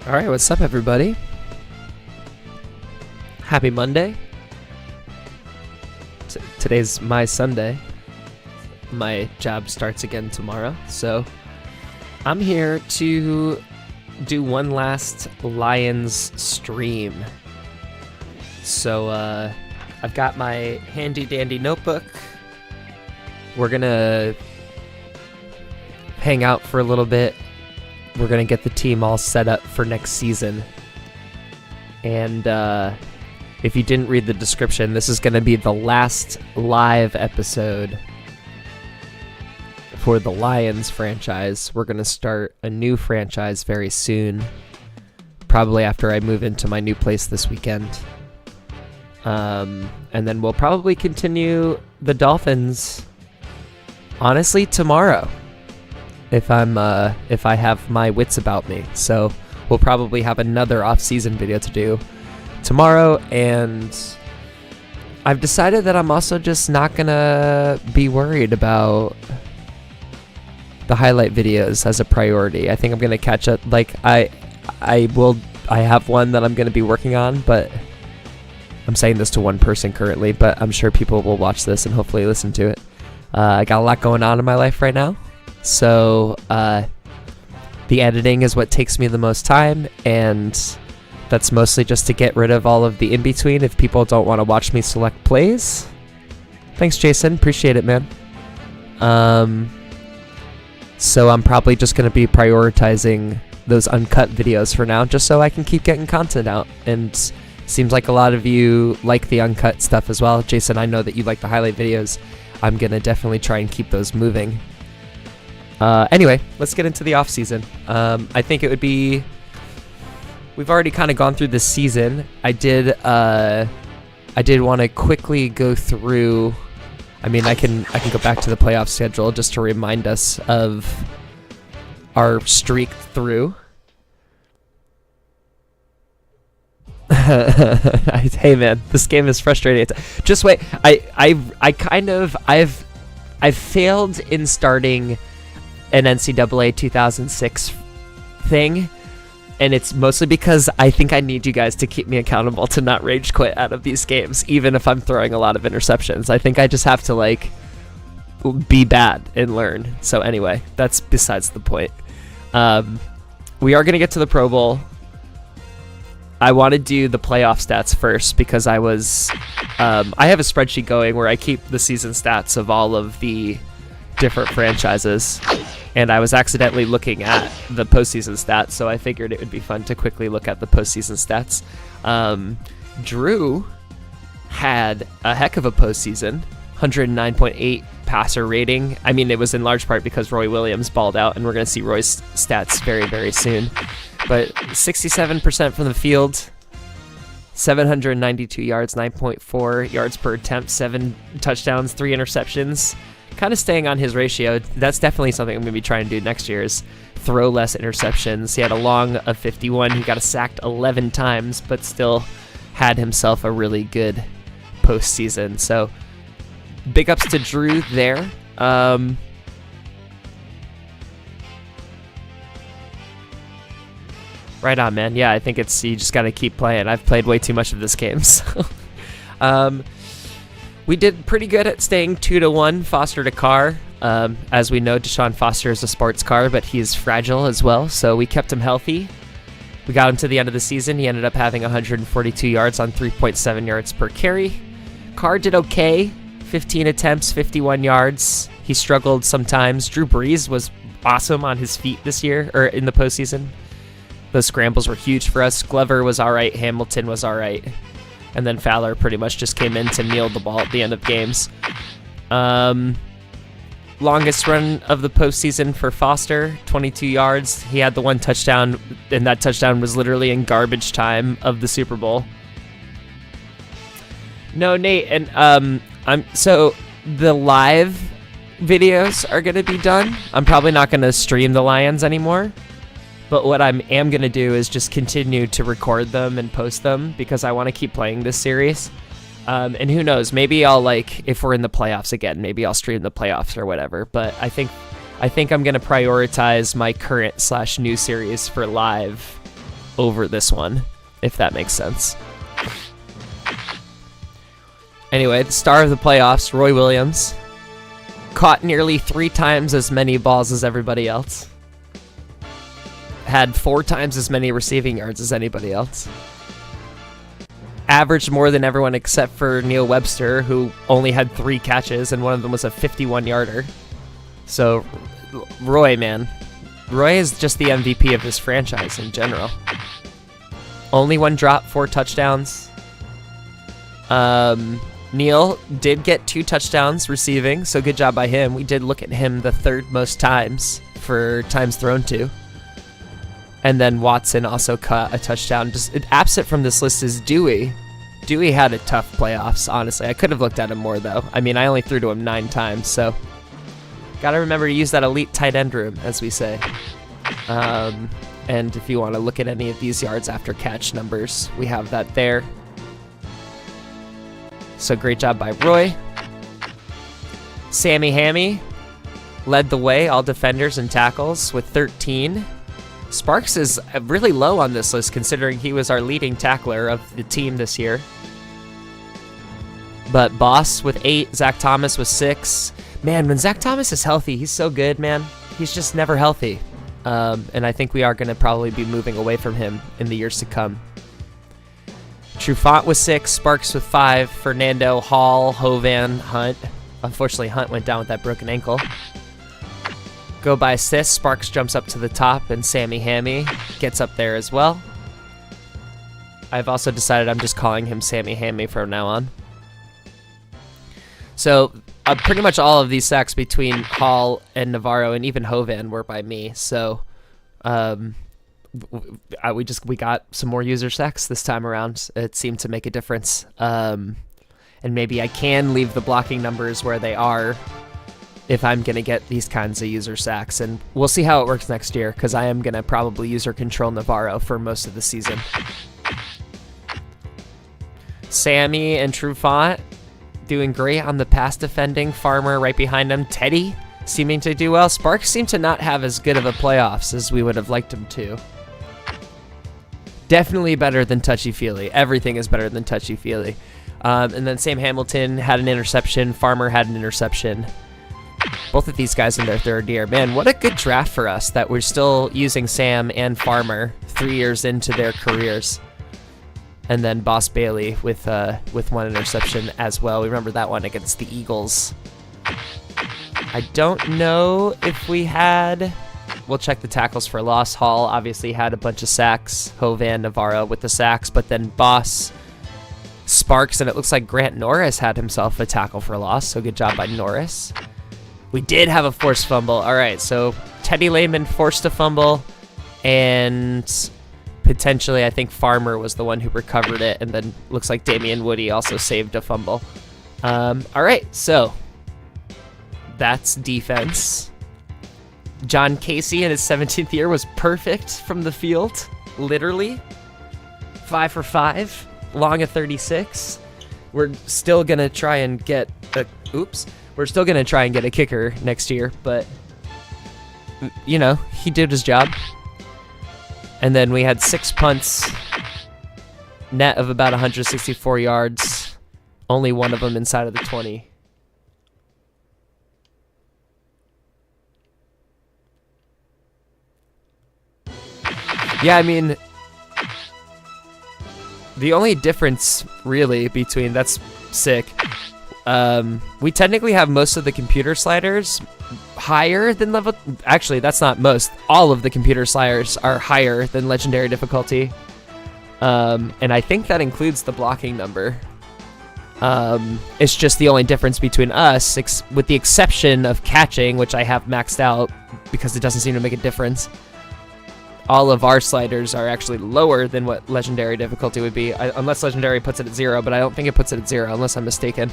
All right, what's up, everybody? Happy Monday. Today's my Sunday. My job starts again tomorrow, so I'm here to do one last Lions stream. So I've got my handy dandy notebook. We're gonna hang out for a little bit. We're going to get the team all set up for next season. And if you didn't read the description, this is going to be the last live episode for the Lions franchise. We're going to start a new franchise very soon, probably after I move into my new place this weekend. And then we'll probably continue the Dolphins, honestly, tomorrow. If I have my wits about me. So we'll probably have another off-season video to do tomorrow, and I've decided that I'm also just not gonna be worried about the highlight videos as a priority. I think I'm gonna catch up. Like I have one that I'm gonna be working on, but I'm saying this to one person currently, but I'm sure people will watch this and hopefully listen to it. I got a lot going on in my life right now. So the editing is what takes me the most time, and that's mostly just to get rid of all of the in-between if people don't want to watch me select plays. Thanks, Jason. Appreciate it, man. So I'm probably just going to be prioritizing those uncut videos for now, just so I can keep getting content out. And seems like a lot of you like the uncut stuff as well. Jason, I know that you like the highlight videos. I'm going to definitely try and keep those moving. Anyway, let's get into the off season. I think it would be. We've already kind of gone through this season. I did want to quickly go through. I mean, I can go back to the playoff schedule just to remind us of our streak through. Hey man, this game is frustrating. Just wait. I've failed in starting an NCAA 2006 thing, and it's mostly because I think I need you guys to keep me accountable to not rage quit out of these games, even if I'm throwing a lot of interceptions. I think I just have to be bad and learn. So anyway, that's besides the point. We are going to get to the Pro Bowl. I want to do the playoff stats first because I have a spreadsheet going where I keep the season stats of all of the different franchises, and I was accidentally looking at the postseason stats, so I figured it would be fun to quickly look at the postseason stats. Drew had a heck of a postseason, 109.8 passer rating. I mean, it was in large part because Roy Williams balled out, and we're going to see Roy's stats very, very soon. But 67% from the field, 792 yards, 9.4 yards per attempt, 7 touchdowns, 3 interceptions. Kind of staying on his ratio. That's definitely something I'm going to be trying to do next year, is throw less interceptions. He had a long of 51. He got sacked 11 times, but still had himself a really good postseason. So big ups to Drew there. Right on, man. Yeah, I think you just got to keep playing. I've played way too much of this game. So. We did pretty good at staying 2-1 Foster to Carr. As we know, Deshaun Foster is a sports car, but he is fragile as well, so we kept him healthy. We got him to the end of the season. He ended up having 142 yards on 3.7 yards per carry. Carr did okay, 15 attempts, 51 yards. He struggled sometimes. Drew Brees was awesome on his feet this year, or in the postseason. Those scrambles were huge for us. Glover was all right. Hamilton was all right. And then Fowler pretty much just came in to kneel the ball at the end of games. Longest run of the postseason for Foster, 22 yards. He had the one touchdown, and that touchdown was literally in garbage time of the Super Bowl. No, Nate, and so the live videos are going to be done. I'm probably not going to stream the Lions anymore. But what I am going to do is just continue to record them and post them because I want to keep playing this series. And who knows, maybe I'll, if we're in the playoffs again, maybe I'll stream the playoffs or whatever. But I think I'm going to prioritize my current/new series for live over this one, if that makes sense. Anyway, the star of the playoffs, Roy Williams, caught nearly 3 times as many balls as everybody else. Had 4 times as many receiving yards as anybody else. Averaged more than everyone except for Neil Webster, who only had 3 catches, and one of them was a 51-yarder. So, Roy, man. Roy is just the MVP of this franchise in general. Only 1 drop, 4 touchdowns. Neil did get 2 touchdowns receiving, so good job by him. We did look at him the 3rd most times for times thrown to. And then Watson also caught a touchdown. Just absent from this list is Dewey. Dewey had a tough playoffs, honestly. I could have looked at him more, though. I mean, I only threw to him 9 times, so gotta remember to use that elite tight end room, as we say. And if you want to look at any of these yards after catch numbers, we have that there. So great job by Roy. Sammy Hammy led the way, all defenders and tackles, with 13. Sparks is really low on this list, considering he was our leading tackler of the team this year. But Boss with 8, Zach Thomas with 6. Man, when Zach Thomas is healthy, he's so good, man. He's just never healthy. And I think we are going to probably be moving away from him in the years to come. Trufant with 6, Sparks with 5, Fernando, Hall, Hovan, Hunt. Unfortunately, Hunt went down with that broken ankle. Go by assists, Sparks jumps up to the top, and Sammy Hammy gets up there as well. I've also decided I'm just calling him Sammy Hammy from now on. So pretty much all of these sacks between Hall and Navarro and even Hovan were by me. So we got some more user sacks this time around. It seemed to make a difference. And maybe I can leave the blocking numbers where they are if I'm going to get these kinds of user sacks. And we'll see how it works next year, because I am going to probably user control Navarro for most of the season. Sammy and Trufant doing great on the pass defending. Farmer right behind him. Teddy seeming to do well. Sparks seemed to not have as good of a playoffs as we would have liked him to. Definitely better than touchy-feely. Everything is better than touchy-feely. And then Sam Hamilton had an interception. Farmer had an interception. Both of these guys in their 3rd year. Man, what a good draft for us that we're still using Sam and Farmer 3 years into their careers. And then Boss Bailey with 1 interception as well. We remember that one against the Eagles. I don't know if we had... We'll check the tackles for loss. Hall obviously had a bunch of sacks. Hovan, Navarro with the sacks. But then Boss, Sparks, and it looks like Grant Norris had himself a tackle for loss. So good job by Norris. We did have a forced fumble. All right, so Teddy Lehman forced a fumble. And potentially, I think Farmer was the one who recovered it. And then looks like Damian Woody also saved a fumble. All right, so that's defense. John Casey in his 17th year was perfect from the field, literally. 5 for 5, long of 36. We're still gonna try and get a kicker next year, but you know, he did his job. And then we had 6 punts, net of about 164 yards, only one of them inside of the 20. Yeah, I mean, the only difference really between, that's sick. We technically have most of the computer sliders higher than level. Actually, that's not most. All of the computer sliders are higher than legendary difficulty. And I think that includes the blocking number. It's just the only difference between us, with the exception of catching, which I have maxed out because it doesn't seem to make a difference. All of our sliders are actually lower than what legendary difficulty would be, unless legendary puts it at 0, but I don't think it puts it at 0 unless I'm mistaken.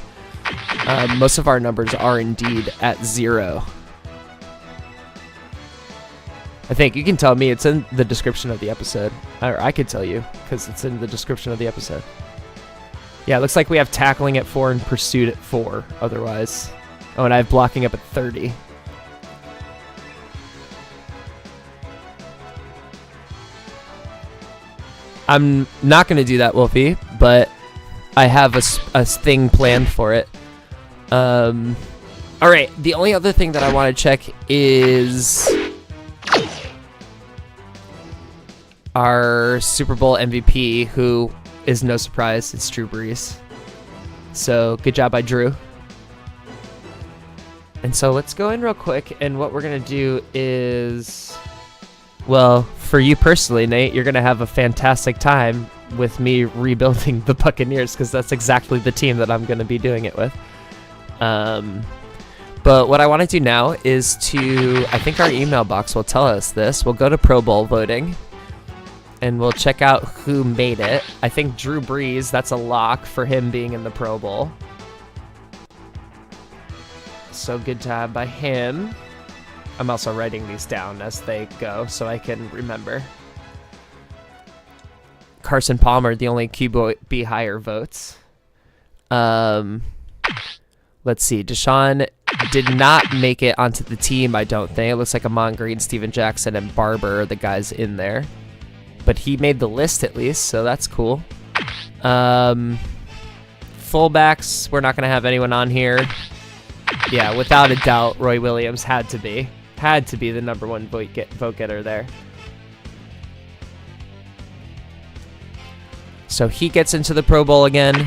Most of our numbers are indeed at 0. I think you can tell me, it's in the description of the episode, or I could tell you because it's in the description of the episode. Yeah, it looks like we have tackling at 4 and pursuit at 4 otherwise. Oh, and I have blocking up at 30. I'm not going to do that, Wolfie, but I have a thing planned for it. All right, the only other thing that I want to check is our Super Bowl MVP, who is no surprise, it's Drew Brees. So good job by Drew. And so let's go in real quick, and what we're going to do is, well, for you personally, Nate, you're going to have a fantastic time with me rebuilding the Buccaneers, because that's exactly the team that I'm going to be doing it with. But what I want to do now is I think our email box will tell us this. We'll go to Pro Bowl voting, and we'll check out who made it. I think Drew Brees, that's a lock for him being in the Pro Bowl. So good job by him. I'm also writing these down as they go so I can remember. Carson Palmer, the only QB higher votes. Let's see. Deshaun did not make it onto the team, I don't think. It looks like Amon Green, Steven Jackson, and Barber are the guys in there. But he made the list at least, so that's cool. Fullbacks, we're not going to have anyone on here. Yeah, without a doubt, Roy Williams had to be the number one vote getter there. So he gets into the Pro Bowl again.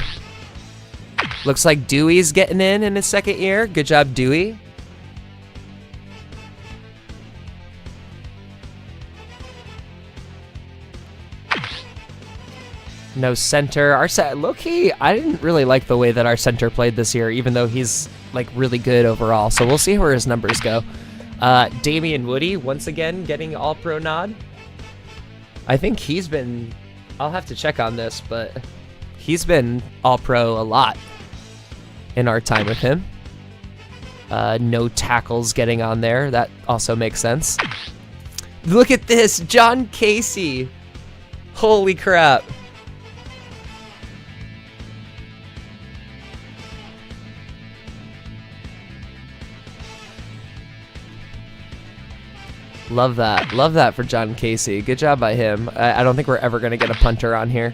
Looks like Dewey's getting in his second year. Good job, Dewey. No center. Low-key, I didn't really like the way that our center played this year, even though he's like really good overall. So we'll see where his numbers go. Damian Woody, once again, getting all-pro nod. I think he's been, I'll have to check on this, but he's been all-pro a lot in our time with him. No tackles getting on there. That also makes sense. Look at this, John Casey. Holy crap. Love that. Love that for John Casey. Good job by him. I don't think we're ever going to get a punter on here.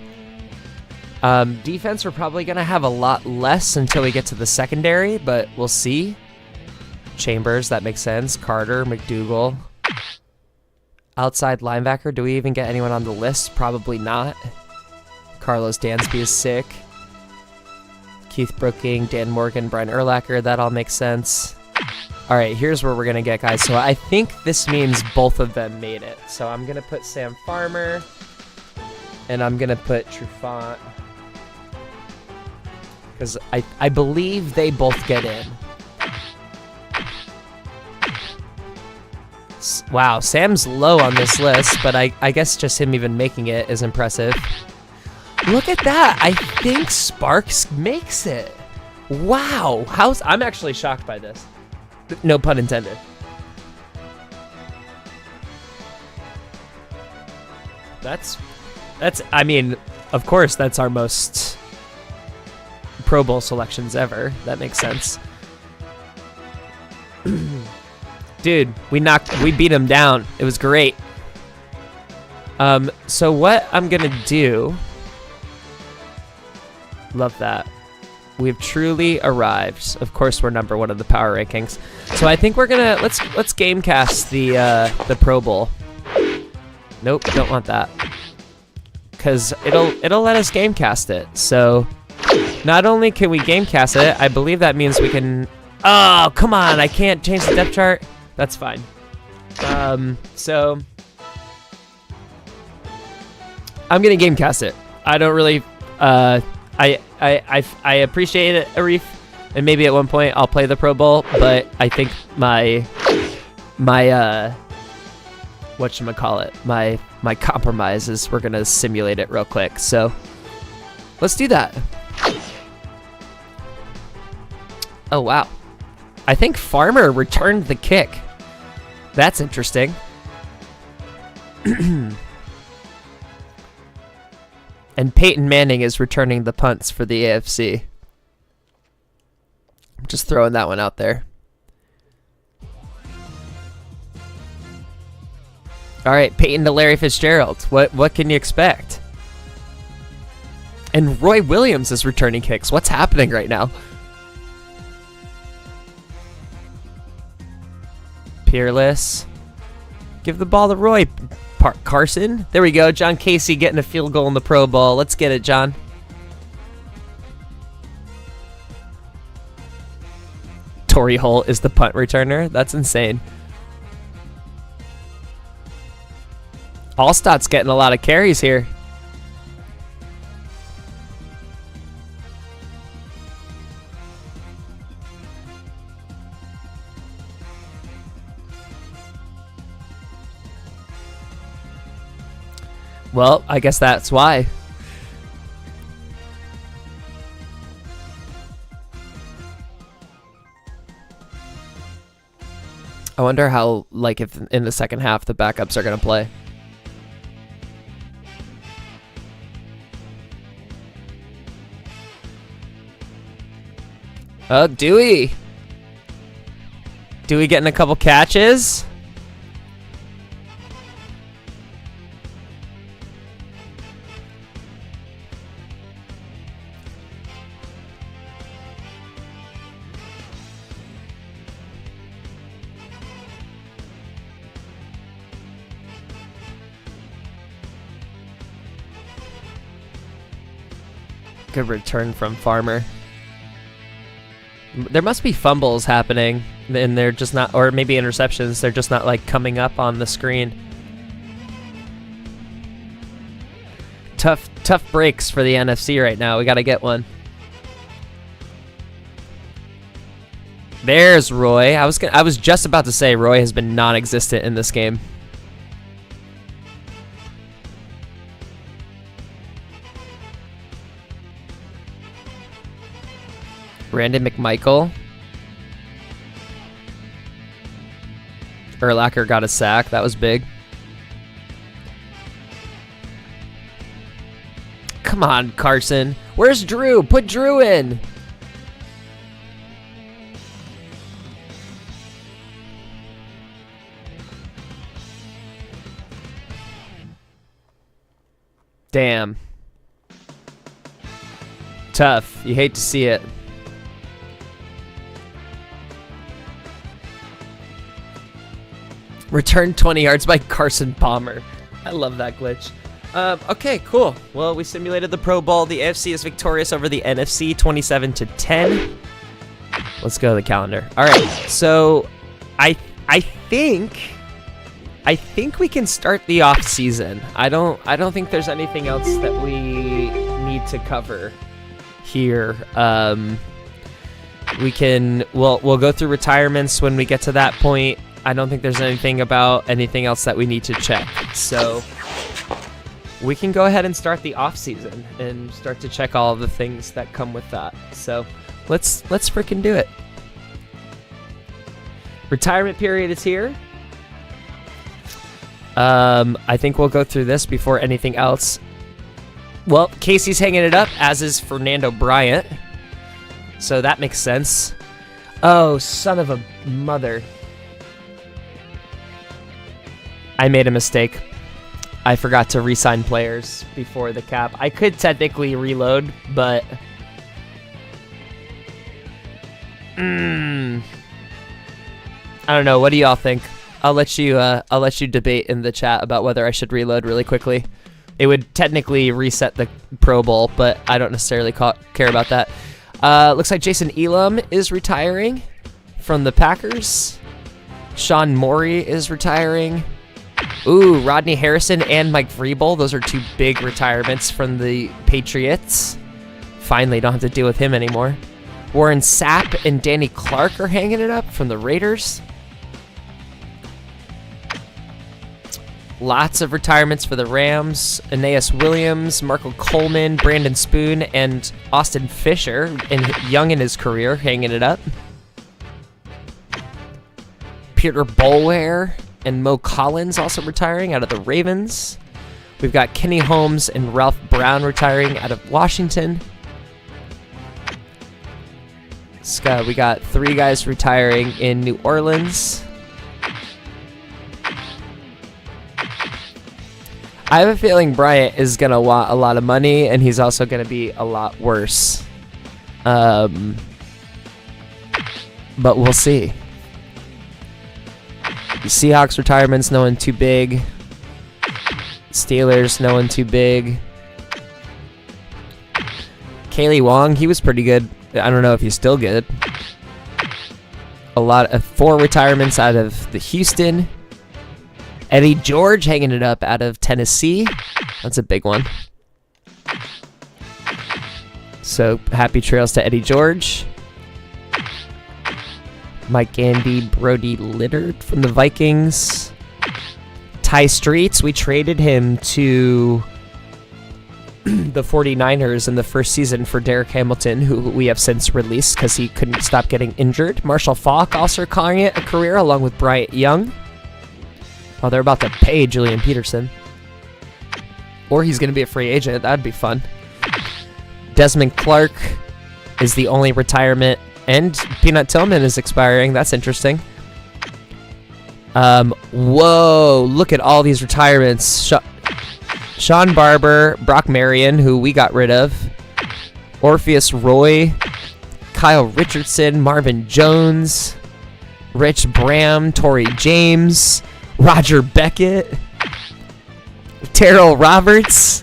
Defense, we're probably going to have a lot less until we get to the secondary, but we'll see. Chambers, that makes sense. Carter, McDougal. Outside linebacker, do we even get anyone on the list? Probably not. Carlos Dansby is sick. Keith Brooking, Dan Morgan, Brian Urlacher, that all makes sense. All right, here's where we're going to get, guys. So I think this means both of them made it. So I'm going to put Sam Farmer, and I'm going to put Trufant, because I believe they both get in. Wow, Sam's low on this list, but I guess just him even making it is impressive. Look at that. I think Sparks makes it. Wow. I'm actually shocked by this. No pun intended. That's I mean, of course that's our most Pro Bowl selections ever. That makes sense. Dude, we beat him down. It was great. So what I'm gonna do, love that. We've truly arrived. Of course, we're number one in the power rankings. So I think we're gonna let's gamecast the Pro Bowl. Nope, don't want that, because it'll let us gamecast it. So not only can we gamecast it, I believe that means we can. Oh, come on! I can't change the depth chart. That's fine. So I'm gonna gamecast it. I don't really. I appreciate it, Arif, and maybe at one point I'll play the Pro Bowl, but I think my whatchamacallit, my compromise is we're gonna simulate it real quick. So let's do that. Oh wow. I think Farmer returned the kick. That's interesting. And Peyton Manning is returning the punts for the AFC. I'm just throwing that one out there. All right, Peyton to Larry Fitzgerald. What can you expect? And Roy Williams is returning kicks. What's happening right now? Peerless. Give the ball to Roy. Carson. There we go. John Casey getting a field goal in the Pro Bowl. Let's get it, John. Torrey Holt is the punt returner. That's insane. Allstott's getting a lot of carries here. Well, I guess that's why. I wonder how, like, if in the second half the backups are going to play. Oh, Dewey. Dewey getting a couple catches. Good return from Farmer. There must be fumbles happening, and they're just not, or maybe interceptions. They're just not like coming up on the screen. Tough breaks for the NFC right now. We got to get one. There's Roy. I was just about to say Roy has been non-existent in this game. Brandon McMichael. Urlacher got a sack. That was big. Come on, Carson. Where's Drew? Put Drew in. Damn. Tough. You hate to see it. Returned 20 yards by Carson Palmer. I love that glitch. Okay, cool. Well, we simulated the Pro Bowl. The AFC is victorious over the NFC 27-10. Let's go to the calendar. All right, so I think we can start the off season. I don't think there's anything else that we need to cover here. We'll go through retirements when we get to that point. I don't think there's anything else that we need to check. So we can go ahead and start the off season and start to check all of the things that come with that. So let's freaking do it. Retirement period is here. I think we'll go through this before anything else. Well, Casey's hanging it up, as is Fernando Bryant. So that makes sense. Oh, son of a mother. I made a mistake. I forgot to re-sign players before the cap. I could technically reload, but I don't know. What do y'all think? I'll let you debate in the chat about whether I should reload really quickly. It would technically reset the Pro Bowl, but I don't necessarily care about that. Looks like Jason Elam is retiring from the Packers. Sean Morey is retiring. Ooh, Rodney Harrison and Mike Vrabel. Those are two big retirements from the Patriots. Finally, don't have to deal with him anymore. Warren Sapp and Danny Clark are hanging it up from the Raiders. Lots of retirements for the Rams. Aeneas Williams, Marco Coleman, Brandon Spoon, and Austin Fisher, young in his career, hanging it up. Peter Boulware and Mo Collins also retiring out of the Ravens. We've got Kenny Holmes and Ralph Brown retiring out of Washington. We got 3 guys retiring in New Orleans. I have a feeling Bryant is going to want a lot of money, and he's also going to be a lot worse. But we'll see. The Seahawks retirement's no one too big. Steelers, no one too big. Kaylee Wong, he was pretty good. I don't know if he's still good. A lot of 4 retirements out of the Houston. Eddie George hanging it up out of Tennessee. That's a big one. So happy trails to Eddie George. Mike Gandy, Brody Littard from the Vikings. Ty Streets, we traded him to the 49ers in the first season for Derek Hamilton, who we have since released because he couldn't stop getting injured. Marshall Faulk also calling it a career along with Bryant Young. Oh, they're about to pay Julian Peterson. Or he's going to be a free agent. That'd be fun. Desmond Clark is the only retirement. And Peanut Tillman is expiring. That's interesting. Whoa, look at all these retirements. Sean Barber, Brock Marion, who we got rid of. Orpheus Roy, Kyle Richardson, Marvin Jones, Rich Bram, Torrey James, Roger Beckett, Terrell Roberts.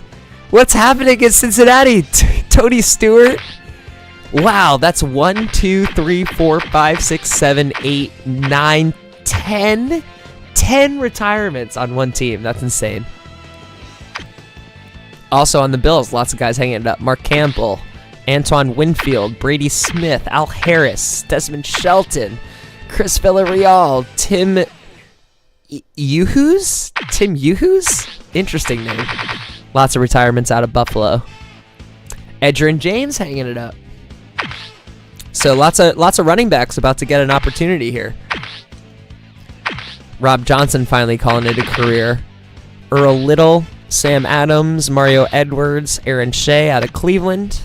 What's happening in Cincinnati? Tony Stewart. Wow, that's 1, 2, 3, 4, 5, 6, 7, 8, 9, 10. 10 retirements on one team. That's insane. Also on the Bills, lots of guys hanging it up. Mark Campbell, Antoine Winfield, Brady Smith, Al Harris, Desmond Shelton, Chris Villarreal, Tim Yuhus? Tim Yuhus? Interesting name. Lots of retirements out of Buffalo. Edgerrin James hanging it up. So lots of running backs about to get an opportunity here. Rob Johnson finally calling it a career. Earl Little, Sam Adams, Mario Edwards, Aaron Shea out of Cleveland.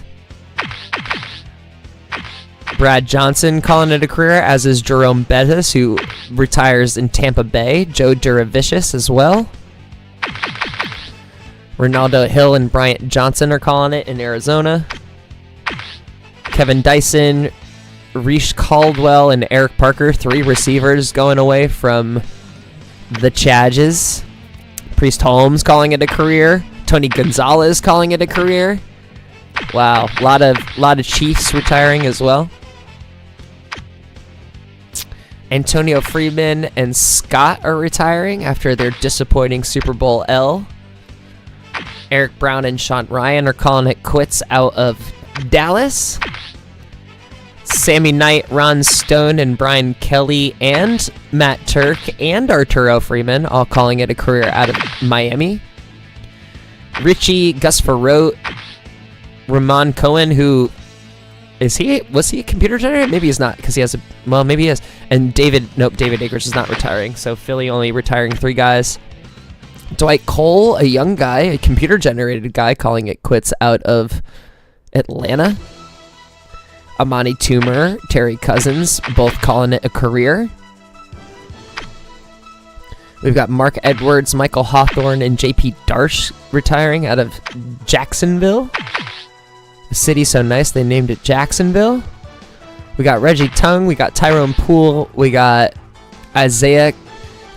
Brad Johnson calling it a career, as is Jerome Bettis, who retires in Tampa Bay. Joe Duravicius as well. Ronaldo Hill and Bryant Johnson are calling it in Arizona. Kevin Dyson, Reese Caldwell, and Eric Parker, 3 receivers going away from the Chargers. Priest Holmes calling it a career. Tony Gonzalez calling it a career. Wow, a lot of Chiefs retiring as well. Antonio Freeman and Scott are retiring after their disappointing Super Bowl L. Eric Brown and Sean Ryan are calling it quits out of Dallas. Sammy Knight, Ron Stone, and Brian Kelly, and Matt Turk, and Arturo Freeman, all calling it a career out of Miami. Richie, Gus Farrote, Ramon Cohen, who was he a computer generator? Maybe he's not, because he has maybe he is. And David Akers is not retiring, so Philly only retiring 3 guys. Dwight Cole, a young guy, a computer generated guy, calling it quits out of Atlanta. Amani Toomer, Terry Cousins, both calling it a career. We've got Mark Edwards, Michael Hawthorne, and JP Darsh retiring out of Jacksonville. The city's so nice they named it Jacksonville. We got Reggie Tung, we got Tyrone Poole, we got Isaiah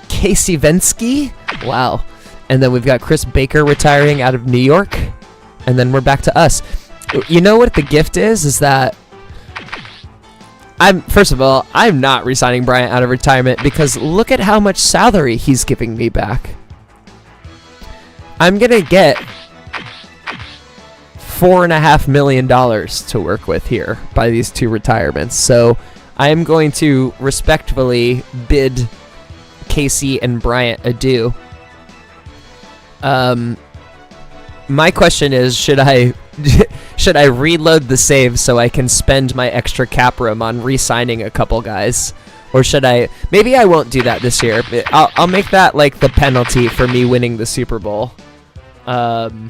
Kasivensky. Wow. And then we've got Chris Baker retiring out of New York. And then we're back to us. You know what the gift is that first of all, I'm not re-signing Bryant out of retirement because look at how much salary he's giving me back. I'm going to get $4.5 million to work with here by these 2 retirements. So I'm going to respectfully bid Casey and Bryant adieu. My question is, should I reload the save so I can spend my extra cap room on re-signing a couple guys? Or should I... Maybe I won't do that this year. I'll make that like the penalty for me winning the Super Bowl. That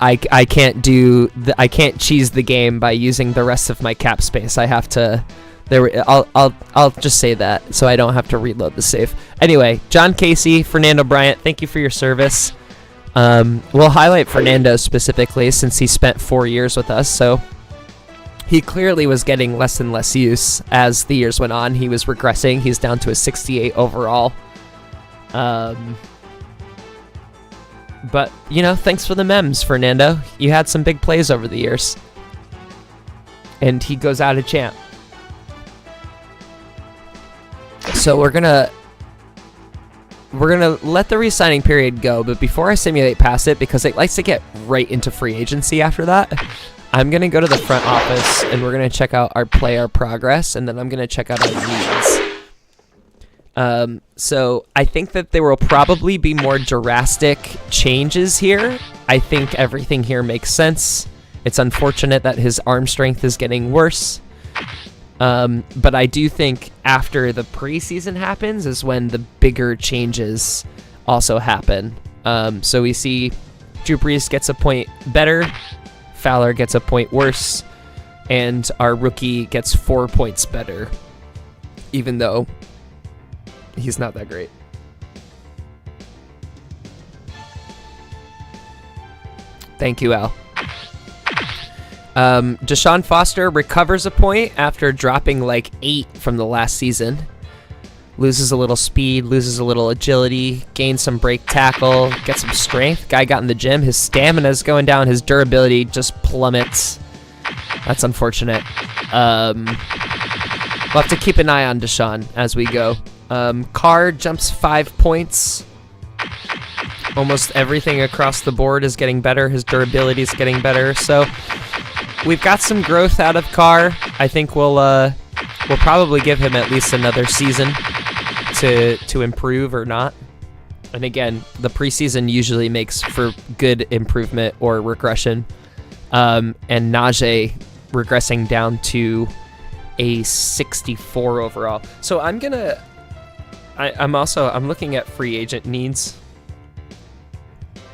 I can't do... I can't cheese the game by using the rest of my cap space. I have to I'll just say that so I don't have to reload the save. Anyway, John Casey, Fernando Bryant, thank you for your service. We'll highlight Fernando specifically since he spent 4 years with us, so he clearly was getting less and less use as the years went on. He was regressing. He's down to a 68 overall. But, thanks for the memes, Fernando. You had some big plays over the years. And he goes out a champ. So we're gonna let the re-signing period go, but before I simulate past it, because it likes to get right into free agency after that, I'm gonna go to the front office and we're gonna check out our player progress, and then I'm gonna check out our needs. So I think that there will probably be more drastic changes here. I think everything here makes sense. It's unfortunate that his arm strength is getting worse. But I do think after the preseason happens is when the bigger changes also happen. So we see Drew Brees gets a point better, Fowler gets a point worse, and our rookie gets 4 points better, even though he's not that great. Thank you, Al. Deshaun Foster recovers a point after dropping like 8 from the last season. Loses a little speed, loses a little agility, gains some break tackle, gets some strength. Guy got in the gym. His stamina's going down. His durability just plummets. That's unfortunate. We'll have to keep an eye on Deshaun as we go. Carr jumps 5 points. Almost everything across the board is getting better. His durability is getting better. So we've got some growth out of Carr. I think we'll probably give him at least another season to improve or not. And again, the preseason usually makes for good improvement or regression. And Najee regressing down to a 64 overall. So I'm looking at free agent needs,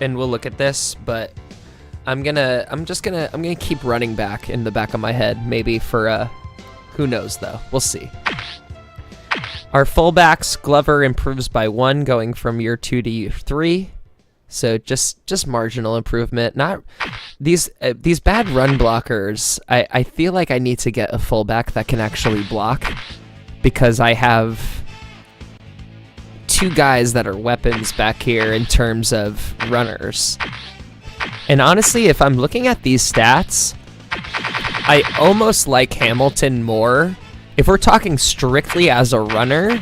and we'll look at this, but I'm gonna keep running back in the back of my head, maybe for who knows though. We'll see. Our fullbacks, Glover improves by 1, going from year 2 to year 3. So just marginal improvement. Not these bad run blockers. I feel like I need to get a fullback that can actually block, because I have 2 guys that are weapons back here in terms of runners. And honestly, if I'm looking at these stats, I almost like Hamilton more. If we're talking strictly as a runner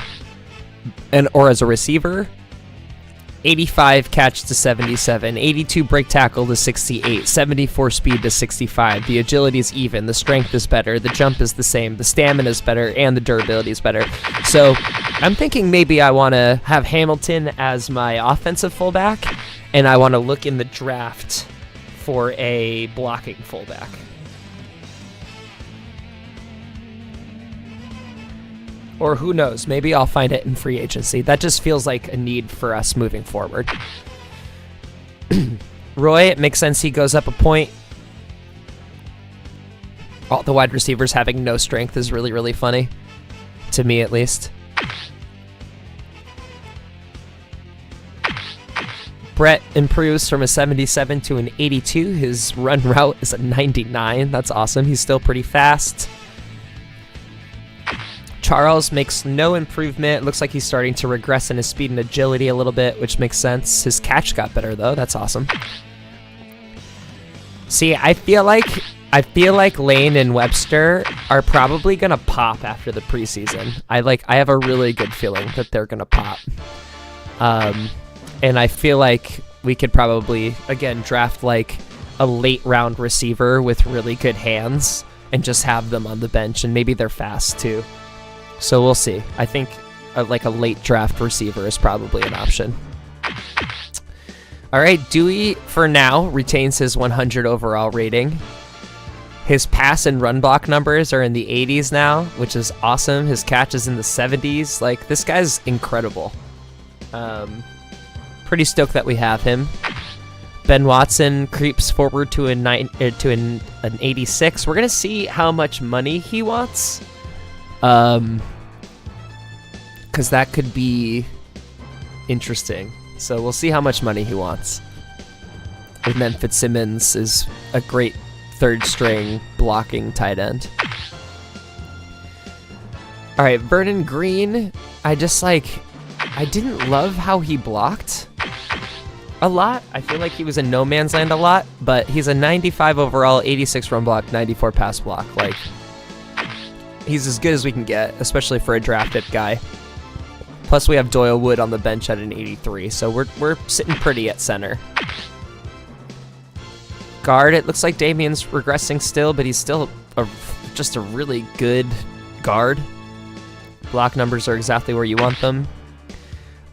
or as a receiver, 85 catch to 77, 82 break tackle to 68, 74 speed to 65. The agility is even, the strength is better, the jump is the same, the stamina is better, and the durability is better. So I'm thinking maybe I want to have Hamilton as my offensive fullback, and I want to look in the draft for a blocking fullback. Or who knows, maybe I'll find it in free agency. That just feels like a need for us moving forward. Roy, it makes sense he goes up a point. All the wide receivers having no strength is really, really funny. To me, at least. Brett improves from a 77 to an 82. His run route is a 99. That's awesome. He's still pretty fast. Charles makes no improvement. It looks like he's starting to regress in his speed and agility a little bit, which makes sense. His catch got better, though. That's awesome. See, I feel like Lane and Webster are probably going to pop after the preseason. I have a really good feeling that they're going to pop. And I feel like we could probably, again, draft like a late round receiver with really good hands and just have them on the bench, and maybe they're fast too. So we'll see. I think like a late draft receiver is probably an option. All right, Dewey for now retains his 100 overall rating. His pass and run block numbers are in the 80s now, which is awesome. His catch is in the 70s. Like, this guy's incredible. Pretty stoked that we have him. Ben Watson creeps forward to an 86. We're gonna see how much money he wants. Because that could be interesting. So we'll see how much money he wants. And then Fitzsimmons is a great third-string blocking tight end. All right, Vernon Green, I didn't love how he blocked a lot. I feel like he was in no man's land a lot, but he's a 95 overall, 86 run block, 94 pass block. Like, he's as good as we can get, especially for a drafted guy. Plus, we have Doyle Wood on the bench at an 83, so we're sitting pretty at center. Guard, it looks like Damien's regressing still, but he's still just a really good guard. Block numbers are exactly where you want them.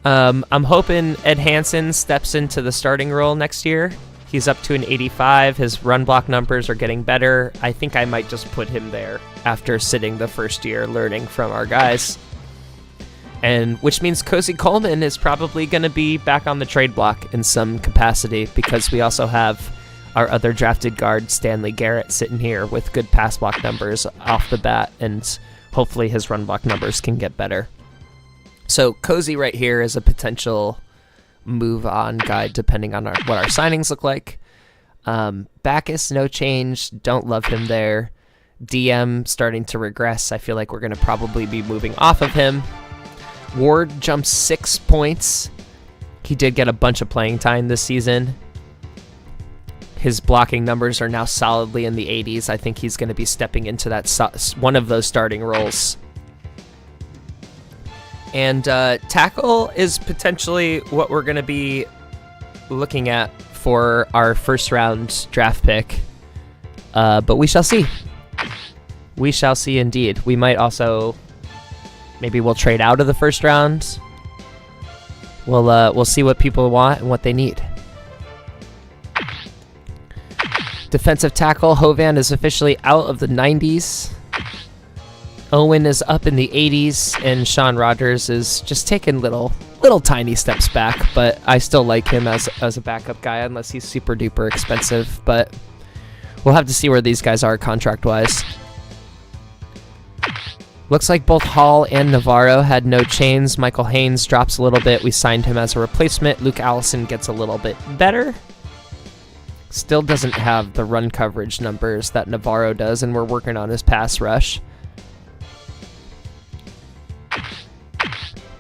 I'm hoping Ed Hansen steps into the starting role next year. He's up to an 85. His run block numbers are getting better. I think I might just put him there after sitting the first year learning from our guys. And which means Cozy Coleman is probably going to be back on the trade block in some capacity, because we also have our other drafted guard, Stanley Garrett, sitting here with good pass block numbers off the bat, and hopefully his run block numbers can get better. So Cozy right here is a potential move on guy depending on what our signings look like. Backus, no change. Don't love him there. DM starting to regress. I feel like we're going to probably be moving off of him. Ward jumps 6 points. He did get a bunch of playing time this season. His blocking numbers are now solidly in the 80s. I think he's going to be stepping into that one of those starting roles. And tackle is potentially what we're going to be looking at for our first round draft pick. But we shall see. We shall see indeed. We might also, maybe we'll trade out of the first round. We'll see what people want and what they need. Defensive tackle, Hovan is officially out of the 90s. Owen is up in the 80s, and Sean Rogers is just taking little tiny steps back, but I still like him as a backup guy unless he's super duper expensive, but we'll have to see where these guys are contract-wise. Looks like both Hall and Navarro had no chains. Michael Haynes drops a little bit. We signed him as a replacement. Luke Allison gets a little bit better. Still doesn't have the run coverage numbers that Navarro does, and we're working on his pass rush.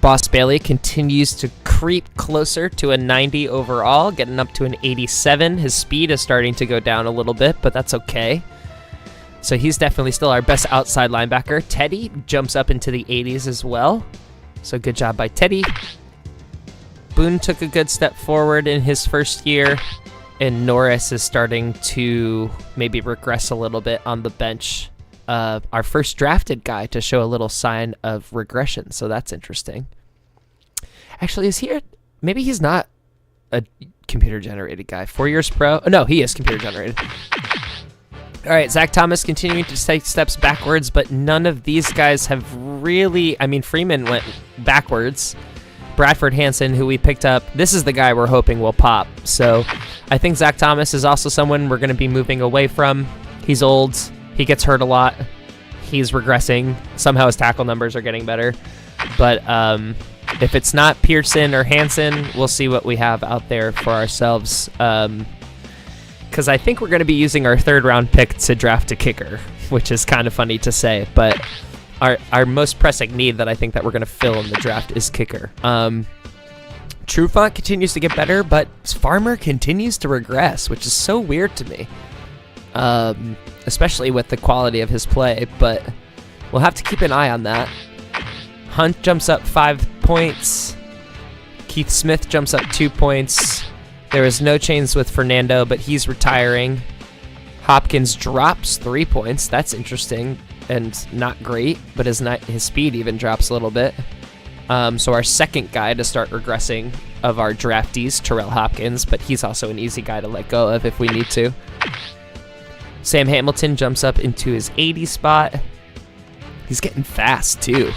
Boss Bailey continues to creep closer to a 90 overall, getting up to an 87. His speed is starting to go down a little bit, but that's okay. So he's definitely still our best outside linebacker. Teddy jumps up into the 80s as well. So good job by Teddy. Boone took a good step forward in his first year, and Norris is starting to maybe regress a little bit on the bench. Our first drafted guy to show a little sign of regression, so that's interesting. Actually, is he maybe he's not a computer-generated guy. 4 years pro? Oh, no, he is computer-generated. All right, Zach Thomas continuing to take steps backwards, but none of these guys have really... I mean, Freeman went backwards. Bradford Hansen, who we picked up, this is the guy we're hoping will pop. So I think Zach Thomas is also someone we're going to be moving away from. He's old. He gets hurt a lot. He's regressing. Somehow his tackle numbers are getting better. But if it's not Pearson or Hansen, we'll see what we have out there for ourselves. Because I think we're going to be using our third-round pick to draft a kicker, which is kind of funny to say. But our most pressing need that I think that we're going to fill in the draft is kicker. Trufant continues to get better, but Farmer continues to regress, which is so weird to me. Especially with the quality of his play, but we'll have to keep an eye on that. Hunt jumps up 5 points. Keith Smith jumps up 2 points. There is no chains with Fernando, but he's retiring. Hopkins drops 3 points. That's interesting and not great, but his speed even drops a little bit. So our second guy to start regressing of our draftees, Terrell Hopkins, but he's also an easy guy to let go of if we need to. Sam Hamilton jumps up into his 80 spot. He's getting fast, too.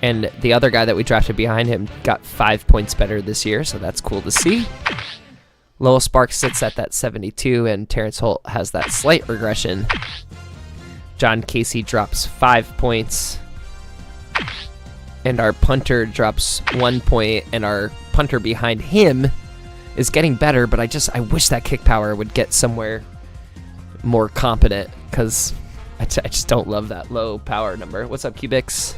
And the other guy that we drafted behind him got 5 points better this year, so that's cool to see. Lowell Sparks sits at that 72, and Terrence Holt has that slight regression. John Casey drops 5 points. and our punter drops 1 point, and our punter behind him is getting better, but I wish that kick power would get somewhere more competent, because I just don't love that low power number. What's up, Cubics?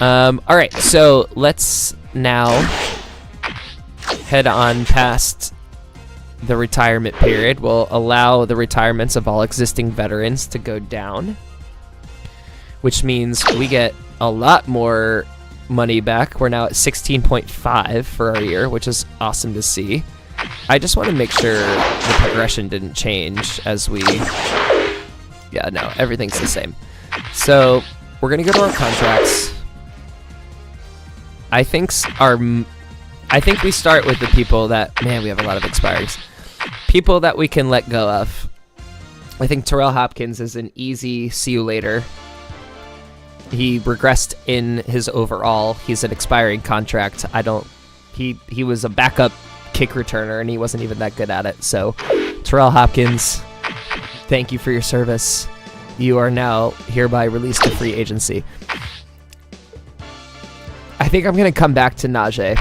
All right, so let's now head on past the retirement period. We'll allow the retirements of all existing veterans to go down, which means we get a lot more money back. We're now at 16.5 for our year, which is awesome to see. I just want to make sure the progression didn't change as we... Yeah, no, everything's the same. So we're going to go to our contracts. I think we start with the people that... Man, we have a lot of expires. People that we can let go of. I think Terrell Hopkins is an easy see you later. He regressed in his overall. He's an expiring contract. He was a backup kick returner, and he wasn't even that good at it. So, Terrell Hopkins, thank you for your service. You are now hereby released to free agency. I think I'm going to come back to Najee.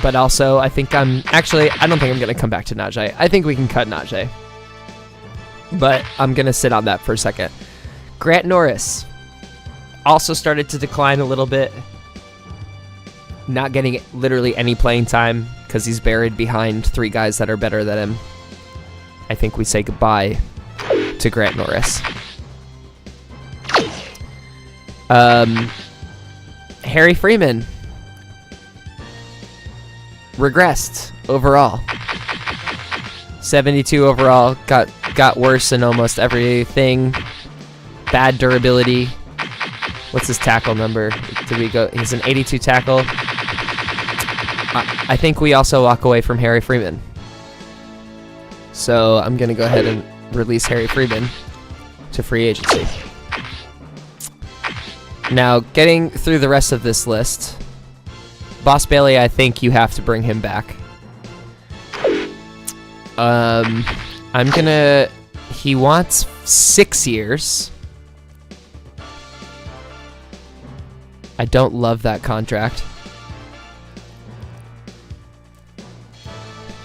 But also, I don't think I'm going to come back to Najee. I think we can cut Najee. But I'm going to sit on that for a second. Grant Norris also started to decline a little bit. Not getting literally any playing time because he's buried behind 3 guys that are better than him. I think we say goodbye to Grant Norris. Harry Freeman regressed overall. 72 overall, got worse in almost everything. Bad durability. What's his tackle number? Did we go? He's an 82 tackle. I think we also walk away from Harry Freeman. So I'm going to go ahead and release Harry Freeman to free agency. Now, getting through the rest of this list, Boss Bailey, I think you have to bring him back. He wants 6 years. I don't love that contract.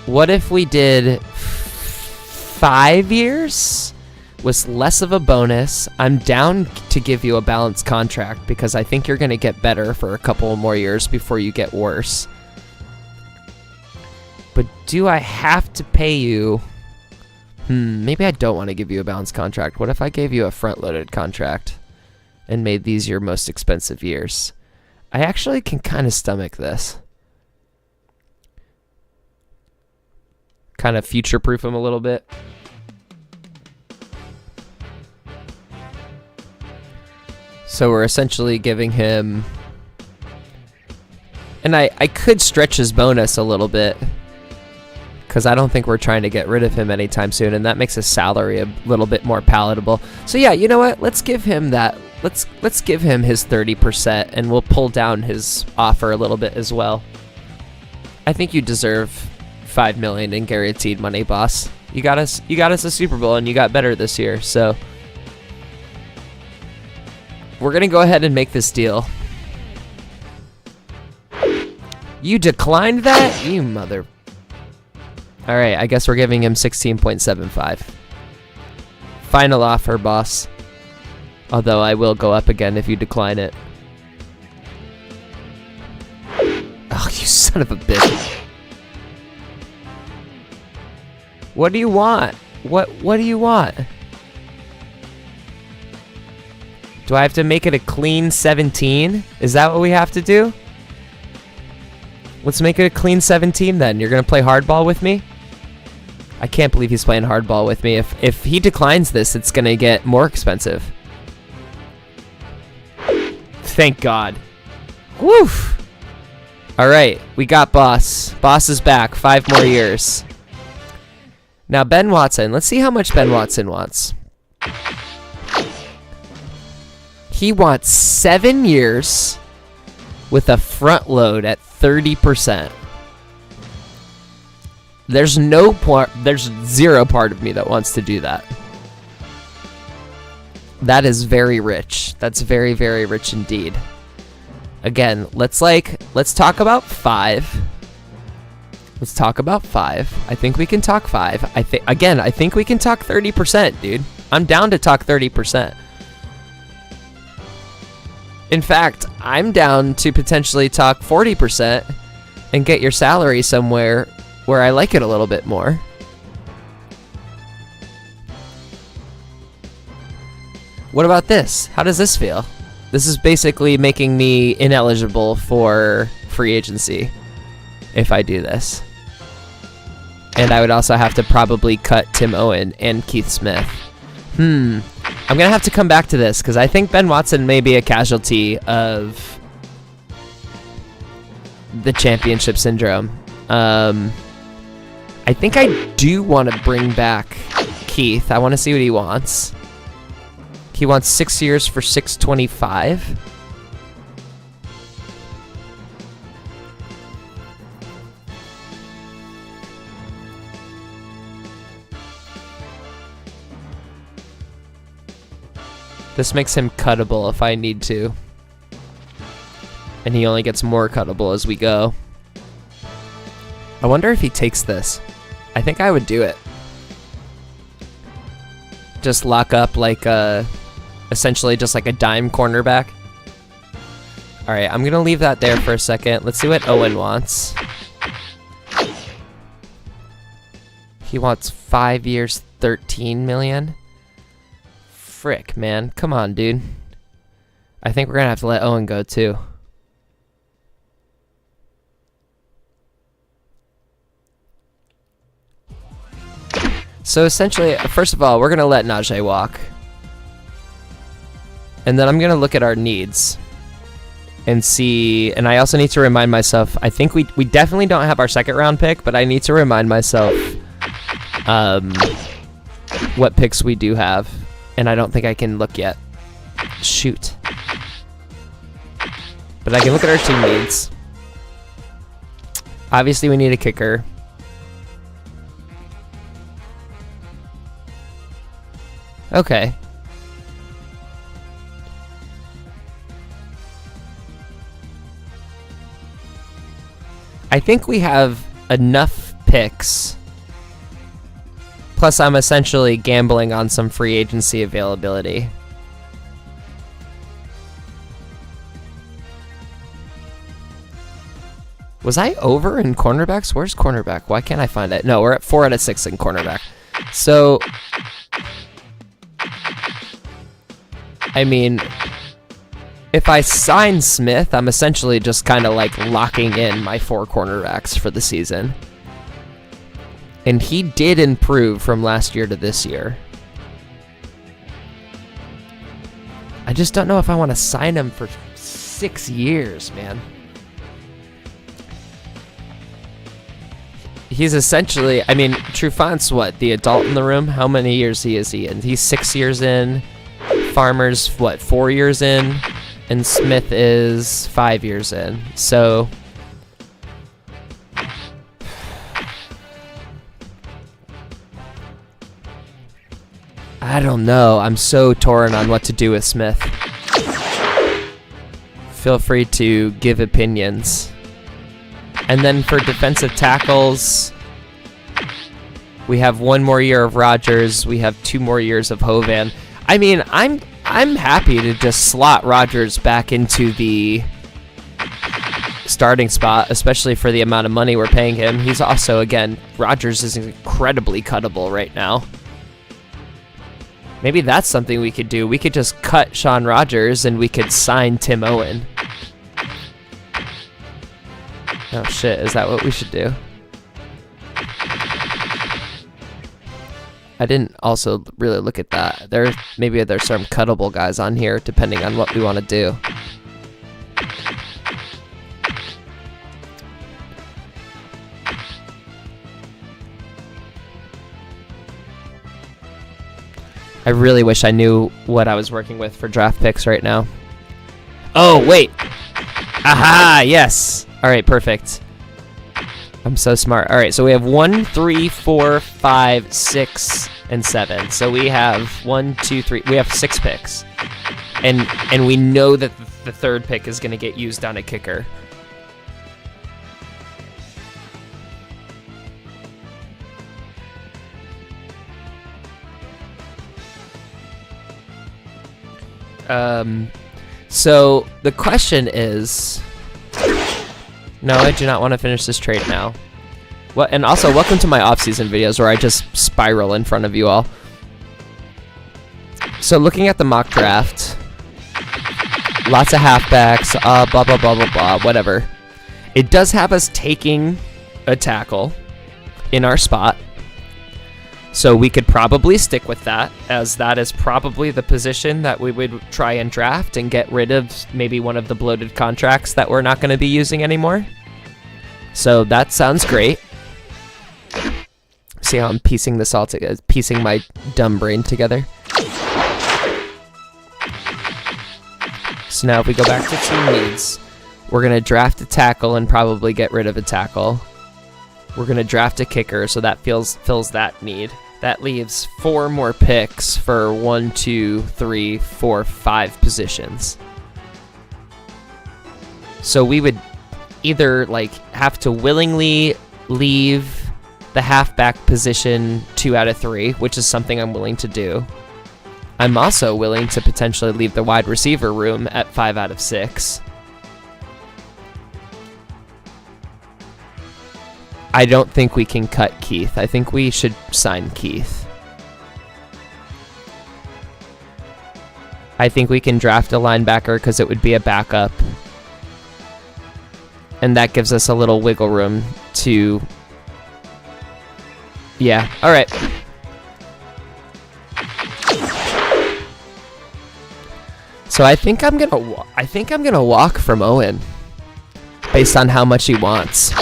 What if we did 5 years with less of a bonus? I'm down to give you a balanced contract because I think you're going to get better for a couple more years before you get worse. But do I have to pay you? Maybe I don't want to give you a balanced contract. What if I gave you a front-loaded contract and made these your most expensive years? I actually can kind of stomach this. Kind of future-proof him a little bit. So we're essentially giving him... And I could stretch his bonus a little bit, because I don't think we're trying to get rid of him anytime soon, and that makes his salary a little bit more palatable. So yeah, you know what? Let's give him that. Let's give him his 30%, and we'll pull down his offer a little bit as well. I think you deserve $5 million in guaranteed money, boss. You got us a Super Bowl, and you got better this year. So we're gonna go ahead and make this deal. You declined that, you mother. All right, I guess we're giving him 16.75. Final offer, boss. Although I will go up again if you decline it. Oh, you son of a bitch. What do you want? What do you want? Do I have to make it a clean 17? Is that what we have to do? Let's make it a clean 17 then. You're going to play hardball with me? I can't believe he's playing hardball with me. If he declines this, it's going to get more expensive. Thank God. Woof. All right, we got Boss. Boss is back. 5 more years. Now, Ben Watson. Let's see how much Ben Watson wants. He wants 7 years with a front load at 30%. There's zero part of me that wants to do that. That is very rich. That's very, very rich indeed. Again, let's talk about 5. Let's talk about 5. I think we can talk 5. I think we can talk 30%, dude. I'm down to talk 30%. In fact, I'm down to potentially talk 40% and get your salary somewhere where I like it a little bit more. What about this? How does this feel? This is basically making me ineligible for free agency if I do this. And I would also have to probably cut Tim Owen and Keith Smith. I'm going to have to come back to this because I think Ben Watson may be a casualty of the championship syndrome. I think I do want to bring back Keith. I want to see what he wants. He wants 6 years for $625. This makes him cuttable if I need to. And he only gets more cuttable as we go. I wonder if he takes this. I think I would do it. Just lock up like essentially just like a dime cornerback. Alright, I'm going to leave that there for a second. Let's see what Owen wants. He wants 5 years, $13 million. Frick, man. Come on, dude. I think we're going to have to let Owen go, too. So, essentially, first of all, we're going to let Najee walk. And then I'm going to look at our needs. And see... And I also need to remind myself... I think we definitely don't have our second-round pick, but I need to remind myself... what picks we do have. And I don't think I can look yet. Shoot. But I can look at our team needs. Obviously, we need a kicker. Okay. I think we have enough picks. Plus, I'm essentially gambling on some free agency availability. Was I over in cornerbacks? Where's cornerback? Why can't I find it? No, we're at 4 out of 6 in cornerback. So, I mean, if I sign Smith, I'm essentially just kind of like locking in my 4 cornerbacks for the season. And he did improve from last year to this year. I just don't know if I want to sign him for 6 years, man. He's essentially, I mean, Trufant's what, the adult in the room? How many years is he in? He's 6 years in. Farmer's, what, 4 years in? And Smith is 5 years in. So... I don't know. I'm so torn on what to do with Smith. Feel free to give opinions. And then for defensive tackles, we have 1 more year of Rodgers. We have 2 more years of Hovan. I mean, I'm happy to just slot Rodgers back into the starting spot, especially for the amount of money we're paying him. He's also, again, Rodgers is incredibly cuttable right now. Maybe that's something we could do. We could just cut Sean Rodgers and we could sign Tim Owen. Oh shit, is that what we should do? I didn't also really look at that. Maybe there's some cuttable guys on here depending on what we want to do. I really wish I knew what I was working with for draft picks right now. Oh, wait. Aha, yes. All right, perfect. I'm so smart. All right, so we have 1, 3, 4, 5, 6, and 7. So we have 1, 2, 3. We have 6 picks. And we know that the third pick is going to get used on a kicker. So the question is, no, I do not want to finish this trade now. And also, welcome to my off-season videos where I just spiral in front of you all. So looking at the mock draft, lots of halfbacks, blah, blah, blah, blah, blah, whatever. It does have us taking a tackle in our spot. So we could probably stick with that, as that is probably the position that we would try and draft and get rid of maybe one of the bloated contracts that we're not going to be using anymore. So that sounds great. See how I'm piecing this all together, piecing my dumb brain together. So now if we go back to team needs, we're going to draft a tackle and probably get rid of a tackle. We're going to draft a kicker, so that fills that need. That leaves 4 more picks for 1, 2, 3, 4, 5 positions. So we would either like have to willingly leave the halfback position 2 out of 3, which is something I'm willing to do. I'm also willing to potentially leave the wide receiver room at 5 out of 6. I don't think we can cut Keith. I think we should sign Keith. I think we can draft a linebacker because it would be a backup. And that gives us a little wiggle room to... Yeah, alright. So I think I'm gonna walk from Owen based on how much he wants.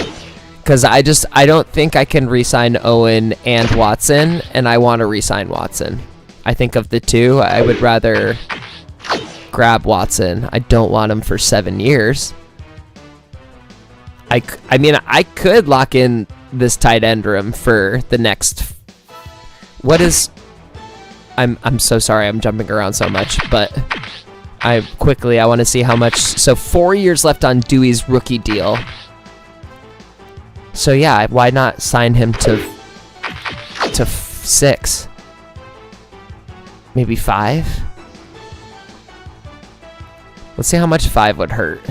Because I don't think I can re-sign Owen and Watson, and I want to re-sign Watson. I think of the two, I would rather grab Watson. I don't want him for 7 years. I mean, I could lock in this tight end room for the next... What is... I'm so sorry I'm jumping around so much, but I want to see how much... So 4 years left on Dewey's rookie deal. So yeah, why not sign him to 6? Maybe 5? Let's see how much 5 would hurt.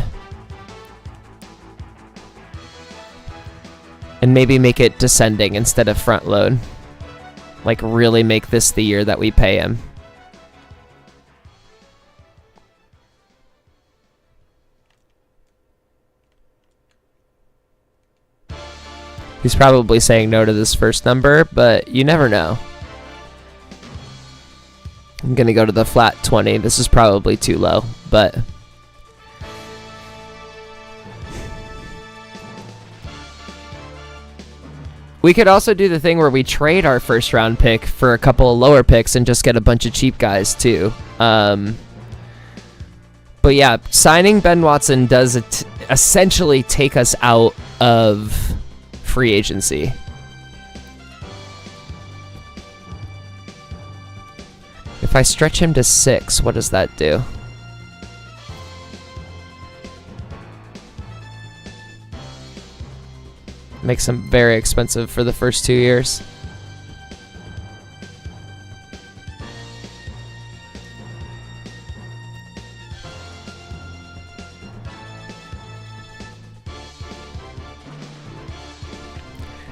And maybe make it descending instead of front load. Like really make this the year that we pay him. He's probably saying no to this first number, but you never know. I'm going to go to the flat 20. This is probably too low, but... We could also do the thing where we trade our first round pick for a couple of lower picks and just get a bunch of cheap guys too. But yeah, signing Ben Watson does essentially take us out of free agency. If I stretch him to 6, what does that do? Makes him very expensive for the first 2 years.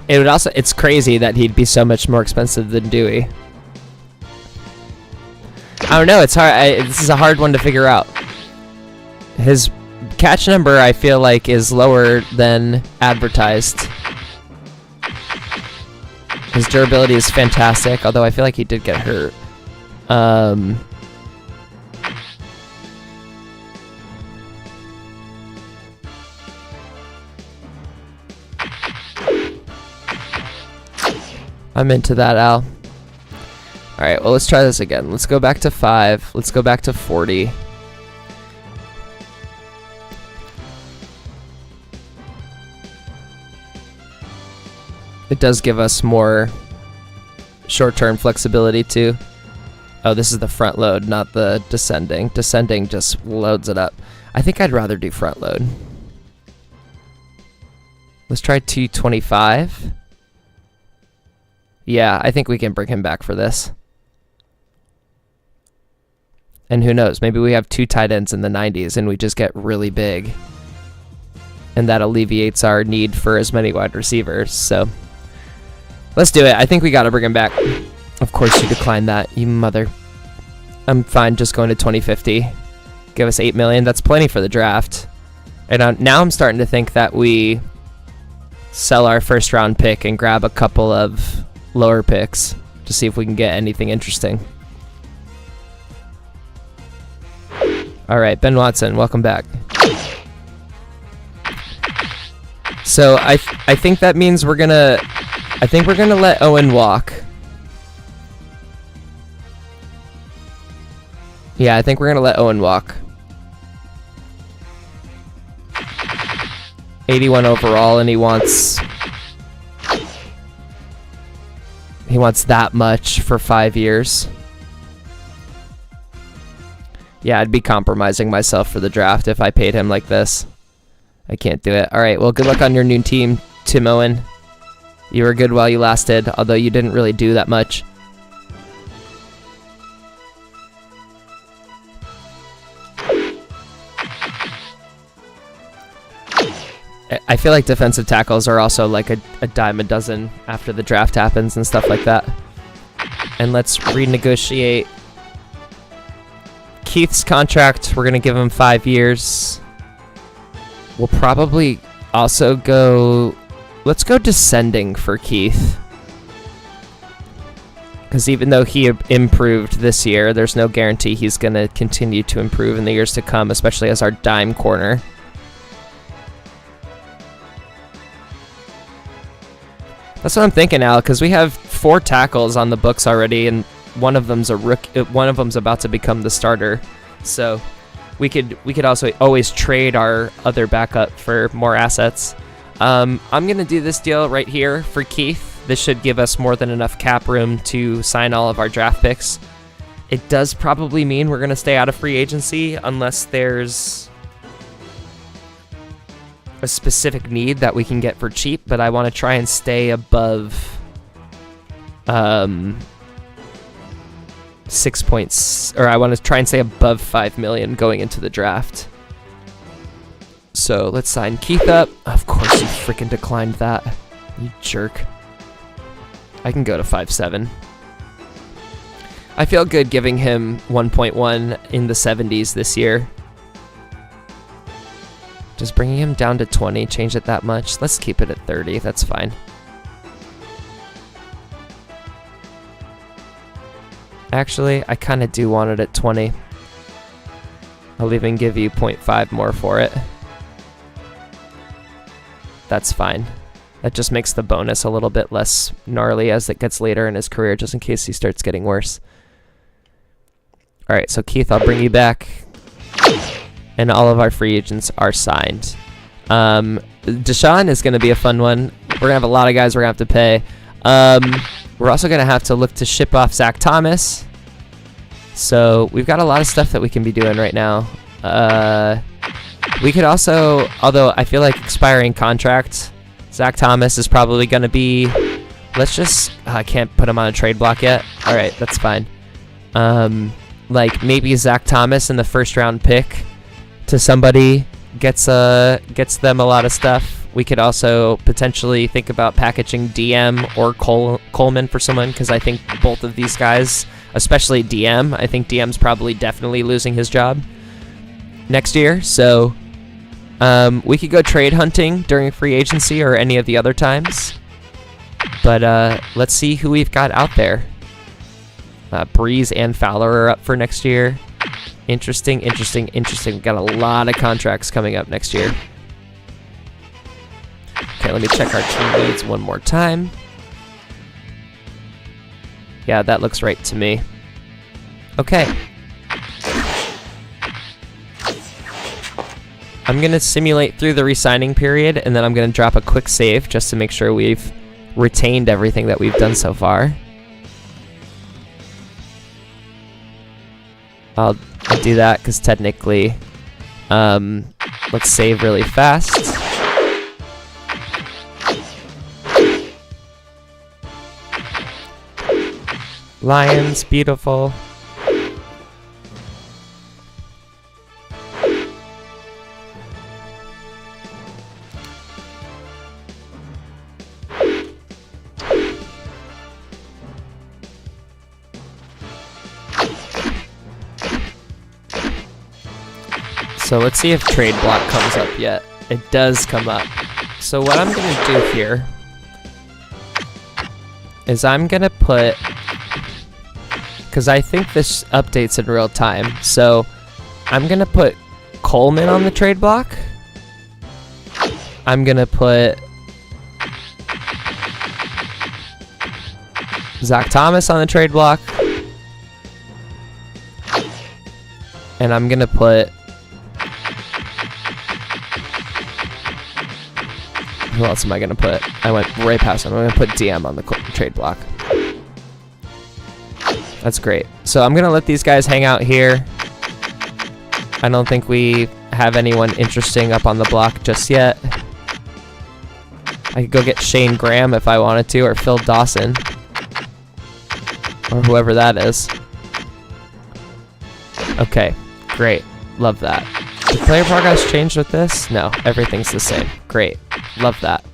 It would also, it's crazy that he'd be so much more expensive than Dewey. I don't know, it's hard. This is a hard one to figure out. His catch number, I feel like, is lower than advertised. His durability is fantastic, although I feel like he did get hurt. I'm into that, Al. Alright, well, let's try this again. Let's go back to 5. Let's go back to 40. It does give us more short-term flexibility, too. Oh, this is the front load, not the descending. Descending just loads it up. I think I'd rather do front load. Let's try 225. Yeah, I think we can bring him back for this. And who knows, maybe we have 2 tight ends in the 90s and we just get really big. And that alleviates our need for as many wide receivers. So let's do it. I think we got to bring him back. Of course you declined that, you mother. I'm fine just going to 2050. Give us $8 million. That's plenty for the draft. And now I'm starting to think that we sell our first round pick and grab a couple of lower picks to see if we can get anything interesting. All right, Ben Watson, welcome back. So I think that means we're gonna let Owen walk. Yeah, I think we're gonna let Owen walk. 81 overall, and he wants that much for 5 years. Yeah, I'd be compromising myself for the draft if I paid him like this. I can't do it. All right, well, good luck on your new team, Tim Owen. You were good while you lasted, although you didn't really do that much. I feel like defensive tackles are also like a dime a dozen after the draft happens and stuff like that. And let's renegotiate Keith's contract. We're going to give him 5 years. We'll probably also go... Let's go descending for Keith. Because even though he improved this year, there's no guarantee he's going to continue to improve in the years to come, especially as our dime corner. That's what I'm thinking, Al, because we have 4 tackles on the books already, and one of them's one of them's about to become the starter. So we could also always trade our other backup for more assets. I'm gonna do this deal right here for Keith. This should give us more than enough cap room to sign all of our draft picks. It does probably mean we're gonna stay out of free agency unless there's a specific need that we can get for cheap, but I want to try and stay above 6 points, or I want to try and stay above 5 million going into the draft. So let's sign Keith up. Of course you freaking declined that, you jerk. I can go to 5.7. I feel good giving him 1.1 in the 70s this year. Just bringing him down to 20, change it that much. Let's keep it at 30, that's fine. Actually, I kind of do want it at 20. I'll even give you 0.5 more for it. That's fine. That just makes the bonus a little bit less gnarly as it gets later in his career, just in case he starts getting worse. Alright, so Keith, I'll bring you back. And all of our free agents are signed. Deshaun is going to be a fun one. We're going to have a lot of guys we're going to have to pay. We're also going to have to look to ship off Zach Thomas. So we've got a lot of stuff that we can be doing right now. We could also, although I feel like expiring contract, Zach Thomas is probably going to be... Let's just... I can't put him on a trade block yet. All right, that's fine. Like maybe Zach Thomas in the first round pick to somebody gets them a lot of stuff. We could also potentially think about packaging DM or Coleman for someone, because I think both of these guys, especially DM, I think DM's probably definitely losing his job next year. So we could go trade hunting during free agency or any of the other times. But let's see who we've got out there. Breeze and Fowler are up for next year. Interesting. We've got a lot of contracts coming up next year. Okay, let me check our team needs one more time. Yeah, that looks right to me. Okay. I'm going to simulate through the re-signing period, and then I'm going to drop a quick save just to make sure we've retained everything that we've done so far. I'll do that because technically Let's save really fast. Lions, beautiful. So let's see if trade block comes up yet. It does come up. So what I'm gonna do here is I'm gonna put, because I think this updates in real time, so I'm gonna put Coleman on the trade block. I'm gonna put Zach Thomas on the trade block. And I'm gonna put, who else am I gonna put? I went right past him. I'm gonna put DM on the trade block. That's great. So I'm gonna let these guys hang out here. I don't think we have anyone interesting up on the block just yet. I could go get Shane Graham if I wanted to, or Phil Dawson, or whoever that is. Okay, great. Love that. Did player progress change with this? No, everything's the same. Great. Love that.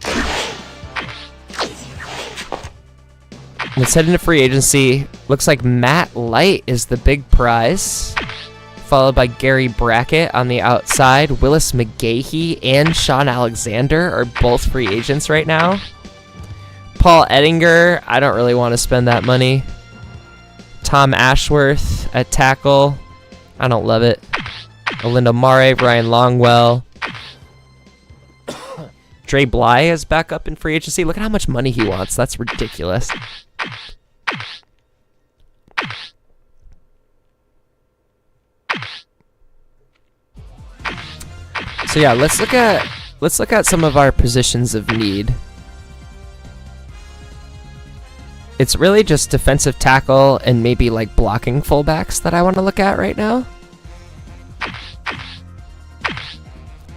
Let's head into free agency. Looks like Matt Light is the big prize, followed by Gary Brackett on the outside. Willis McGahee and Sean Alexander are both free agents right now. Paul Ettinger, I don't really want to spend that money. Tom Ashworth at tackle, I don't love it. Olindo Mare, Ryan Longwell. Dre Bly is back up in free agency. Look at how much money he wants. That's ridiculous. So yeah, let's look at some of our positions of need. It's really just defensive tackle and maybe like blocking fullbacks that I want to look at right now.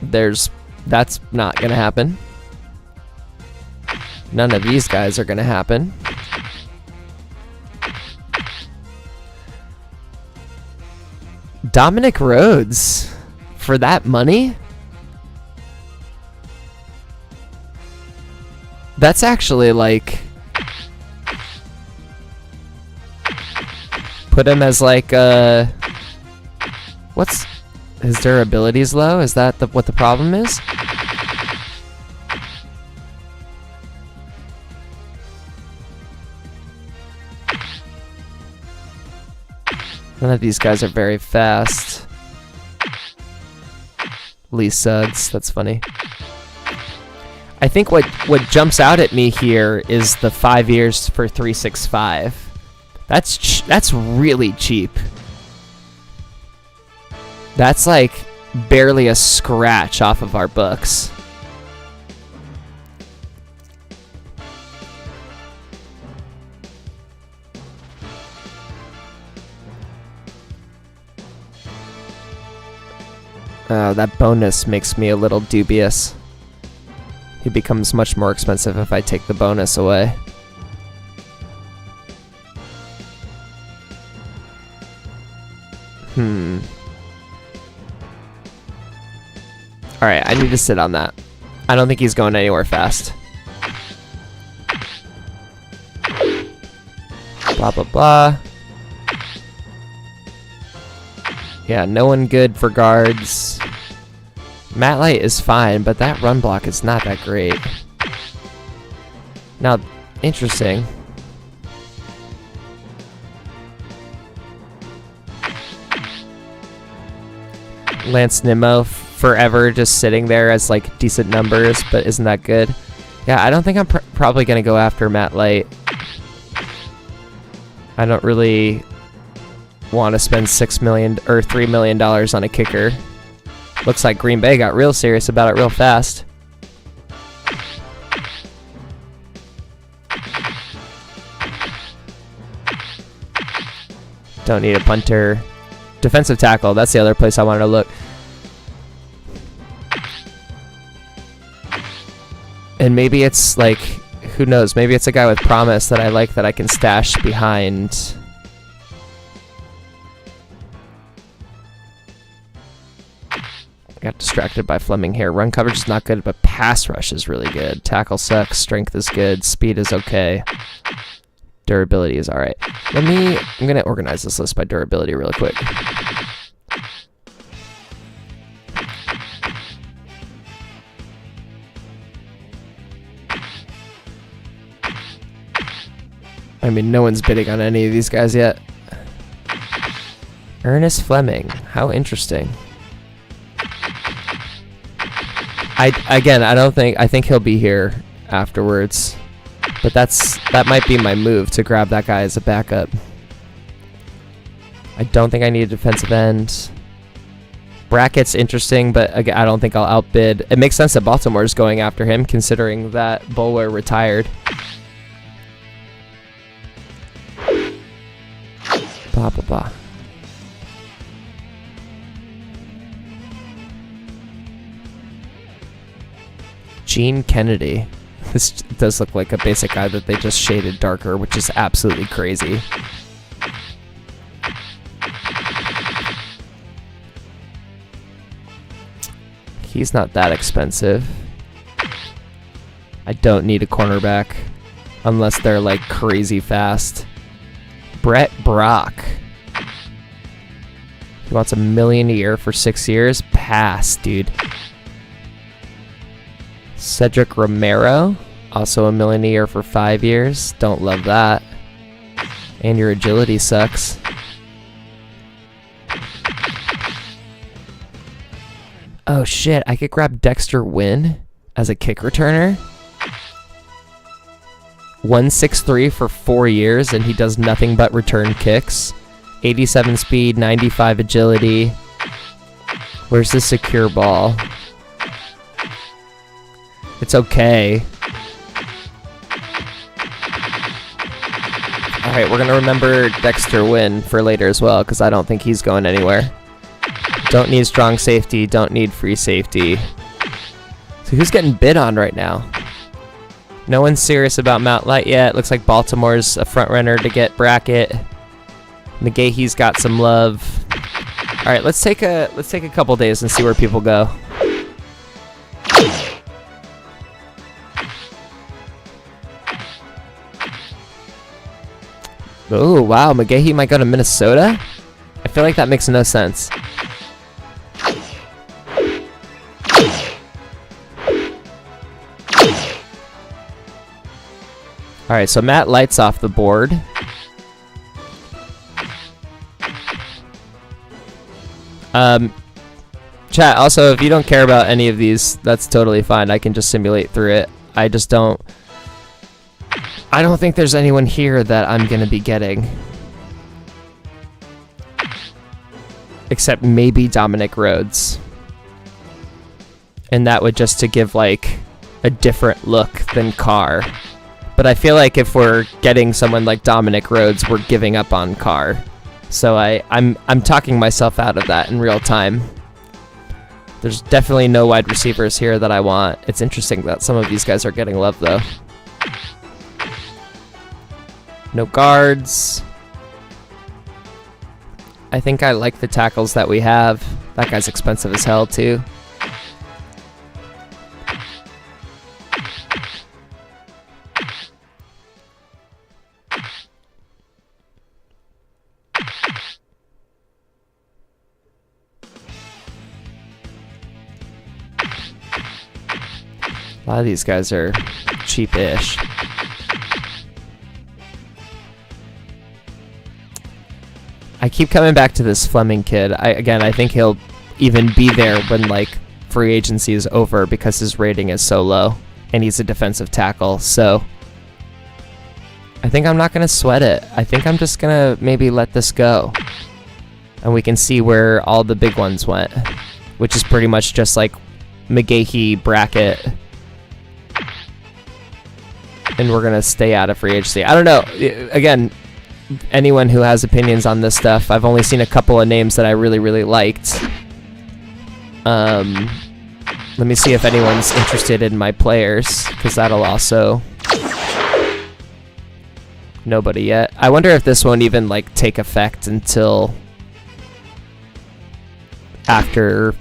That's not gonna happen. None of these guys are gonna happen. Dominic Rhodes for that money? That's actually like, put him as like what's his durability is low? Is that what the problem is? None of these guys are very fast. Lee Suggs, that's funny. I think what jumps out at me here is the 5 years for 365. That's really cheap. That's like barely a scratch off of our books. That bonus makes me a little dubious. He becomes much more expensive if I take the bonus away. Alright, I need to sit on that. I don't think he's going anywhere fast. Blah, blah, blah. Yeah, no one good for guards. Matt Light is fine, but that run block is not that great. Now, interesting. Lance Nimmo forever just sitting there as like decent numbers, but isn't that good? Yeah, I don't think I'm probably going to go after Matt Light. I don't really want to spend $6 million or $3 million on a kicker. Looks like Green Bay got real serious about it real fast. Don't need a punter. Defensive tackle, that's the other place I wanted to look. And maybe it's like, who knows? Maybe it's a guy with promise that I like that I can stash behind. Got distracted by Fleming here. Run coverage is not good, but pass rush is really good. Tackle sucks. Strength is good. Speed is okay. Durability is alright. I'm going to organize this list by durability real quick. I mean, no one's bidding on any of these guys yet. Ernest Fleming. How interesting. I think he'll be here afterwards. But that might be my move, to grab that guy as a backup. I don't think I need a defensive end. Brackett's interesting, but again, I don't think I'll outbid. It makes sense that Baltimore's going after him, considering that Bulwer retired. Blah, blah, blah. Gene Kennedy. This does look like a basic guy that they just shaded darker, which is absolutely crazy. He's not that expensive. I don't need a cornerback unless they're like crazy fast. Brett Brock. He wants $1 million a year for 6 years? Pass, dude. Cedric Romero, also $1 million a year for 5 years. Don't love that. And your agility sucks. Oh shit, I could grab Dexter Wynn as a kick returner. 163 for 4 years, and he does nothing but return kicks. 87 speed, 95 agility. Where's the secure ball? It's okay. Alright, we're going to remember Dexter Wynn for later as well, because I don't think he's going anywhere. Don't need strong safety, don't need free safety. So who's getting bid on right now? No one's serious about Mount Light yet. Looks like Baltimore's a front runner to get Brackett. McGahee's got some love. Alright, let's take a couple days and see where people go. Oh, wow, McGahee might go to Minnesota? I feel like that makes no sense. Alright, so Matt Light's off the board. Chat, also, if you don't care about any of these, that's totally fine. I can just simulate through it. I don't think there's anyone here that I'm going to be getting. Except maybe Dominic Rhodes. And that would just to give, like, a different look than Carr. But I feel like if we're getting someone like Dominic Rhodes, we're giving up on Carr. So I'm talking myself out of that in real time. There's definitely no wide receivers here that I want. It's interesting that some of these guys are getting love, though. No guards. I think I like the tackles that we have. That guy's expensive as hell, too. A lot of these guys are cheap-ish. I keep coming back to this Fleming kid. I think he'll even be there when, like, free agency is over because his rating is so low. And he's a defensive tackle, so I think I'm not going to sweat it. I think I'm just going to maybe let this go. And we can see where all the big ones went. Which is pretty much just, like, McGahee, Brackett. And we're going to stay out of free agency. I don't know. Again, anyone who has opinions on this stuff, I've only seen a couple of names that I really, really liked. Let me see if anyone's interested in my players, because that'll also... Nobody yet. I wonder if this won't even like take effect until after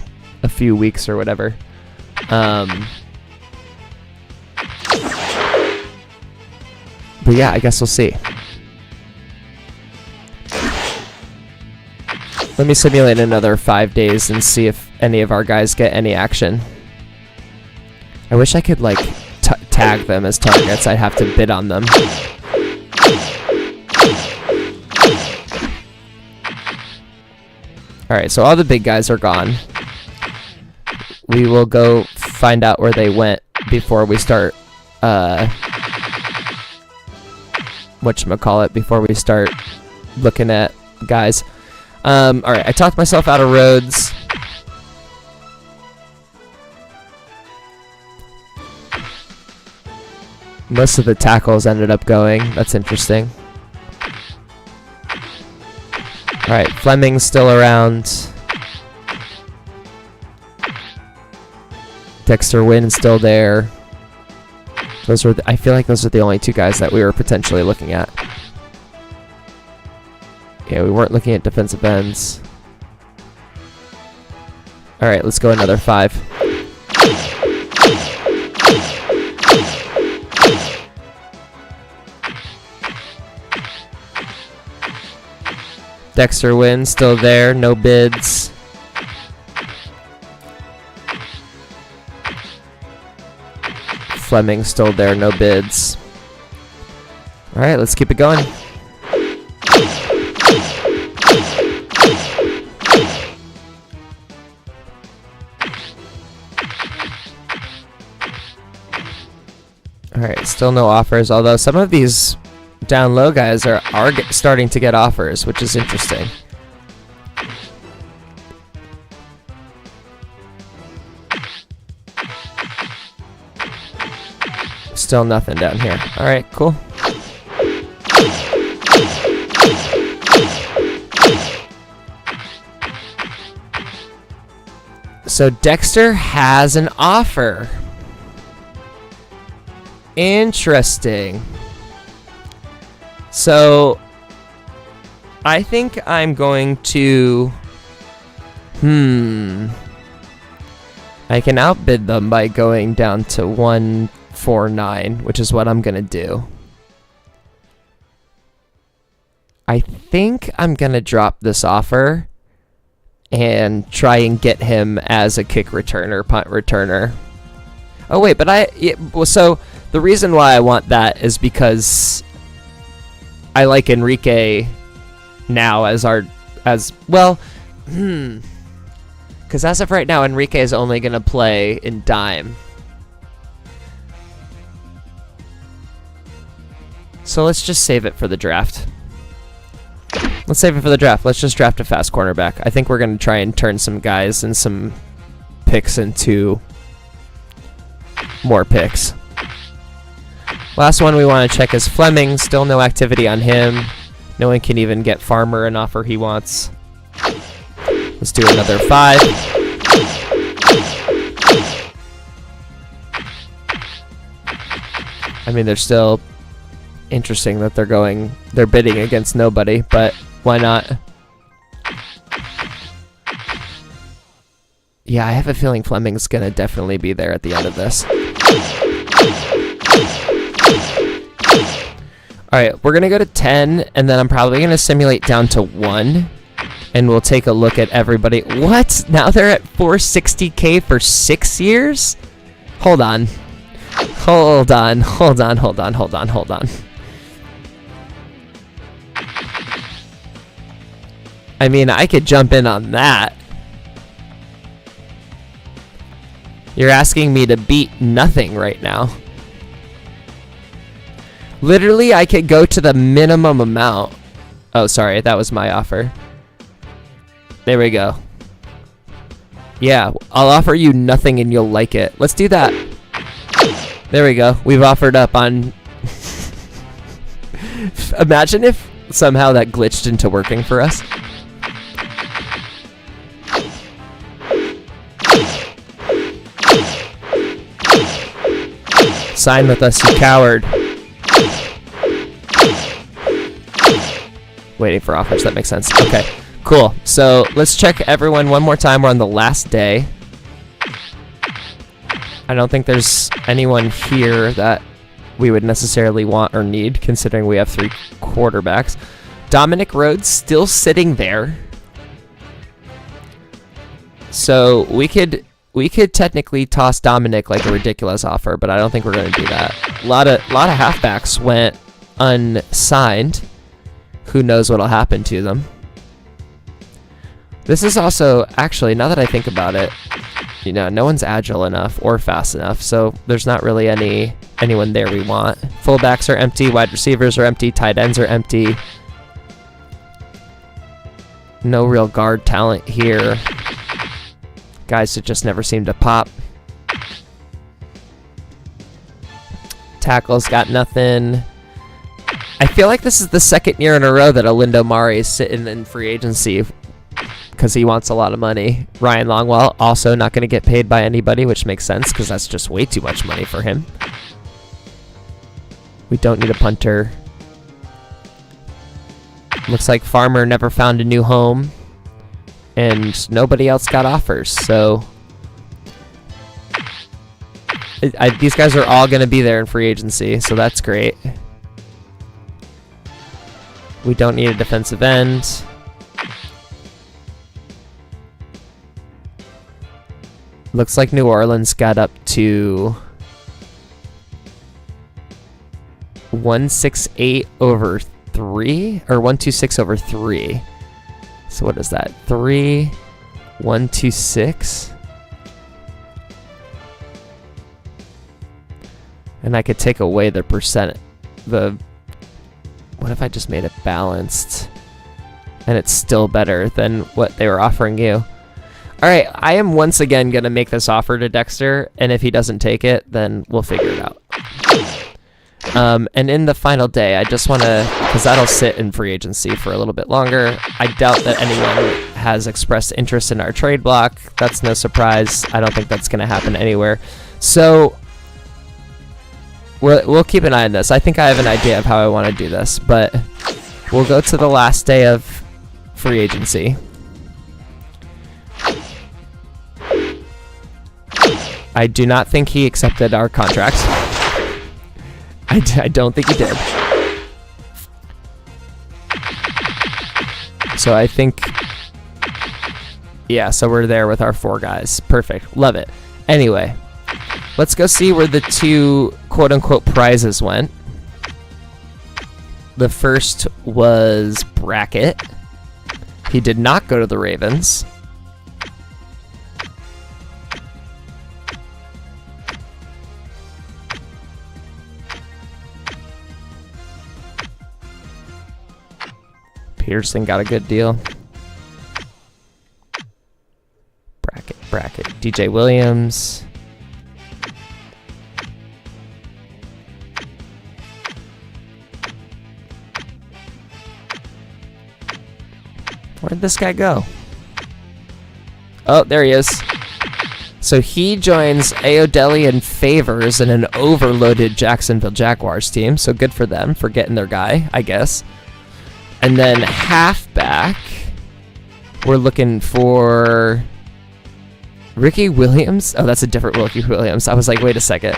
a few weeks or whatever. But yeah, I guess we'll see. Let me simulate another 5 days and see if any of our guys get any action. I wish I could like tag them as targets. I'd have to bid on them. Alright, so all the big guys are gone. We will go find out where they went before we start, whatchamacallit, before we start looking at guys. Alright, I talked myself out of Rhodes. Most of the tackles ended up going. That's interesting. Alright, Fleming's still around. Dexter Wynn's still there. Those were I feel like those are the only two guys that we were potentially looking at. Yeah, we weren't looking at defensive ends. Alright, let's go another 5. Dexter Wynn still there, no bids. Fleming still there, no bids. Alright, let's keep it going. Alright, still no offers, although some of these down low guys are starting to get offers, which is interesting. Still nothing down here. Alright, cool. So Dexter has an offer. Interesting. So I think I'm going to I can outbid them by going down to 149, which is what I'm gonna do. I think I'm gonna drop this offer and try and get him as a kick returner, punt returner. Oh wait, but so the reason why I want that is because I like Enrique now as well. Because as of right now, Enrique is only gonna play in dime. So let's just save it for the draft. Let's save it for the draft. Let's just draft a fast cornerback. I think we're gonna try and turn some guys and some picks into more picks. Last one we want to check is Fleming. Still no activity on him. No one can even get Farmer an offer he wants. Let's do another 5. I mean, they're still interesting that they're bidding against nobody, but why not? Yeah, I have a feeling Fleming's gonna definitely be there at the end of this. Alright, we're gonna go to 10, and then I'm probably gonna simulate down to 1, and we'll take a look at everybody. What? Now they're at 460K for 6 years? Hold on. Hold on. I mean, I could jump in on that. You're asking me to beat nothing right now. Literally, I could go to the minimum amount. Oh, sorry, that was my offer. There we go. Yeah, I'll offer you nothing and you'll like it. Let's do that. There we go. We've offered up on... Imagine if somehow that glitched into working for us. sign with us, you coward. Waiting for offers. That makes sense. Okay, cool. So let's check everyone one more time. We're on the last day. I don't think there's anyone here that we would necessarily want or need, considering we have 3 quarterbacks. Dominic Rhodes still sitting there. So we could technically toss Dominic like a ridiculous offer, but I don't think we're going to do that. A lot of halfbacks went unsigned. Who knows what'll happen to them? This is also, actually, now that I think about it, you know, no one's agile enough or fast enough, so there's not really anyone there we want. Fullbacks are empty, wide receivers are empty, tight ends are empty. No real guard talent here. Guys that just never seem to pop. Tackles got nothing. I feel like this is the second year in a row that Alindo Mari is sitting in free agency because he wants a lot of money. Ryan Longwell also not going to get paid by anybody, which makes sense because that's just way too much money for him. We don't need a punter. Looks like Farmer never found a new home. And nobody else got offers, so these guys are all going to be there in free agency, so that's great. We don't need a defensive end. Looks like New Orleans got up to 168 over 3, or 126 over 3. So what is that? 3, 126. And I could take away the percent. What if I just made it balanced? And it's still better than what they were offering you. Alright, I am once again going to make this offer to Dexter, and if he doesn't take it, then we'll figure it out. And in the final day, I just want to, because that'll sit in free agency for a little bit longer. I doubt that anyone has expressed interest in our trade block. That's no surprise. I don't think that's going to happen anywhere. So we'll keep an eye on this. I think I have an idea of how I want to do this, but we'll go to the last day of free agency. I do not think he accepted our contract. I don't think he did. So I think... Yeah, so we're there with our 4 guys. Perfect. Love it. Anyway, let's go see where the 2 quote-unquote prizes went. The first was Brackett. He did not go to the Ravens. Pearson got a good deal. Bracket. DJ Williams. Where'd this guy go? Oh, there he is. So he joins Aodeli and Favors in an overloaded Jacksonville Jaguars team. So good for them for getting their guy, I guess. And then halfback, we're looking for Ricky Williams. Oh, that's a different Ricky Williams. I was like, wait a second.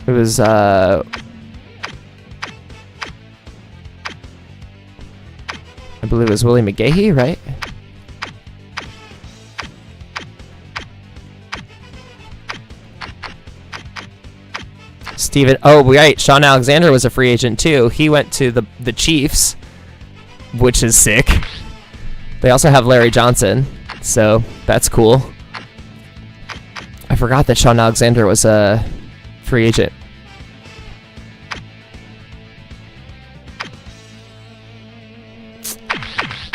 It was, I believe it was Willie McGahee, right? Steven, oh, right, Sean Alexander was a free agent too. He went to the Chiefs, which is sick. They also have Larry Johnson, so that's cool. I forgot that Sean Alexander was a free agent.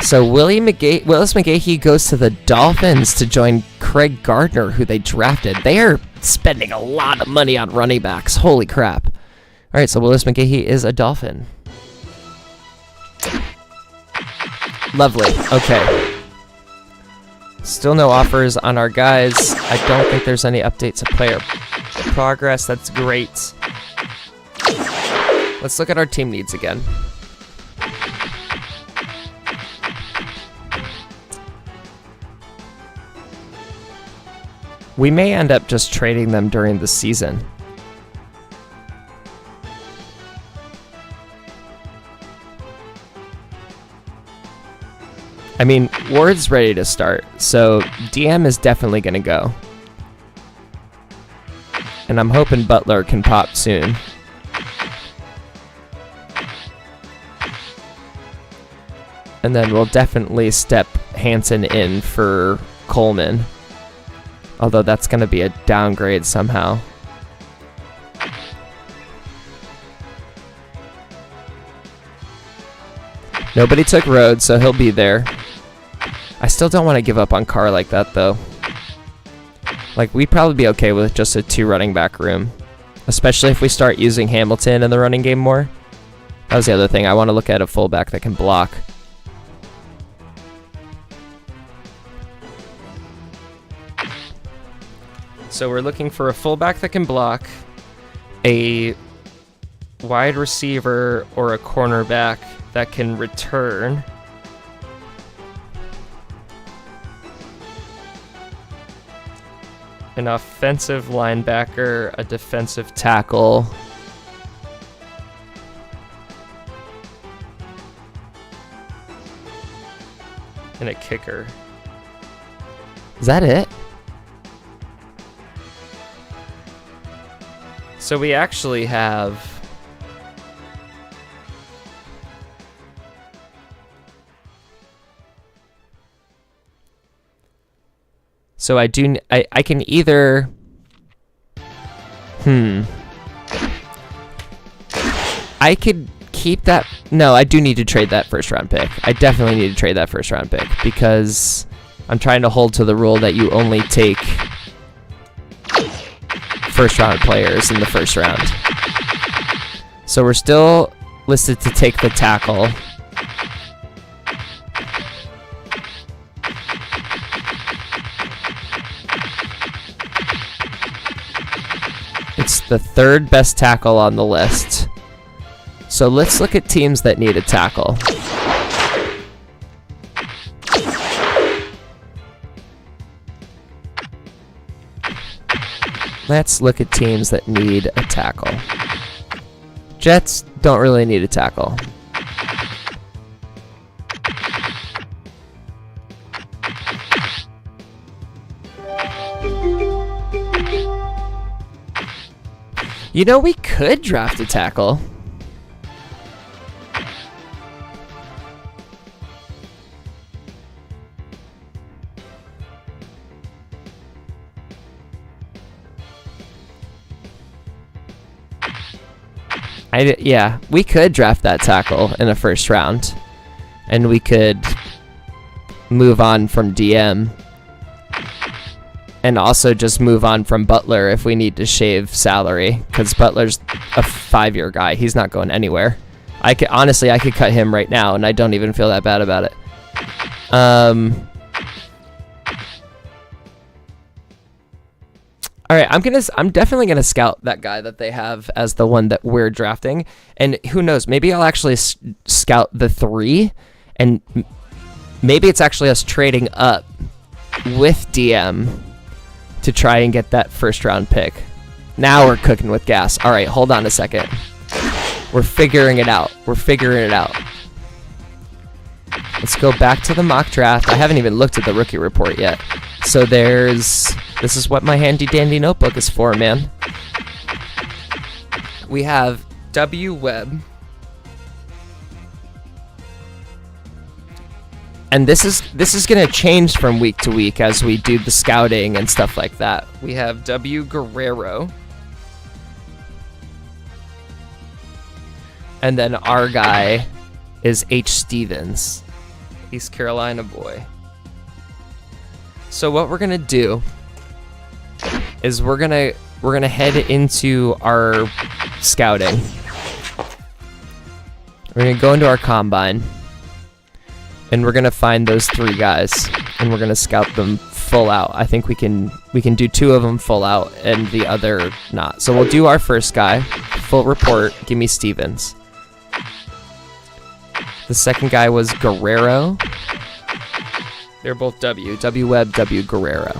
So Willis McGahee goes to the Dolphins to join Craig Gardner, who they drafted. They are spending a lot of money on running backs. Holy crap. All right, so Willis McGahee is a Dolphin. Lovely. Okay. Still no offers on our guys. I don't think there's any updates of player progress. That's great. Let's look at our team needs again. We may end up just trading them during the season. I mean, Ward's ready to start, so DM is definitely going to go. And I'm hoping Butler can pop soon. And then we'll definitely step Hansen in for Coleman. Although that's going to be a downgrade somehow. Nobody took Rhodes, so he'll be there. I still don't want to give up on Carr like that, though. Like, we'd probably be okay with just a 2 running back room. Especially if we start using Hamilton in the running game more. That was the other thing. I want to look at a fullback that can block. So we're looking for a fullback that can block, a wide receiver or a cornerback that can return, an offensive linebacker, a defensive tackle, and a kicker. Is that it? So we actually have... So I can either... I could keep that... No, I do need to trade that first round pick. I definitely need to trade that first round pick because I'm trying to hold to the rule that you only take first round players in the first round. So we're still listed to take the tackle. It's the 3rd best tackle on the list. So let's look at teams that need a tackle. Let's look at teams that need a tackle. Jets don't really need a tackle. You know, we could draft a tackle. Yeah, we could draft that tackle in a first round. And we could move on from DM. And also just move on from Butler if we need to shave salary. Because Butler's a 5-year guy. He's not going anywhere. Honestly, I could cut him right now, and I don't even feel that bad about it. All right, I'm definitely gonna scout that guy that they have as the one that we're drafting, and who knows, maybe I'll actually scout the 3, and maybe it's actually us trading up with DM to try and get that first round pick. Now we're cooking with gas. All right, hold on a second. We're figuring it out. Let's go back to the mock draft. I haven't even looked at the rookie report yet. So this is what my handy dandy notebook is for, man. We have W. Webb. And this is going to change from week to week as we do the scouting and stuff like that. We have W. Guerrero. And then our guy is H. Stevens, East Carolina boy. So what we're gonna do is we're gonna head into our scouting. We're gonna go into our combine, and we're gonna find those 3 guys, and we're gonna scout them full out. I think we can do 2 of them full out and the other not. So we'll do our first guy, full report. Give me Stevens. The second guy was Guerrero. They're both W. W Webb, W Guerrero.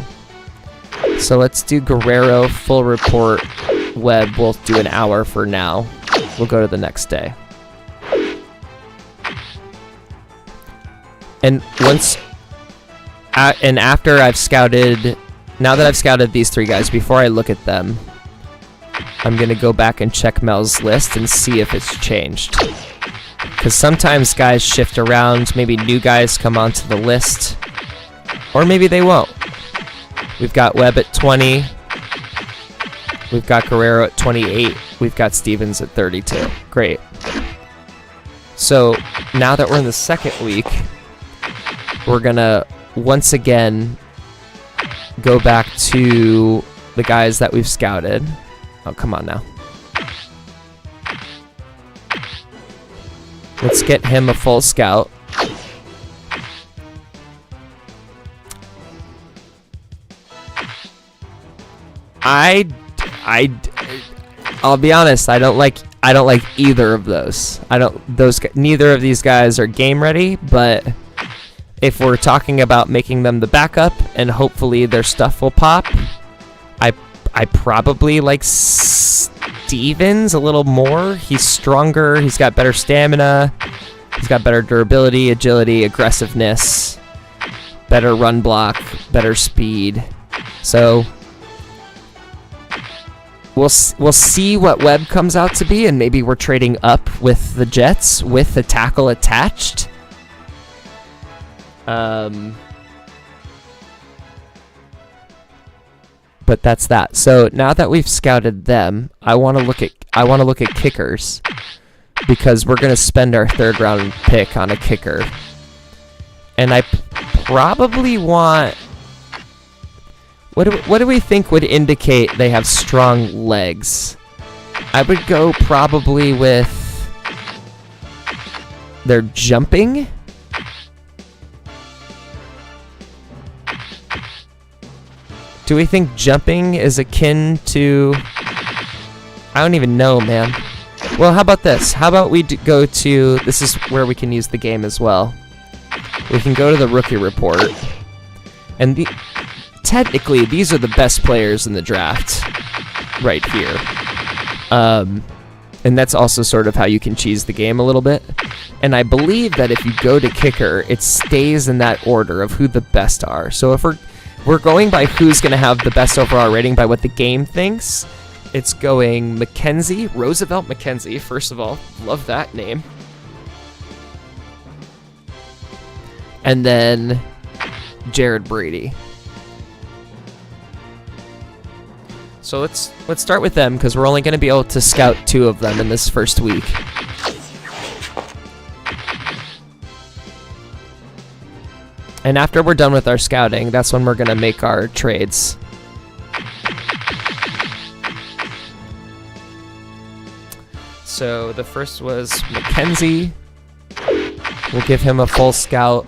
So let's do Guerrero, full report. Webb, we'll do an hour for now. We'll go to the next day. And after I've scouted, now that I've scouted these 3 guys, before I look at them, I'm going to go back and check Mel's list and see if it's changed. Because sometimes guys shift around, maybe new guys come onto the list, or maybe they won't. We've got Webb at 20. We've got Guerrero at 28. We've got Stevens at 32. Great. So now that we're in the second week, we're going to once again go back to the guys that we've scouted. Oh, come on now. Let's get him a full scout. I'll be honest, I don't like either of those. Neither of these guys are game ready, but if we're talking about making them the backup and hopefully their stuff will pop, I probably like Stevens a little more. He's stronger, he's got better stamina, he's got better durability, agility, aggressiveness, better run block, better speed. So we'll see what Webb comes out to be, and maybe we're trading up with the Jets with the tackle attached. But that's that. So now that we've scouted them, I want to look at kickers, because we're going to spend our 3rd round pick on a kicker. And I probably want, what do we think would indicate they have strong legs? I would go probably with their jumping. Do we think jumping is akin to... I don't even know, man. Well, how about this? How about we go to... This is where we can use the game as well. We can go to the rookie report. And technically, these are the best players in the draft. Right here. And that's also sort of how you can cheese the game a little bit. And I believe that if you go to kicker, it stays in that order of who the best are. So if we're going by who's going to have the best overall rating by what the game thinks. It's going Roosevelt McKenzie, first of all. Love that name. And then Jared Brady. So let's start with them, because we're only going to be able to scout 2 of them in this first week. And after we're done with our scouting, that's when we're going to make our trades. So the first was McKenzie. We'll give him a full scout,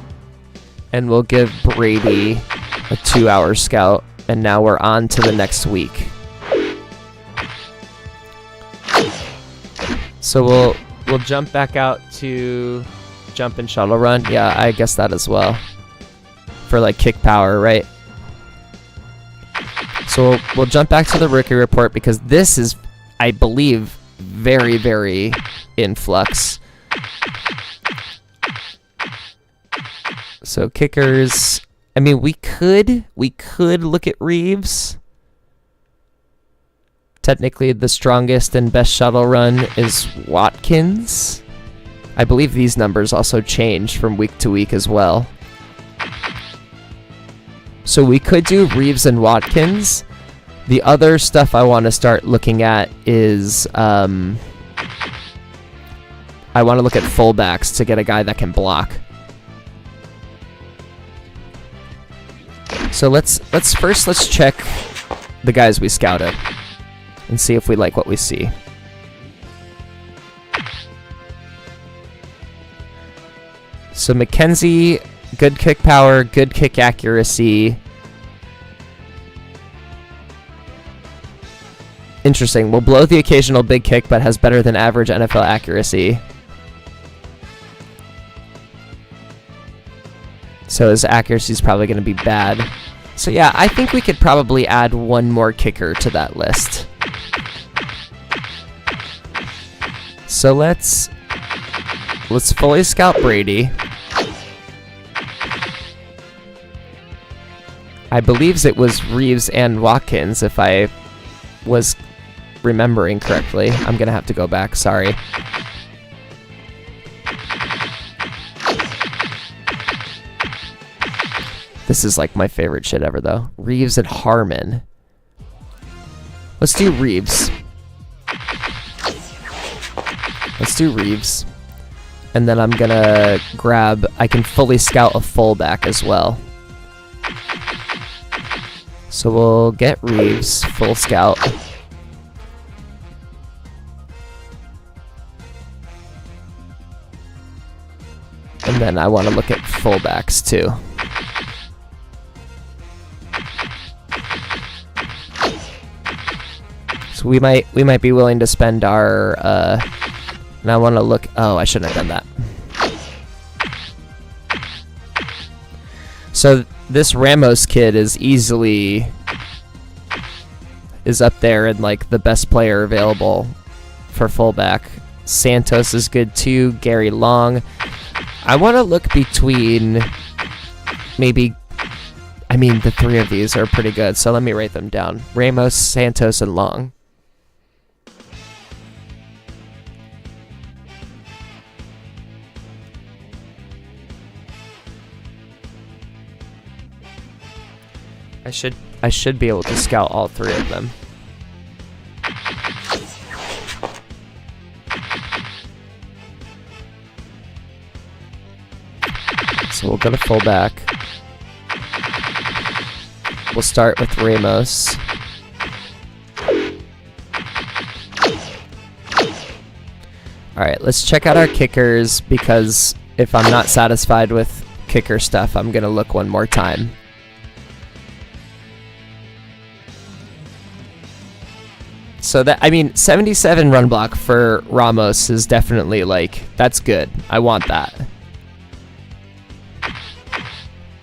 and we'll give Brady a 2-hour scout. And now we're on to the next week. So we'll jump back out to jump and shuttle run. Yeah, I guess that as well. For like kick power, right? So we'll jump back to the rookie report, because this is, I believe, very, very in flux. So kickers, I mean, we could look at Reeves. Technically, the strongest and best shuttle run is Watkins. I believe these numbers also change from week to week as well. So we could do Reeves and Watkins. The other stuff I want to start looking at is I want to look at fullbacks to get a guy that can block. So let's check the guys we scouted and see if we like what we see. So McKenzie, good kick power, good kick accuracy. Interesting. Will blow the occasional big kick, but has better than average NFL accuracy. So his accuracy is probably going to be bad. So yeah, I think we could probably add one more kicker to that list. So let's fully scout Brady. I believe it was Reeves and Watkins, if I was remembering correctly. I'm gonna have to go back, sorry. This is like my favorite shit ever though. Reeves and Harmon. Let's do Reeves. Let's do Reeves. And then I'm gonna grab, I can fully scout a fullback as well. So we'll get Reeves, full scout. And then I want to look at fullbacks too. So we might be willing to spend our and I want to look, oh, I shouldn't have done that. So this Ramos kid is up there and like the best player available for fullback. Santos is good too. Gary Long. I want to look between maybe, I mean, the three of these are pretty good, so let me write them down. Ramos, Santos, and Long. I should be able to scout all three of them. So we'll go to fullback. We'll start with Ramos. Alright, let's check out our kickers, because if I'm not satisfied with kicker stuff, I'm gonna look one more time. So that, I mean, 77 run block for Ramos is definitely like, that's good. I want that.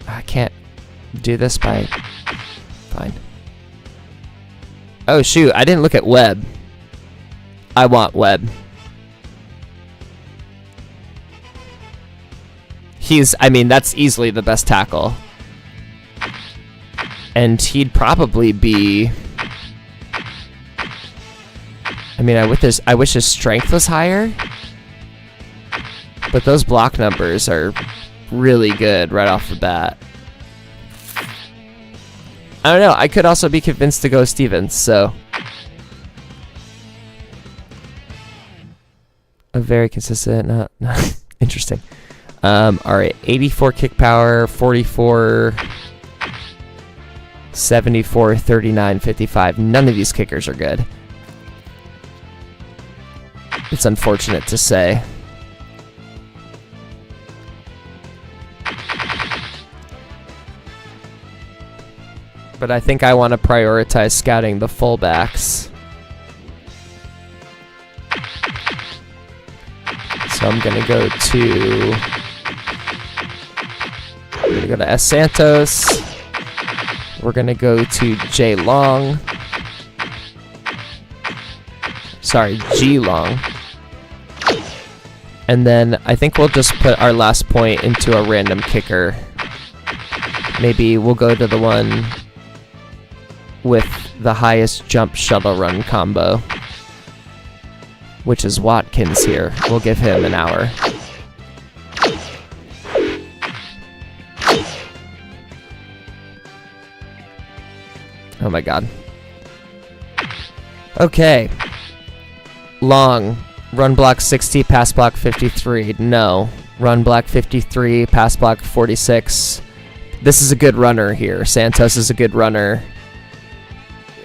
I can't do this by, fine. Oh shoot, I didn't look at Webb. I want Webb. I mean, that's easily the best tackle. And he'd probably be, I mean, I wish his strength was higher, but those block numbers are really good right off the bat. I don't know. I could also be convinced to go Stevens, so. A very consistent, interesting. Alright, 84 kick power, 44, 74, 39, 55. None of these kickers are good. It's unfortunate to say. But I think I want to prioritize scouting the fullbacks. So I'm going to go to... We're going to go to S. Santos. We're going to go to J. Long. Sorry, G. Long. And then I think we'll just put our last point into a random kicker. Maybe we'll go to the one with the highest jump shuttle run combo, which is Watkins here. We'll give him an hour. Oh my god. Okay. Long. Run block 60, pass block 53. No. Run block 53, pass block 46. This is a good runner here. Santos is a good runner.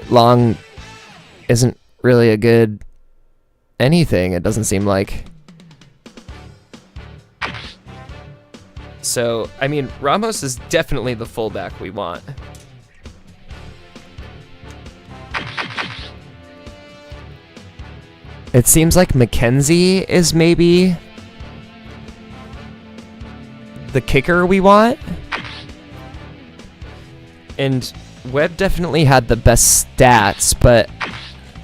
Long isn't really a good anything, it doesn't seem like. So, I mean, Ramos is definitely the fullback we want. It seems like McKenzie is maybe the kicker we want. And Webb definitely had the best stats, but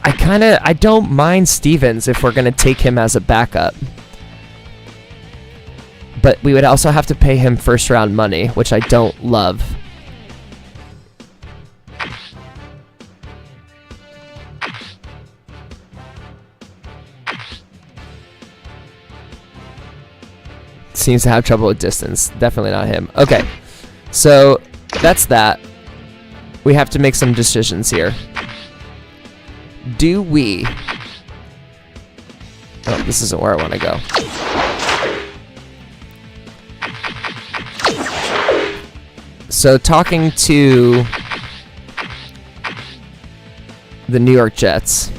I don't mind Stevens if we're going to take him as a backup. But we would also have to pay him first round money, which I don't love. Seems to have trouble with distance. Definitely not him. Okay, so that's that. We have to make some decisions here. Do we... Oh, this isn't where I want to go. So talking to the New York Jets,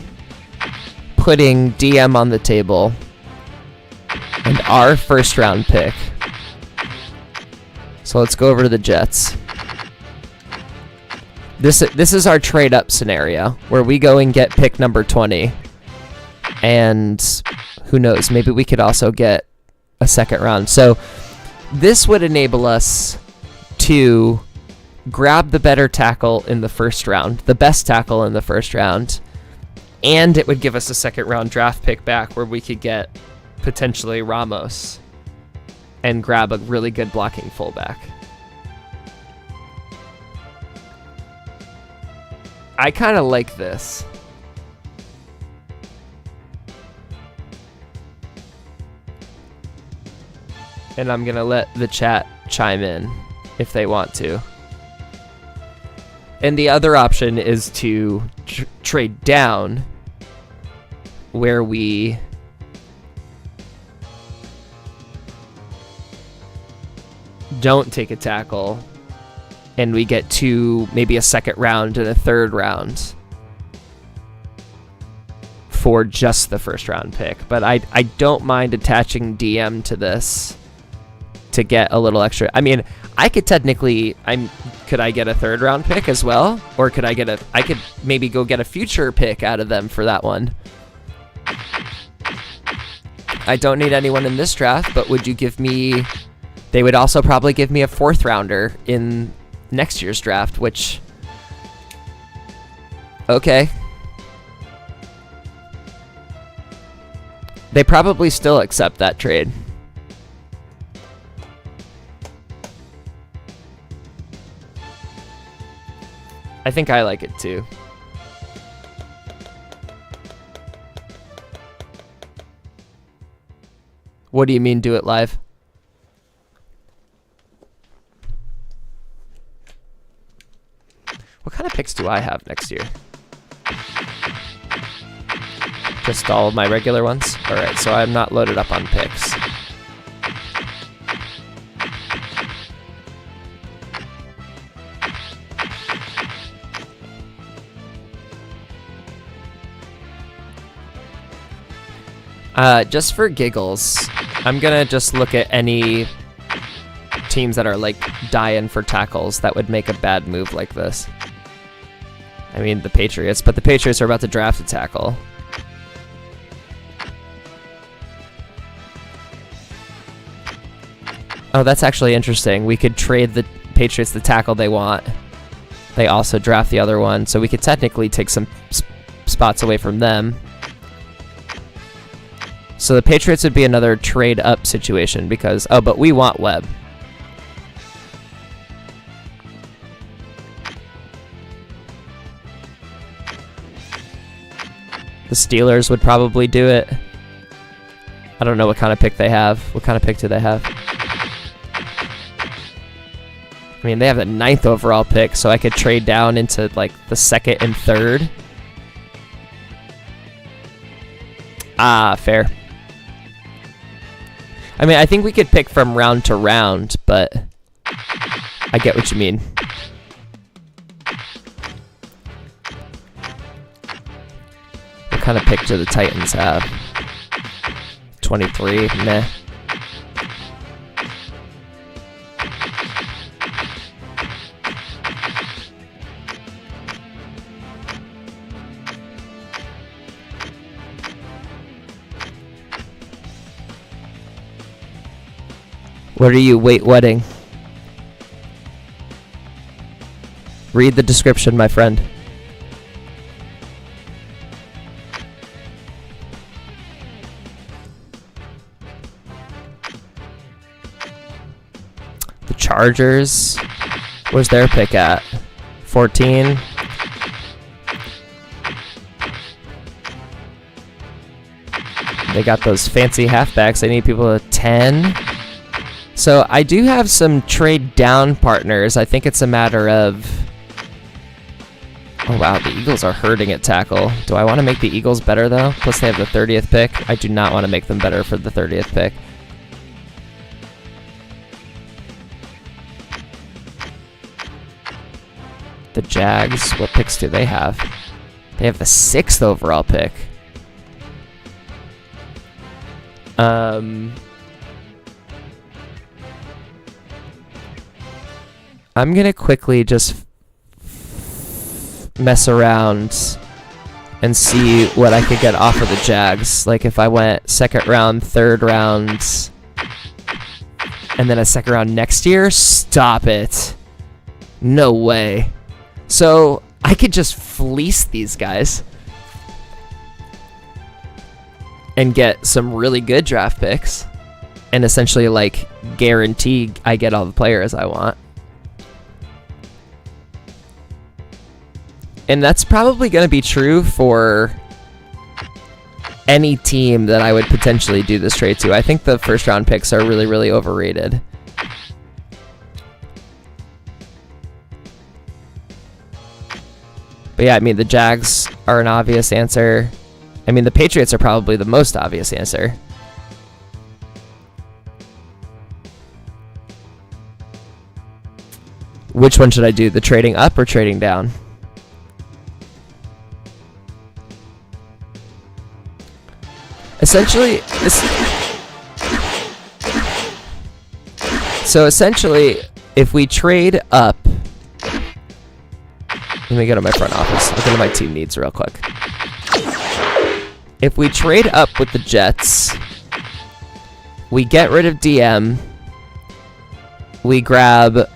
putting DM on the table, and our first round pick. So let's go over to the Jets. This is our trade up scenario where we go and get pick number 20. And who knows, maybe we could also get a second round. So this would enable us to grab the better tackle in the first round, the best tackle in the first round, and it would give us a second round draft pick back where we could get potentially Ramos and grab a really good blocking fullback. I kind of like this. And I'm going to let the chat chime in if they want to. And the other option is to trade down, where we don't take a tackle and we get maybe a second round and a third round for just the first round pick. But I don't mind attaching DM to this to get a little extra. I mean, I could technically, could I get a third round pick as well? Or could I could maybe go get a future pick out of them for that one. I don't need anyone in this draft, but would you give me, they would also probably give me a fourth rounder in next year's draft, which, okay. They probably still accept that trade. I think I like it too. What do you mean, do it live? What kind of picks do I have next year? Just all of my regular ones? Alright, so I'm not loaded up on picks. Just for giggles, I'm gonna just look at any teams that are like dying for tackles that would make a bad move like this. I mean, the Patriots, but the Patriots are about to draft a tackle. Oh, that's actually interesting. We could trade the Patriots the tackle they want. They also draft the other one, so we could technically take some spots away from them. So the Patriots would be another trade-up situation because... Oh, but we want Webb. The Steelers would probably do it. I don't know what kind of pick they have. What kind of pick do they have? I mean, they have the 9th overall pick, so I could trade down into, like, the 2nd and 3rd. Ah, fair. I mean, I think we could pick from round to round, but I get what you mean. What kind of pick do the Titans have? 23? Meh. What are you wedding? Read the description, my friend. The Chargers. Where's their pick at? 14. They got those fancy halfbacks. I need people at 10. So I do have some trade down partners. I think it's a matter of... Oh, wow. The Eagles are hurting at tackle. Do I want to make the Eagles better, though? Plus, they have the 30th pick. I do not want to make them better for the 30th pick. The Jags, what picks do they have? They have the 6th overall pick. I'm going to quickly just mess around and see what I could get off of the Jags. Like if I went second round, third round, and then a second round next year? Stop it. No way. So I could just fleece these guys and get some really good draft picks and essentially like guarantee I get all the players I want. And that's probably going to be true for any team that I would potentially do this trade to. I think the first round picks are really, really overrated. But yeah, I mean, the Jags are an obvious answer. I mean, the Patriots are probably the most obvious answer. Which one should I do? The trading up or trading down? Essentially, if we trade up, let me go to my front office. I'll go to my team needs real quick. If we trade up with the Jets, we get rid of DM. We'll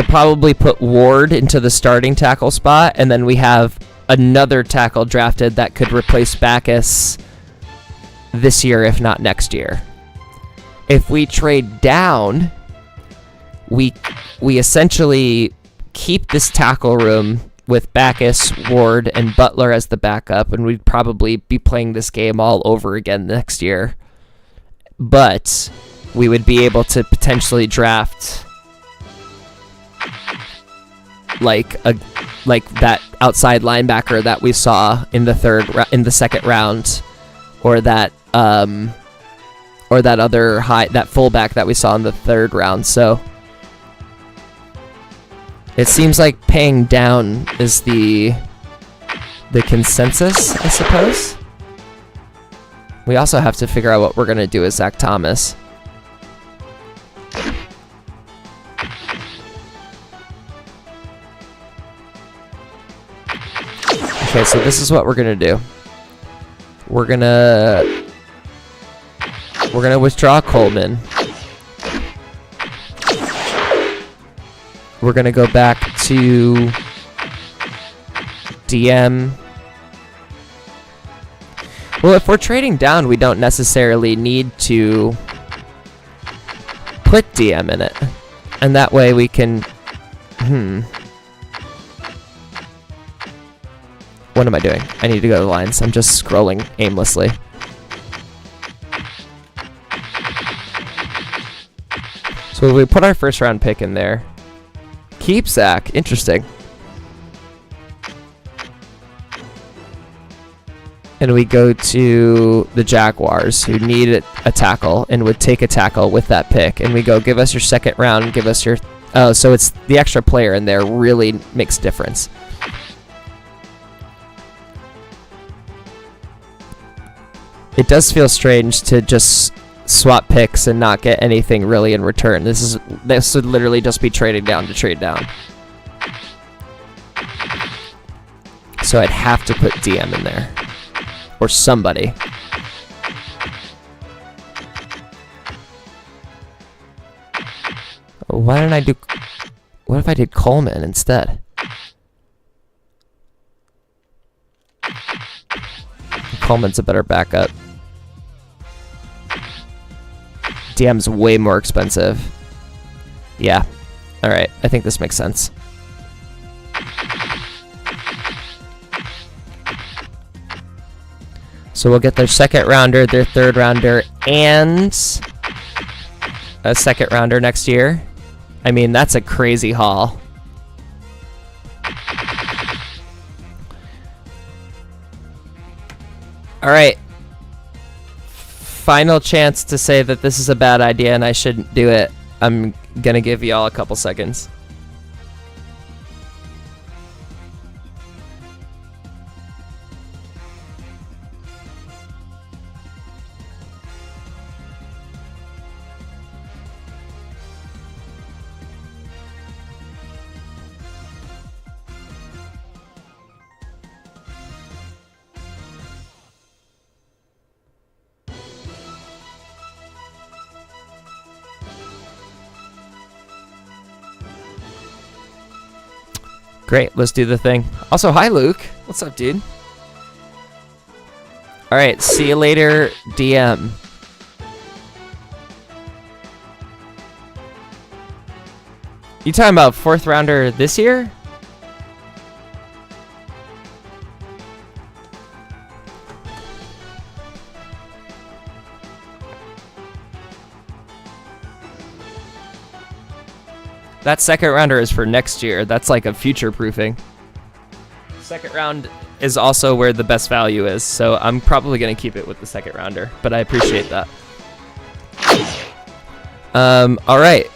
probably put Ward into the starting tackle spot, and then we have another tackle drafted that could replace Backus this year, if not next year. If we trade down, we essentially keep this tackle room with Backus, Ward, and Butler as the backup, and we'd probably be playing this game all over again next year. But we would be able to potentially draft like that outside linebacker that we saw in the second round, or that other that fullback that we saw in the third round. So it seems like paying down is the consensus, I suppose. We also have to figure out what we're going to do with Zach Thomas. Okay, so this is what we're going to do. We're going to withdraw Coleman. We're going to go back to DM. Well, if we're trading down, we don't necessarily need to put DM in it. And that way we can... What am I doing? I need to go to the lines. I'm just scrolling aimlessly. So we put our first round pick in there. Keep Zach. Interesting. And we go to the Jaguars, who need a tackle and would take a tackle with that pick. And we go, give us your second round, give us your... Oh, so it's the extra player in there really makes difference. It does feel strange to just swap picks and not get anything really in return. This would literally just be trading down to trade down. So I'd have to put DM in there. Or somebody. Why didn't I do... What if I did Coleman instead? Coleman's a better backup. DM's way more expensive. Yeah. Alright, I think this makes sense. So we'll get their second rounder, their third rounder, and a second rounder next year. I mean, that's a crazy haul. Alright. Final chance to say that this is a bad idea and I shouldn't do it. I'm gonna give y'all a couple seconds. Great, let's do the thing. Also, hi Luke. What's up, dude? Alright, see you later, DM. You talking about fourth rounder this year? That second rounder is for next year. That's like a future proofing. Second round is also where the best value is, so I'm probably going to keep it with the second rounder, but I appreciate that. All right.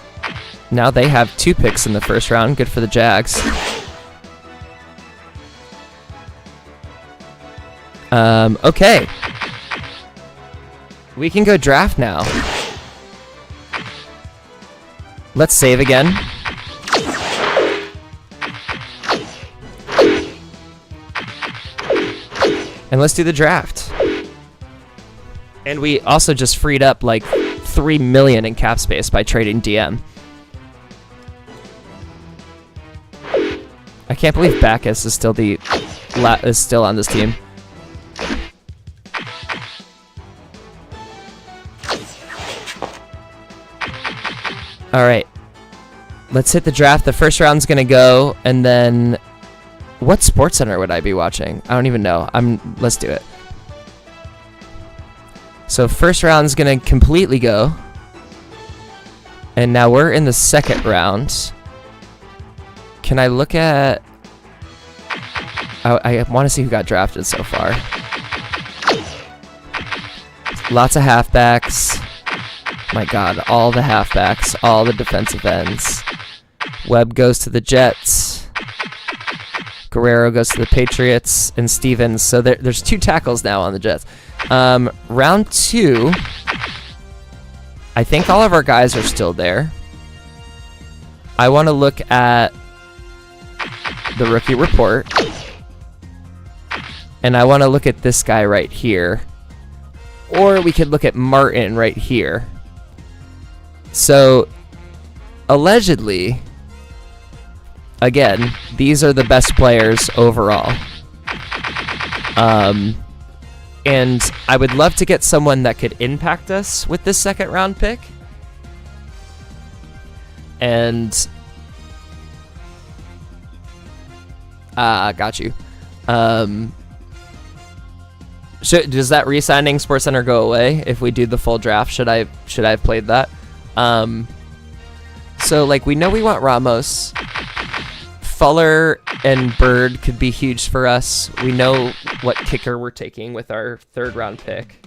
Now they have 2 picks in the first round. Good for the Jags. Okay. We can go draft now. Let's save again. And let's do the draft. And we also just freed up like 3 million in cap space by trading DM. I can't believe Bacchus is still on this team. All right, let's hit the draft. The first round's gonna go, and then what sports center would I be watching? I don't even know. Let's do it. So first round's gonna completely go, and now we're in the second round. Can I look at? I want to see who got drafted so far. Lots of halfbacks. My God, all the halfbacks, all the defensive ends. Webb goes to the Jets. Guerrero goes to the Patriots, and Stevens. So there's 2 tackles now on the Jets. Round 2, I think all of our guys are still there. I want to look at the rookie report, and I want to look at this guy right here. Or we could look at Martin right here. So, allegedly, again, these are the best players overall. And I would love to get someone that could impact us with this second round pick. And got you. Does that re-signing SportsCenter go away if we do the full draft? Should I have played that? So like we know we want Ramos. Fuller and Bird could be huge for us. We know what kicker we're taking with our third round pick.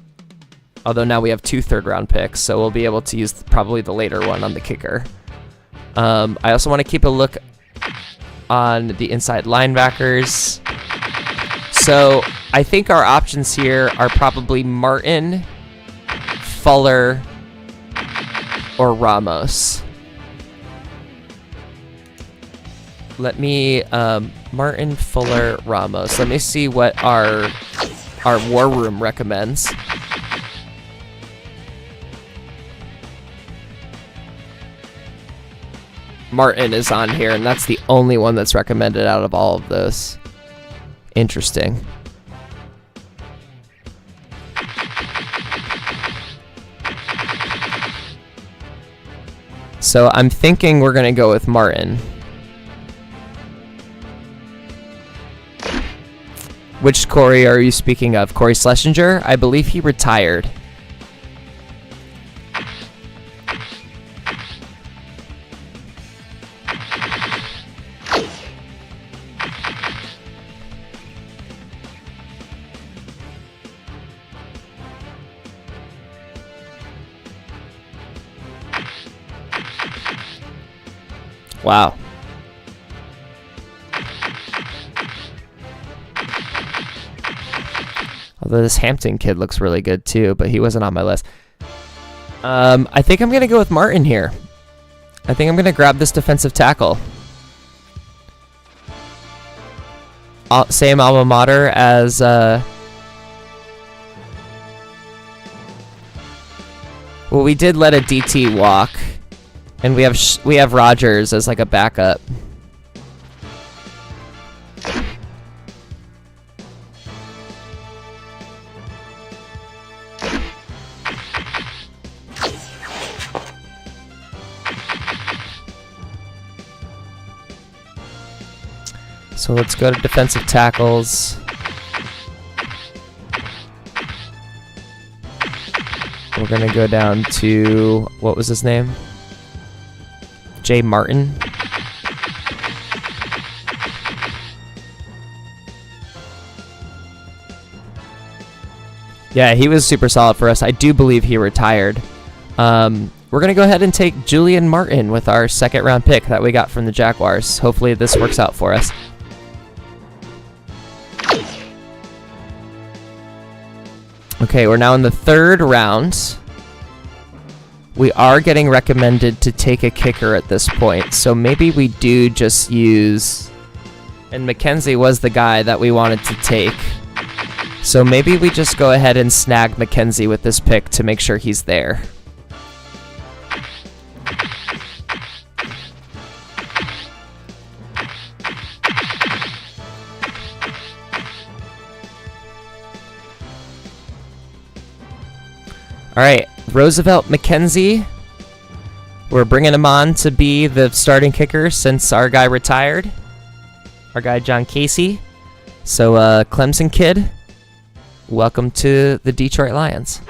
Although now we have 2 third round picks, so we'll be able to use probably the later one on the kicker. I also want to keep a look on the inside linebackers. So I think our options here are probably Martin, Fuller, or Ramos. Let me Martin, Fuller, Ramos. Let me see what our war room recommends. Martin is on here, and that's the only one that's recommended out of all of those. Interesting. So I'm thinking we're going to go with Martin. Which Corey are you speaking of? Corey Schlesinger? I believe he retired. Wow. Although this Hampton kid looks really good too, but he wasn't on my list. I think I'm going to go with Martin here. I think I'm going to grab this defensive tackle. Same alma mater as... Well, we did let a DT walk. And we have Rogers as like a backup. So let's go to defensive tackles. We're gonna go down to, what was his name? Jay Martin. Yeah, he was super solid for us. I do believe he retired. We're going to go ahead and take Julian Martin with our second round pick that we got from the Jaguars. Hopefully this works out for us. Okay, we're now in the third round. We are getting recommended to take a kicker at this point, so maybe we do just use... And McKenzie was the guy that we wanted to take. So maybe we just go ahead and snag McKenzie with this pick to make sure he's there. All right, Roosevelt McKenzie. We're bringing him on to be the starting kicker since our guy retired. Our guy John Casey. So, Clemson kid, welcome to the Detroit Lions.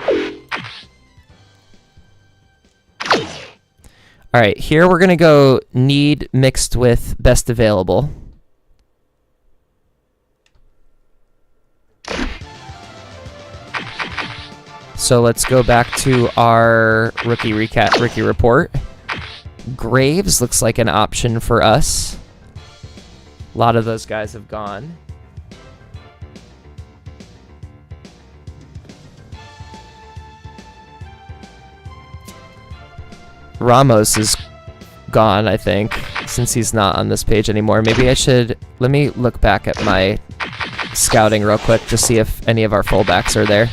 All right, here we're going to go need mixed with best available. So let's go back to our rookie report. Graves looks like an option for us. A lot of those guys have gone. Ramos is gone, I think, since he's not on this page anymore. Maybe I should... Let me look back at my scouting real quick to see if any of our fullbacks are there.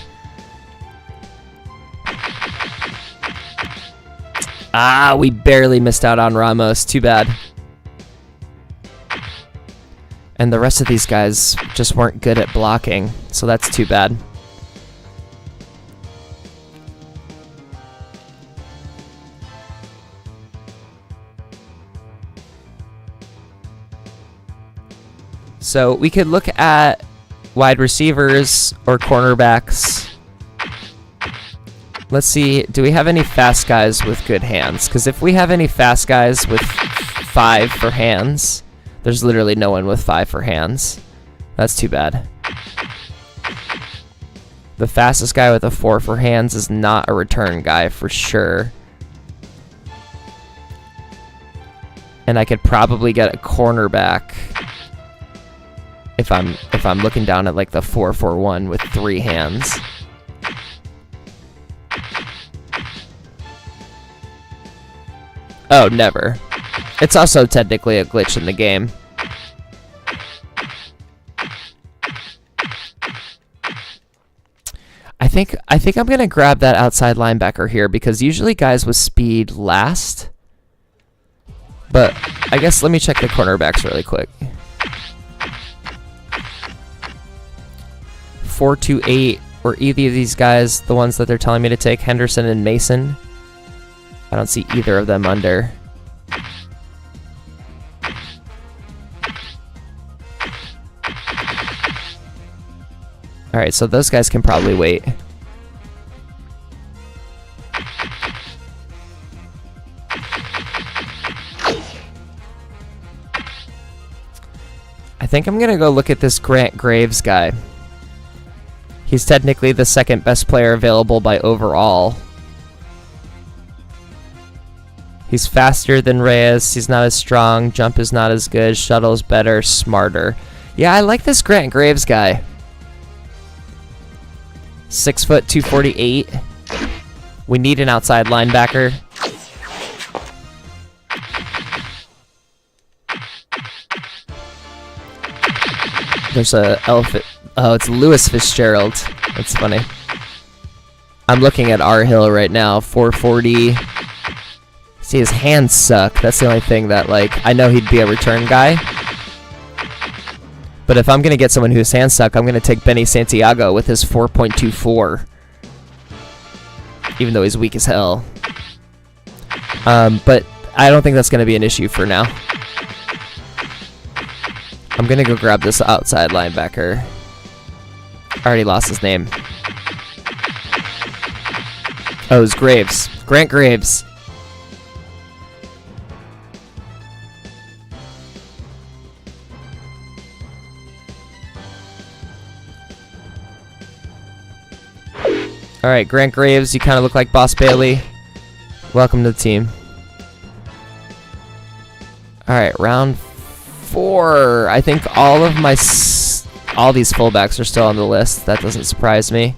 Ah, we barely missed out on Ramos. Too bad. And the rest of these guys just weren't good at blocking, so that's too bad. So we could look at wide receivers or cornerbacks. Let's see, do we have any fast guys with good hands? Because if we have any fast guys with 5 for hands, there's literally no one with 5 for hands. That's too bad. The fastest guy with a 4 for hands is not a return guy for sure. And I could probably get a cornerback if I'm looking down at like the 4-4-1 with 3 hands. Oh, never. It's also technically a glitch in the game. I think I'm gonna grab that outside linebacker here because usually guys with speed last. But I guess let me check the cornerbacks really quick. 4-2-8. Were either of these guys the ones that they're telling me to take? Henderson and Mason? I don't see either of them under. Alright, so those guys can probably wait. I think I'm gonna go look at this Grant Graves guy. He's technically the second best player available by overall. He's faster than Reyes. He's not as strong. Jump is not as good. Shuttle is better. Smarter. Yeah, I like this Grant Graves guy. 6 foot, 248. We need an outside linebacker. There's a elephant. Oh, it's Lewis Fitzgerald. That's funny. I'm looking at R Hill right now. 440. See, his hands suck. That's the only thing that, like, I know he'd be a return guy. But if I'm going to get someone whose hands suck, I'm going to take Benny Santiago with his 4.24. Even though he's weak as hell. But I don't think that's going to be an issue for now. I'm going to go grab this outside linebacker. I already lost his name. Oh, it was Graves. Grant Graves. Alright, Grant Graves, you kind of look like Boss Bailey. Welcome to the team. Alright, round 4. I think all of my... all these fullbacks are still on the list. That doesn't surprise me.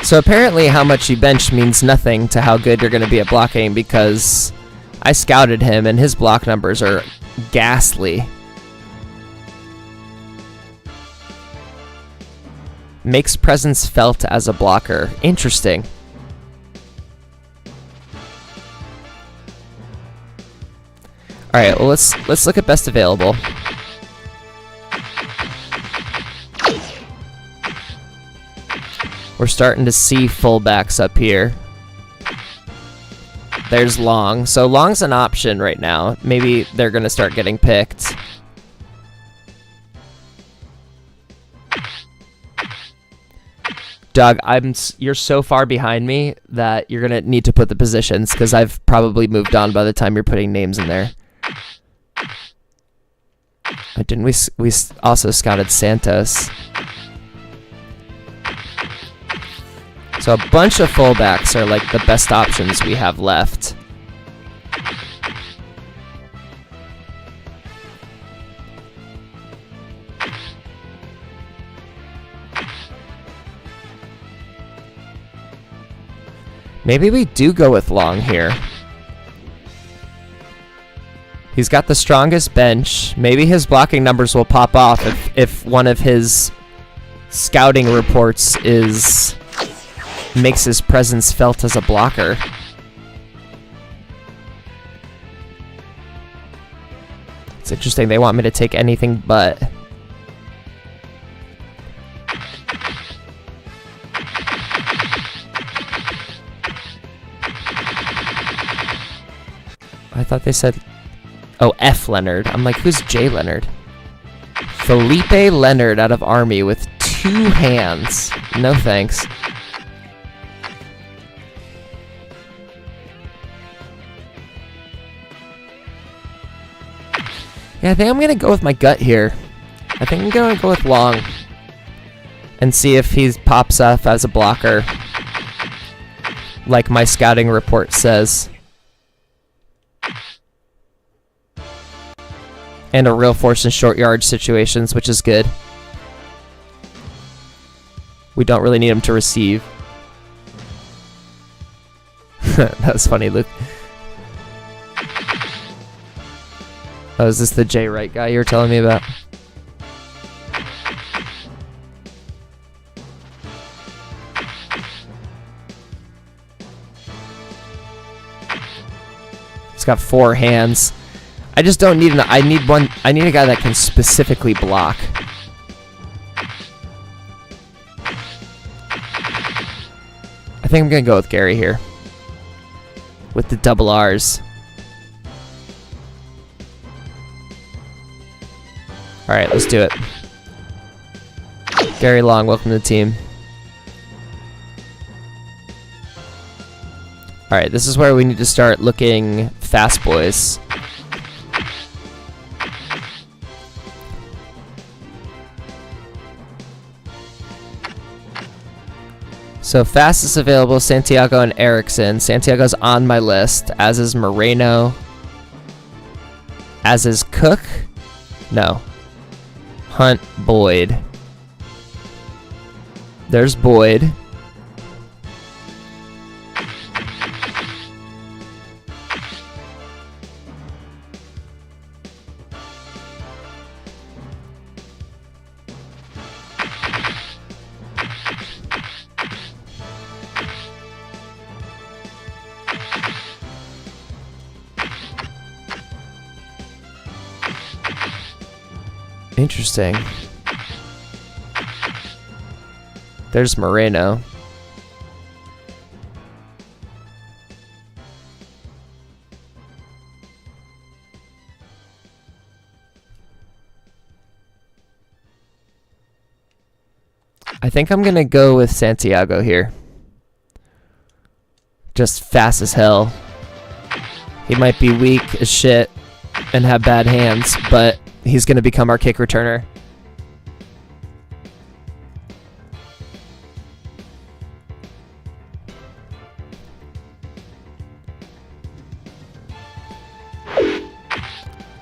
So apparently how much you bench means nothing to how good you're going to be at blocking, because I scouted him and his block numbers are ghastly. Makes presence felt as a blocker. Interesting. Alright, well let's look at best available. We're starting to see fullbacks up here. There's Long. So Long's an option right now. Maybe they're going to start getting picked. Doug, you're so far behind me that you're going to need to put the positions, because I've probably moved on by the time you're putting names in there. Didn't we also scouted Santos? So a bunch of fullbacks are like the best options we have left. Maybe we do go with Long here. He's got the strongest bench. Maybe his blocking numbers will pop off if one of his scouting reports makes his presence felt as a blocker. It's interesting, they want me to take anything but. I thought they said, oh, F. Leonard. I'm like, who's J. Leonard? Felipe Leonard out of Army with 2 hands. No thanks. Yeah, I think I'm going to go with my gut here. I think I'm going to go with Long. And see if he pops up as a blocker. Like my scouting report says. And a real force in short yard situations, which is good. We don't really need him to receive. That was funny, Luke. Oh, is this the Jay Wright guy you were telling me about? He's got 4 hands. I just don't need I need a guy that can specifically block. I think I'm gonna go with Gary here. With the double R's. Alright, let's do it. Gary Long, welcome to the team. Alright, this is where we need to start looking fast, boys. So fastest available, Santiago and Erickson. Santiago's on my list, as is Moreno. As is Cook. No. Hunt, Boyd. There's Boyd. Interesting. There's Moreno. I think I'm gonna go with Santiago here. Just fast as hell. He might be weak as shit and have bad hands, but he's gonna become our kick returner.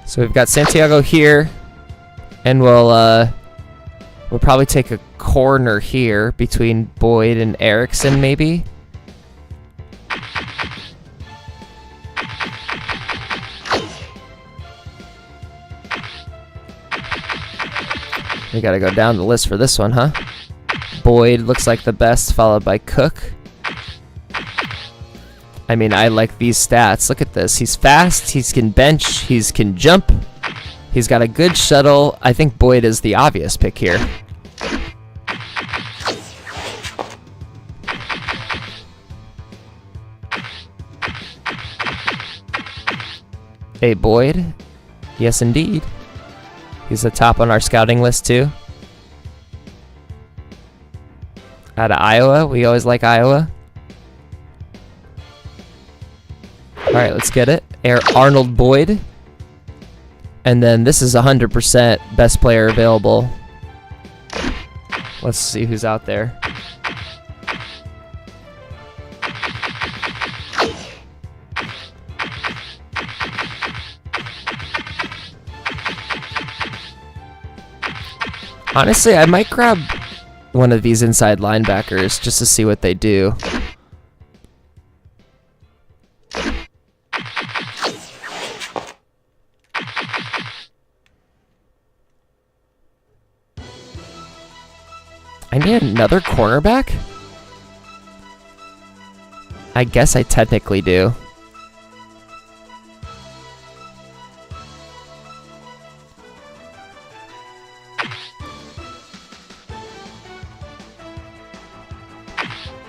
So we've got Santiago here, and we'll probably take a corner here between Boyd and Erickson, maybe. We gotta go down the list for this one, huh? Boyd looks like the best, followed by Cook. I mean, I like these stats. Look at this. He's fast, he can bench, he can jump. He's got a good shuttle. I think Boyd is the obvious pick here. Hey, Boyd. Yes, indeed. He's the top on our scouting list, too. Out of Iowa. We always like Iowa. Alright, let's get it. Arnold Boyd. And then this is 100% best player available. Let's see who's out there. Honestly, I might grab one of these inside linebackers just to see what they do. I need another cornerback? I guess I technically do.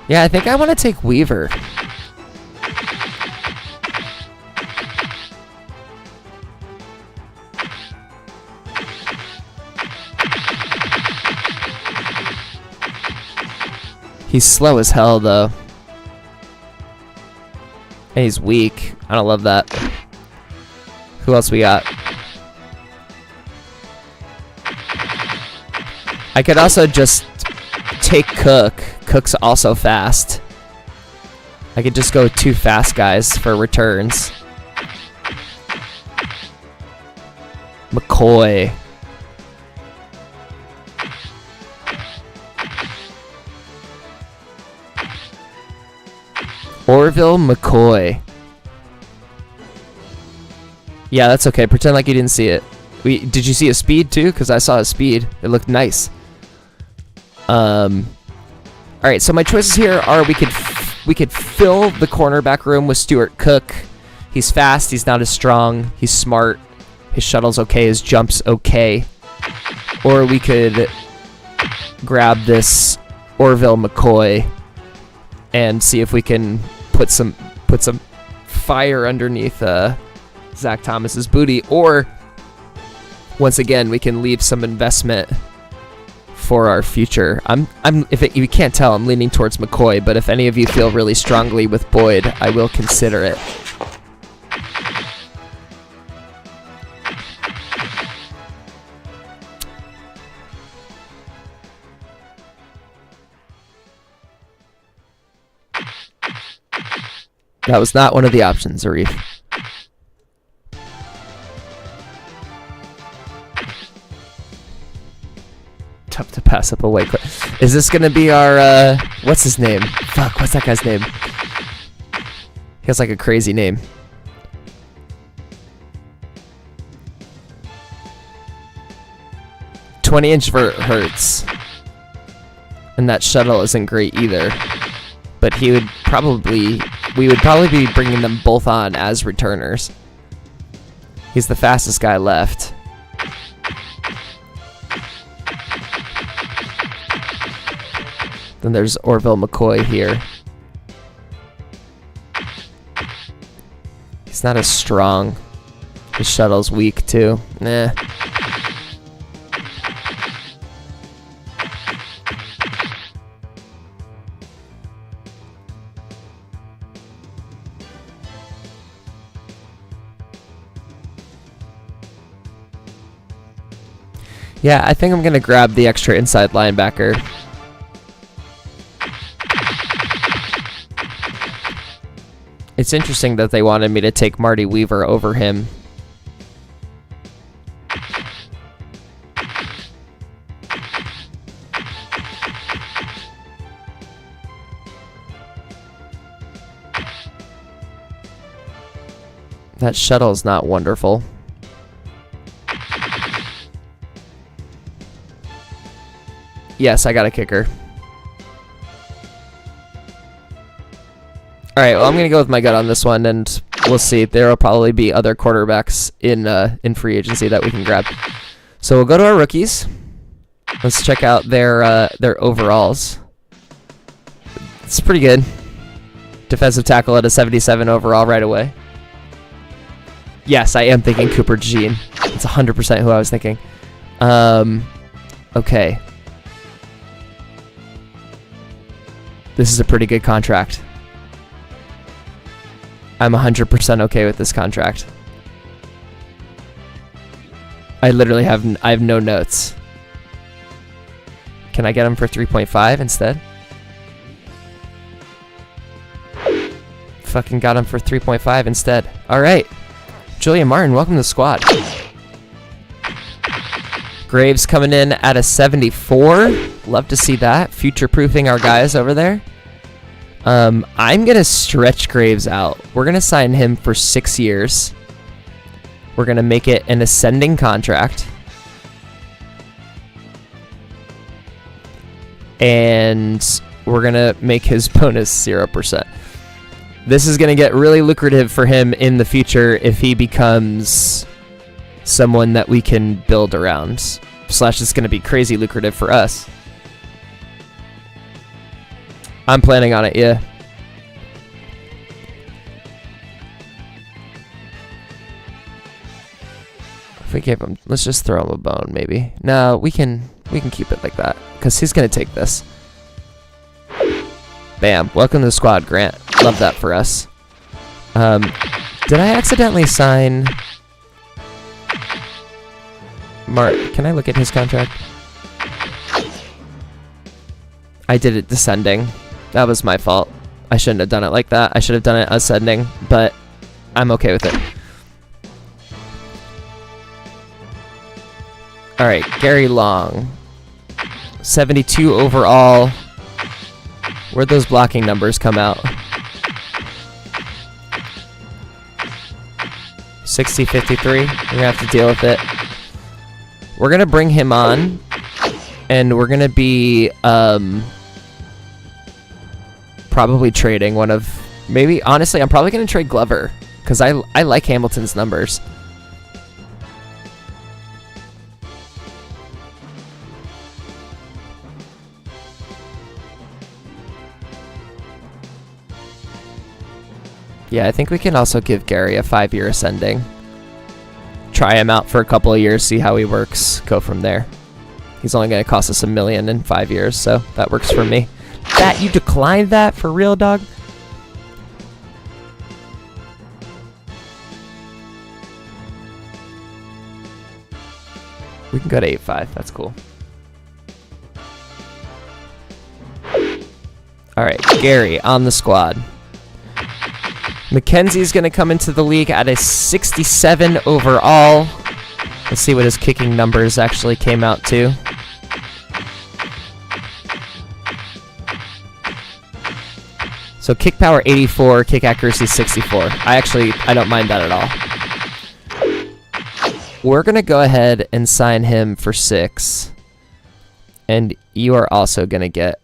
Yeah, I think I want to take Weaver. He's slow as hell, though. And he's weak. I don't love that. Who else we got? I could also just take Cook. Cook's also fast. I could just go 2 fast guys for returns. McCoy. Orville McCoy. Yeah, that's okay. Pretend like you didn't see it. Did you see his speed too? Because I saw his speed. It looked nice. Alright, so my choices here are we could fill the cornerback room with Stuart Cook He's fast. He's not as strong. He's smart. His shuttle's okay. His jump's okay. Or we could grab this Orville McCoy and see if we can put some fire underneath Zach Thomas's booty. Or once again, we can leave some investment for our future. If you can't tell, I'm leaning towards McCoy, but if any of you feel really strongly with Boyd, I will consider it. That was not one of the options, Arif. Tough to pass up away quick. Is this gonna be our what's his name? Fuck, what's that guy's name? He has like a crazy name. "20-inch vert hurts." And that shuttle isn't great either. But we would probably be bringing them both on as returners. He's the fastest guy left. Then there's Orville McCoy here. He's not as strong. His shuttle's weak too. Nah. Yeah, I think I'm going to grab the extra inside linebacker. It's interesting that they wanted me to take Marty Weaver over him. That shuttle's not wonderful. Yes, I got a kicker. Alright, well, I'm going to go with my gut on this one, and we'll see. There will probably be other quarterbacks in free agency that we can grab. So we'll go to our rookies. Let's check out their overalls. It's pretty good. Defensive tackle at a 77 overall right away. Yes, I am thinking Cooper Jean. It's 100% who I was thinking. Okay. This is a pretty good contract. I'm 100% okay with this contract. I literally have no notes. Can I get him for 3.5 instead? Fucking got him for 3.5 instead. All right. Julian Martin, welcome to the squad. Graves coming in at a 74. Love to see that. Future-proofing our guys over there. I'm going to stretch Graves out. We're going to sign him for 6 years. We're going to make it an ascending contract. And we're going to make his bonus 0%. This is going to get really lucrative for him in the future if he becomes someone that we can build around. Slash, it's going to be crazy lucrative for us. I'm planning on it, yeah. If we gave him, let's just throw him a bone, maybe. No, we can keep it like that because he's going to take this. Bam. Welcome to the squad, Grant. Love that for us. Did I accidentally sign... Mark, can I look at his contract? I did it descending. That was my fault. I shouldn't have done it like that. I should have done it ascending, but I'm okay with it. Alright, Gary Long. 72 overall. Where'd those blocking numbers come out? 60-53. We're gonna have to deal with it. We're gonna bring him on, and we're gonna be probably trading one of... Maybe, honestly, I'm probably gonna trade Glover, because I like Hamilton's numbers. Yeah, I think we can also give Gary a 5-year ascending. Try him out for a couple of years, see how he works, go from there. He's only going to cost us $1 million in 5 years, so that works for me. That, you declined that? For real, dog? We can go to 8-5. That's cool. All right, Gary on the squad. McKenzie's going to come into the league at a 67 overall. Let's see what his kicking numbers actually came out to. So kick power 84, kick accuracy 64. I don't mind that at all. We're going to go ahead and sign him for 6. And you are also going to get...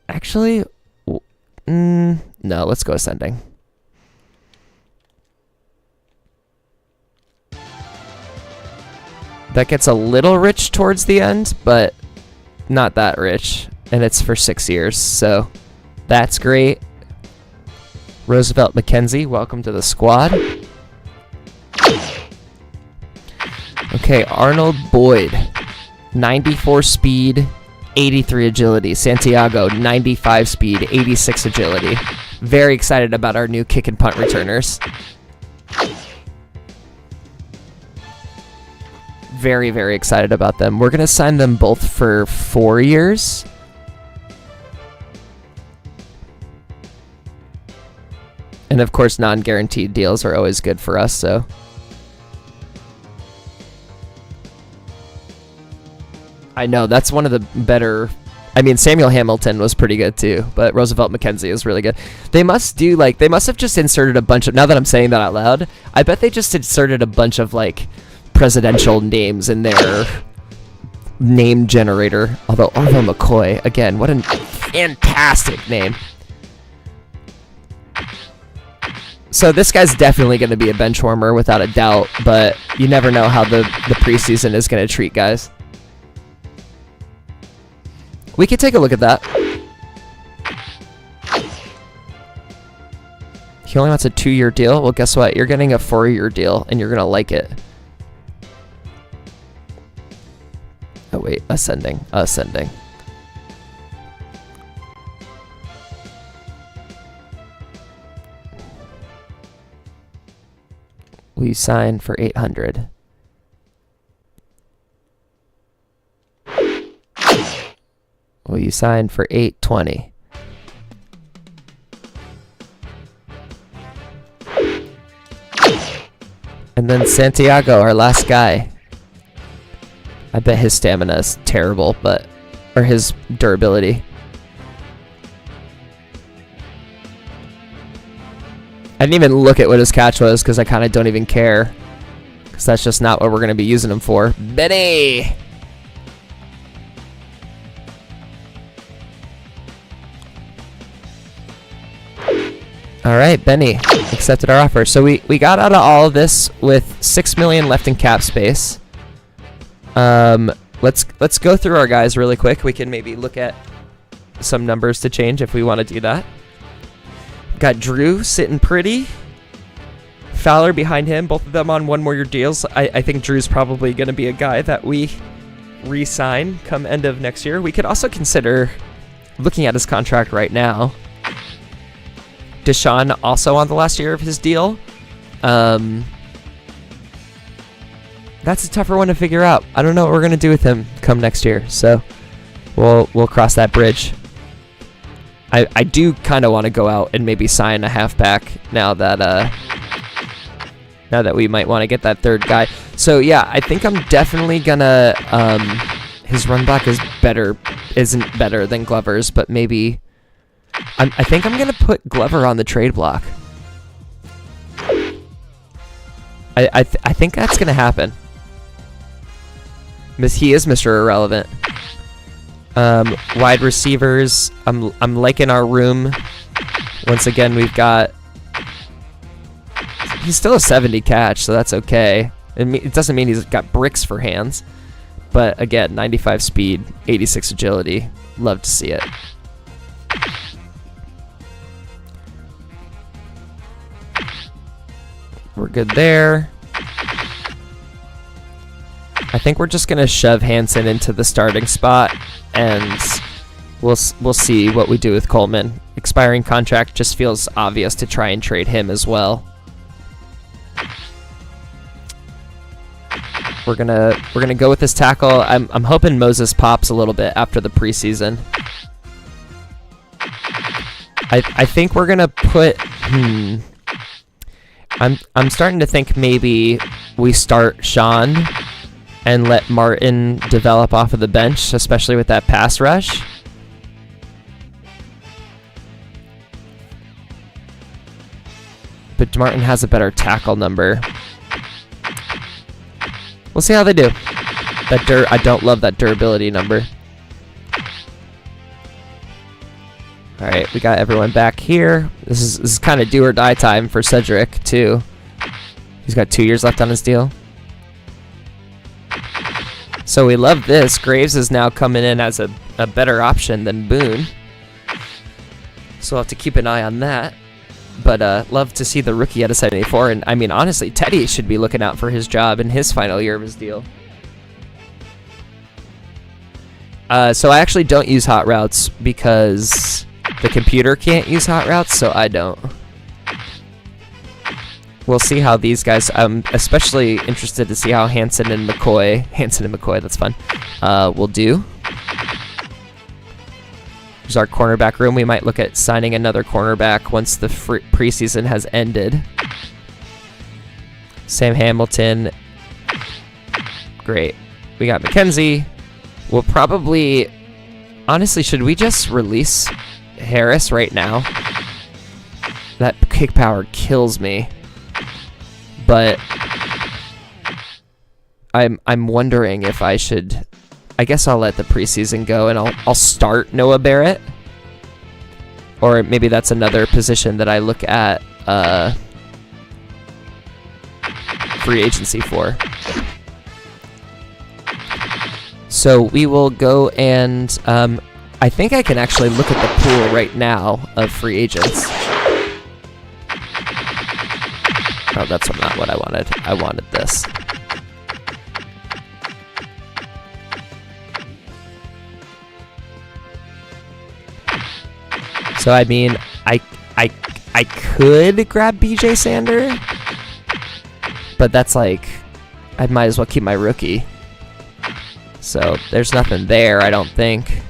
Actually, no, let's go ascending. That gets a little rich towards the end, but not that rich. And it's for 6 years, so that's great. Roosevelt McKenzie, welcome to the squad. Okay, Arnold Boyd, 94 speed, 83 agility. Santiago, 95 speed, 86 agility. Very excited about our new kick and punt returners. Very, very excited about them. We're going to sign them both for 4 years. And of course, non-guaranteed deals are always good for us, so. I know, that's one of the better... I mean, Samuel Hamilton was pretty good too, but Roosevelt McKenzie is really good. They must have just inserted a bunch of... Now that I'm saying that out loud, I bet they just inserted a bunch of, like, presidential names in their name generator. Although Arvo McCoy, again, what a fantastic name. So this guy's definitely going to be a bench warmer without a doubt, but you never know how the preseason is going to treat guys. We could take a look at that. He only wants a 2-year deal. Well, guess what? You're getting a 4-year deal, and you're going to like it. Oh, wait. Ascending. Ascending. We sign for 800. Will you sign for 820? And then Santiago, our last guy. I bet his stamina is terrible, or his durability. I didn't even look at what his catch was because I kind of don't even care. Because that's just not what we're going to be using him for. Benny! Alright, Benny accepted our offer. So we got out of all of this with $6 million left in cap space. Let's go through our guys really quick. We can maybe look at some numbers to change if we want to do that. Got Drew sitting pretty. Fowler behind him. Both of them on 1 more year deals. I think Drew's probably going to be a guy that we re-sign come end of next year. We could also consider looking at his contract right now. Deshaun also on the last year of his deal. That's a tougher one to figure out. I don't know what we're going to do with him come next year. So we'll cross that bridge. I do kind of want to go out and maybe sign a halfback now that we might want to get that third guy. So yeah, I think I'm definitely gonna his run block isn't better than Glover's, but maybe I think I'm gonna put Glover on the trade block. I think that's gonna happen. He is Mr. Irrelevant. Wide receivers, I'm liking our room. Once again, we've got He's still a 70 catch, so that's okay. It doesn't mean he's got bricks for hands. But again, 95 speed, 86 agility. Love to see it. We're good there. I think we're just going to shove Hansen into the starting spot, and we'll see what we do with Coleman. Expiring contract just feels obvious to try and trade him as well. We're gonna go with this tackle. I'm hoping Moses pops a little bit after the preseason. I think we're gonna put. I'm starting to think maybe we start Sean and let Martin develop off of the bench, especially with that pass rush. But Martin has a better tackle number. We'll see how they do. I don't love that durability number. All right, we got everyone back here. This is kind of do or die time for Cedric too. He's got 2 years left on his deal. So we love this. Graves is now coming in as a better option than Boone. So we'll have to keep an eye on that. But love to see the rookie at a 74. And I mean, honestly, Teddy should be looking out for his job in his final year of his deal. So I actually don't use hot routes because the computer can't use hot routes, so I don't. We'll see how these guys. I'm especially interested to see how Hansen and McCoy, that's fun, will do. Here's our cornerback room. We might look at signing another cornerback once the preseason has ended. Sam Hamilton. Great. We got McKenzie. We'll probably... Honestly, should we just release Harris right now? That kick power kills me. But I'm wondering if I should... I guess I'll let the preseason go and I'll start Noah Barrett. Or maybe that's another position that I look at free agency for. So we will go and I think I can actually look at the pool right now of free agents. Oh, that's not what I wanted. I wanted this. So I mean, I could grab BJ Sander, but that's like, I might as well keep my rookie. So there's nothing there, I don't think.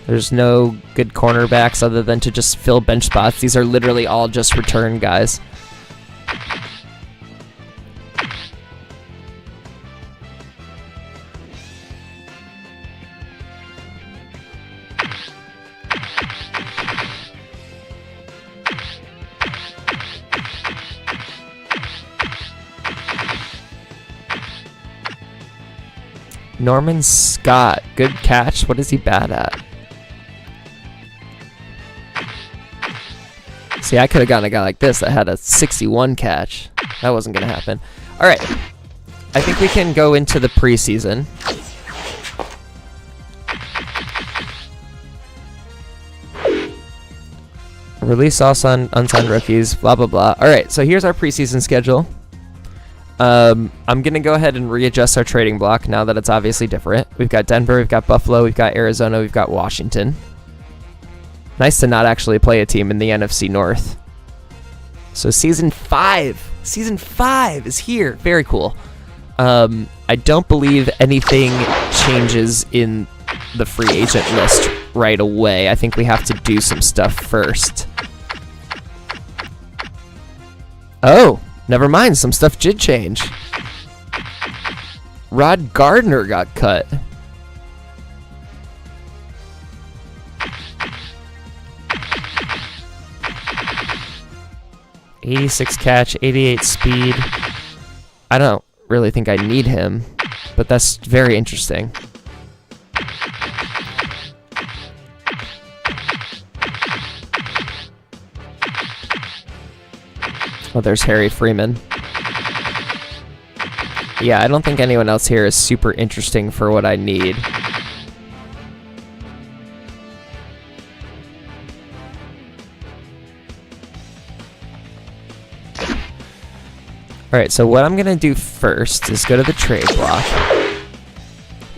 There's no good cornerbacks other than to just fill bench spots. These are literally all just return guys. Norman Scott, good catch. What is he bad at? See, I could have gotten a guy like this that had a 61 catch. That wasn't going to happen. All right. I think we can go into the preseason. Release all unsigned rookies, blah, blah, blah. All right, so here's our preseason schedule. I'm going to go ahead and readjust our trading block now that it's obviously different. We've got Denver, we've got Buffalo, we've got Arizona, we've got Washington. Nice to not actually play a team in the NFC North. So Season 5 is here. Very cool. I don't believe anything changes in the free agent list right away. I think we have to do some stuff first. Oh! Never mind, some stuff did change. Rod Gardner got cut. .86 catch, 88 speed. I don't really think I need him, but that's very interesting. Oh, there's Harry Freeman. Yeah, I don't think anyone else here is super interesting for what I need. Alright, so what I'm going to do first is go to the trade block.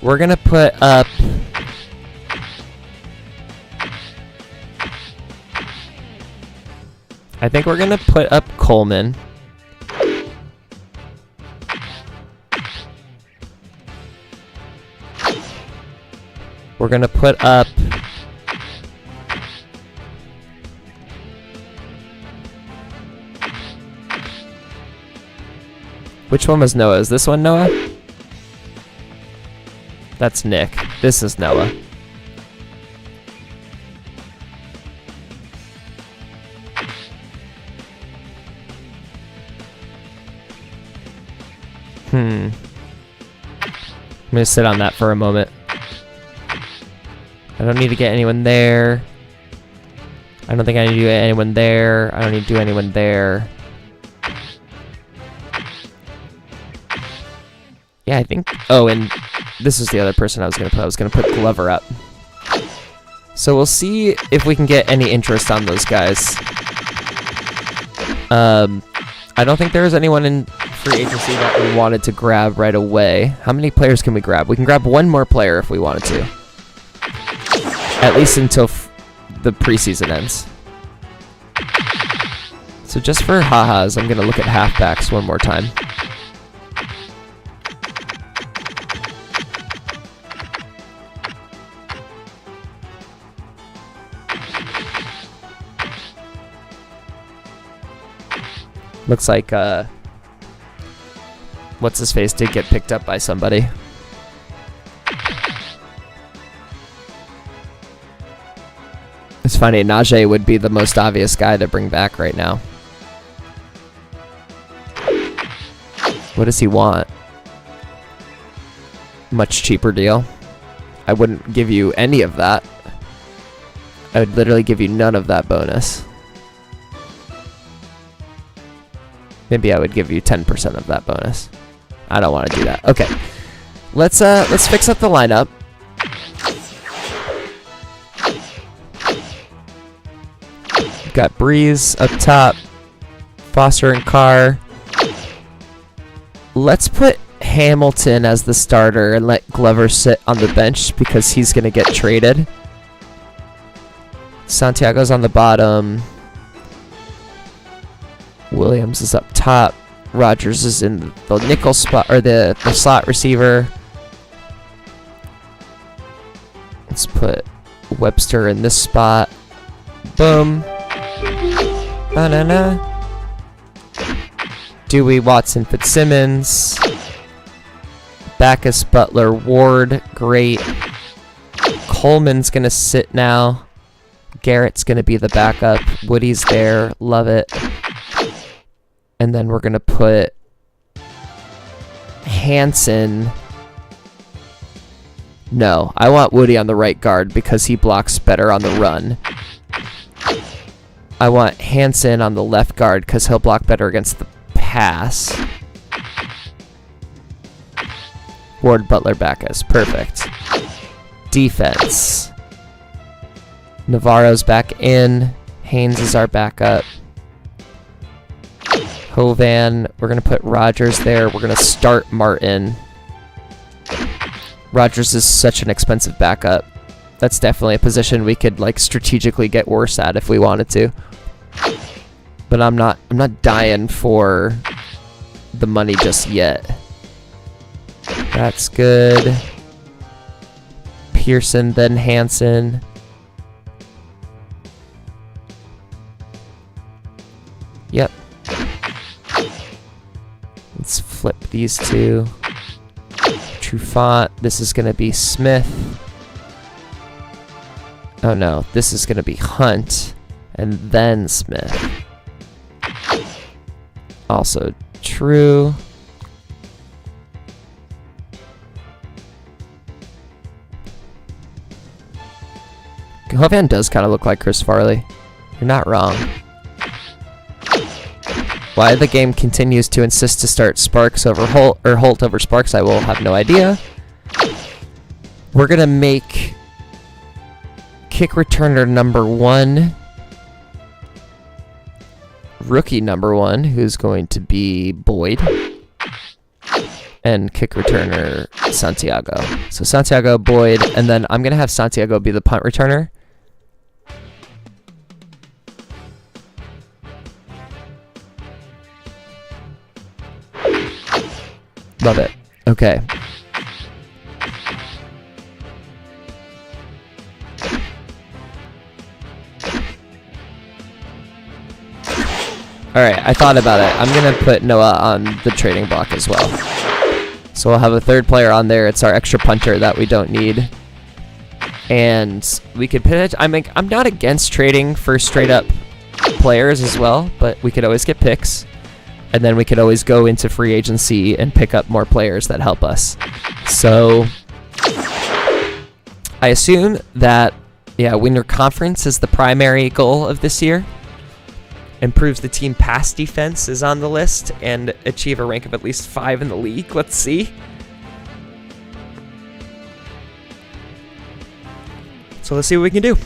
We're going to put up... I think we're going to put up Coleman. We're going to put up... Which one was Noah? Is this one Noah? That's Nick. This is Noah. I'm gonna sit on that for a moment. I don't need to get anyone there. I don't think I need to do anyone there. I don't need to do anyone there. Yeah, I think... Oh, and this is the other person I was going to put. I was going to put Glover up. So we'll see if we can get any interest on those guys. I don't think there was anyone in free agency that we wanted to grab right away. How many players can we grab? We can grab one more player if we wanted to. At least until the preseason ends. So just for ha-has, I'm going to look at halfbacks one more time. Looks like, what's-his-face did get picked up by somebody. It's funny, Najee would be the most obvious guy to bring back right now. What does he want? Much cheaper deal. I wouldn't give you any of that. I would literally give you none of that bonus. Maybe I would give you 10% of that bonus. I don't want to do that. Okay. Let's fix up the lineup. We've got Breeze up top. Foster and Carr. Let's put Hamilton as the starter and let Glover sit on the bench because he's going to get traded. Santiago's on the bottom. Williams is up top. Rogers is in the nickel spot, or the slot receiver. Let's put Webster in this spot. Boom. Banana. Dewey, Watson, Fitzsimmons. Backus, Butler, Ward. Great. Coleman's going to sit now. Garrett's going to be the backup. Woody's there. Love it. And then we're going to put Hansen. No, I want Woody on the right guard because he blocks better on the run. I want Hansen on the left guard because he'll block better against the pass. Ward, Butler, Backus. Perfect. Defense. Navarro's back in. Haynes is our backup. Hovan, we're going to put Rogers there. We're going to start Martin. Rogers is such an expensive backup. That's definitely a position we could like strategically get worse at if we wanted to. But I'm not dying for the money just yet. That's good. Pearson, then Hansen. Yep. Let's flip these two. Trufant. This is going to be Smith. Oh no, this is going to be Hunt. And then Smith. Also true. Hovan does kind of look like Chris Farley. You're not wrong. Why the game continues to insist to start Sparks over Holt, or Holt over Sparks, I will have no idea. We're going to make kick returner number 1 rookie number 1, who's going to be Boyd. And kick returner Santiago. So Santiago, Boyd, and then I'm going to have Santiago be the punt returner. Love it. Okay. Alright, I thought about it. I'm going to put Noah on the trading block as well. So we'll have a third player on there. It's our extra punter that we don't need. And we could pitch. I'm not against trading for straight up players as well, but we could always get picks. And then we could always go into free agency and pick up more players that help us. So I assume that, yeah, winter conference is the primary goal of this year. Improves the team pass defense is on the list, and achieve a rank of at least 5 in the league. Let's see. So let's see what we can do.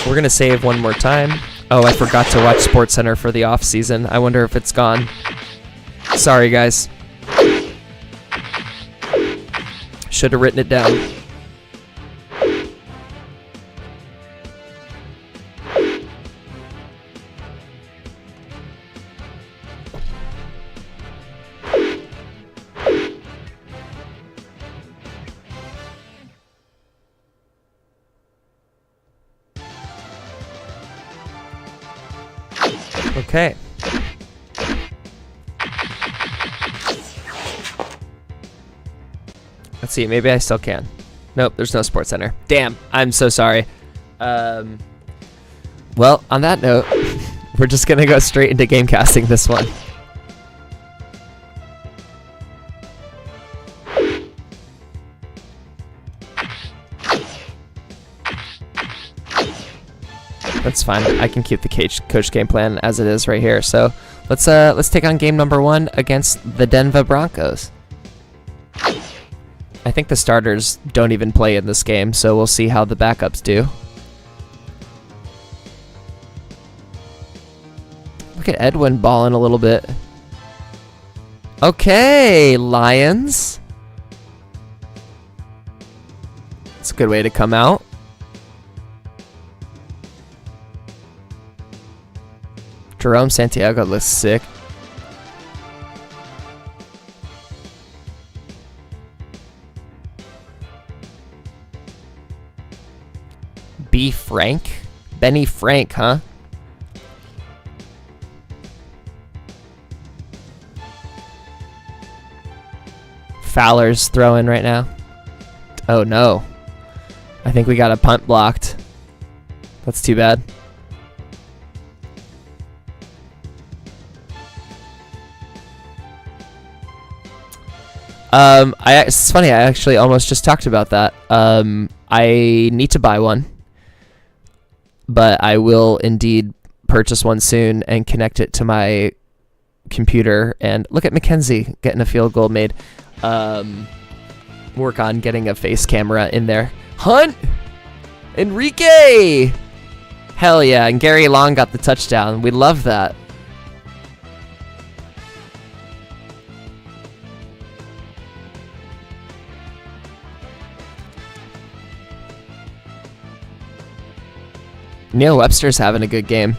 We're going to save one more time. Oh, I forgot to watch SportsCenter for the off season. I wonder if it's gone. Sorry, guys. Should have written it down. Okay. Let's see, maybe I still can. Nope, there's no SportsCenter. Damn, I'm so sorry. Well, on that note, we're just gonna go straight into gamecasting this one. That's fine. I can keep the coach game plan as it is right here. So let's take on game number 1 against the Denver Broncos. I think the starters don't even play in this game, so we'll see how the backups do. Look at Edwin balling a little bit. Okay, Lions. It's a good way to come out. Jerome Santiago looks sick. B. Frank? Benny Frank, huh? Fowler's throwing right now. Oh no. I think we got a punt blocked. That's too bad. It's funny, I actually almost just talked about that. I need to buy one, but I will indeed purchase one soon and connect it to my computer. And look at Mackenzie getting a field goal made. Work on getting a face camera in there. Hunt! Enrique! Hell yeah, and Gary Long got the touchdown. We love that. Neil Webster's having a good game.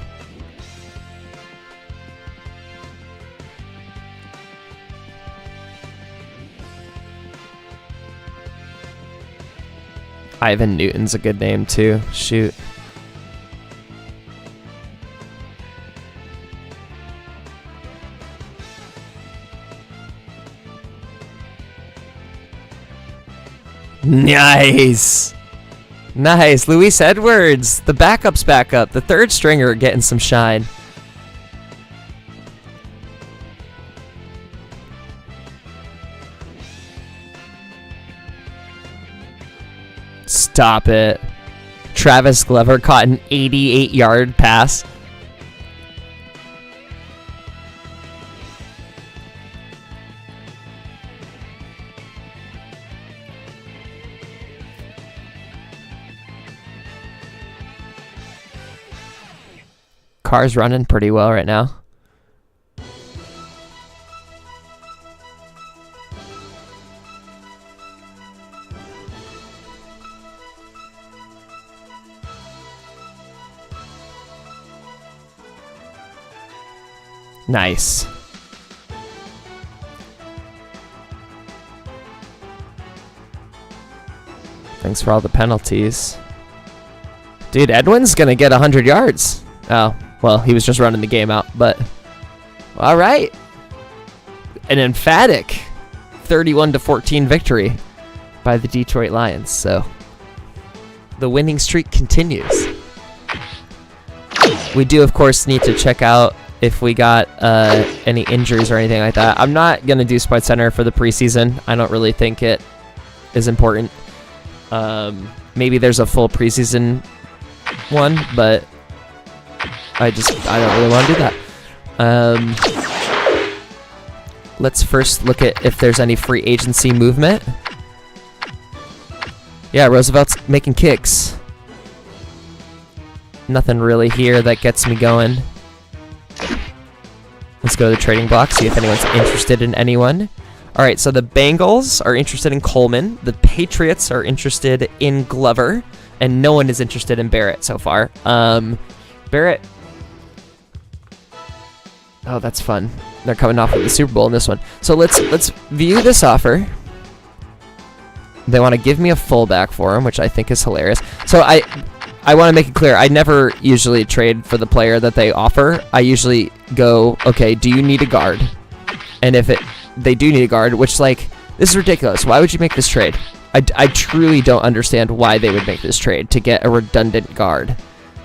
Ivan Newton's a good name too. Shoot. Nice. Nice. Luis Edwards, the backup's back up. The third stringer getting some shine. Stop it. Travis Glover caught an 88-yard pass. Car's running pretty well right now. Nice. Thanks for all the penalties. Dude, Edwin's gonna get 100 yards. Oh, well, he was just running the game out, but... All right. An emphatic 31-14 victory by the Detroit Lions, so... The winning streak continues. We do, of course, need to check out if we got any injuries or anything like that. I'm not going to do SportsCenter for the preseason. I don't really think it is important. Maybe there's a full preseason one, but I don't really want to do that. Let's first look at if there's any free agency movement. Yeah, Roosevelt's making kicks. Nothing really here that gets me going. Let's go to the trading block, see if anyone's interested in anyone. All right, so the Bengals are interested in Coleman. The Patriots are interested in Glover. And no one is interested in Barrett so far. Barrett. Oh, that's fun. They're coming off of the Super Bowl in this one. So let's view this offer. They want to give me a fullback for him, which I think is hilarious. So I want to make it clear, I never usually trade for the player that they offer. I usually go, okay, do you need a guard? And if they do need a guard, which, like, this is ridiculous. Why would you make this trade? I truly don't understand why they would make this trade to get a redundant guard.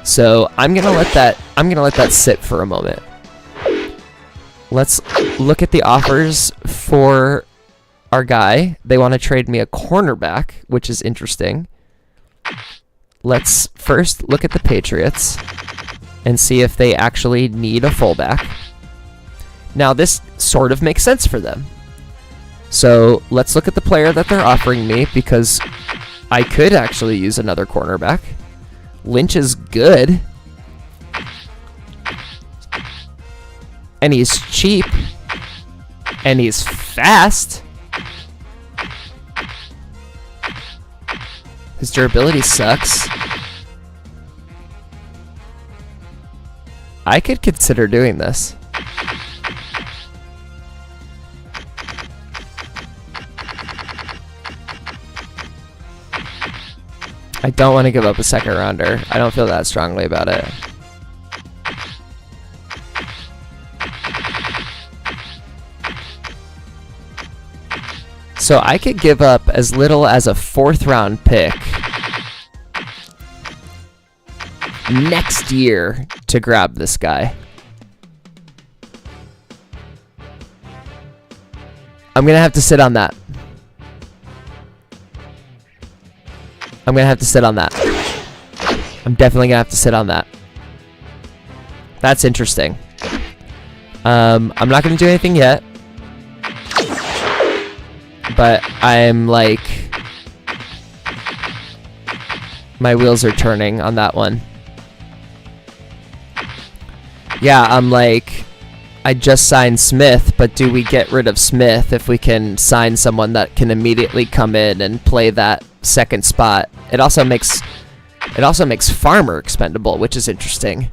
So I'm gonna let that sit for a moment. Let's look at the offers for our guy. They want to trade me a cornerback, which is interesting. Let's first look at the Patriots and see if they actually need a fullback. Now, this sort of makes sense for them. So let's look at the player that they're offering me, because I could actually use another cornerback. Lynch is good. And he's cheap. And he's fast. His durability sucks. I could consider doing this. I don't want to give up a second rounder. I don't feel that strongly about it. So I could give up as little as a 4th round pick next year to grab this guy. I'm going to have to sit on that. I'm going to have to sit on that. I'm definitely going to have to sit on that. That's interesting. I'm not going to do anything yet. But I'm like... my wheels are turning on that one. Yeah, I'm like... I just signed Smith, but do we get rid of Smith if we can sign someone that can immediately come in and play that second spot? It also makes Farmer expendable, which is interesting.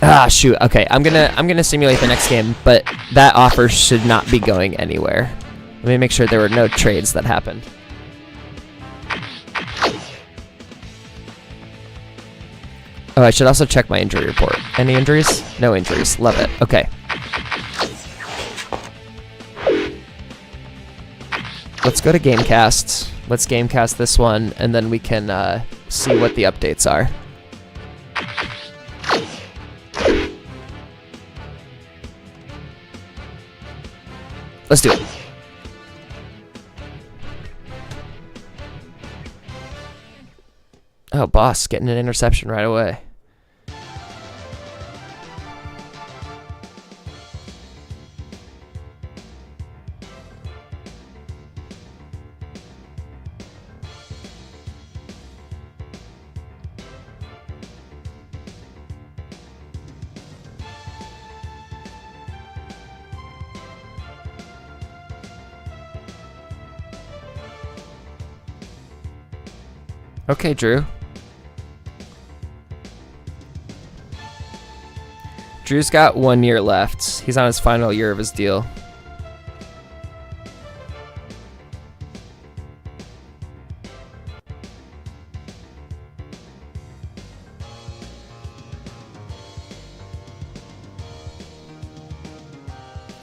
Ah, shoot. Okay, I'm gonna simulate the next game, but that offer should not be going anywhere. Let me make sure there were no trades that happened. Oh, I should also check my injury report. Any injuries? No injuries. Love it. Okay. Let's go to Gamecast. Let's Gamecast this one, and then we can see what the updates are. Let's do it. Oh, boss, getting an interception right away. Okay, Drew. Drew's got 1 year left. He's on his final year of his deal.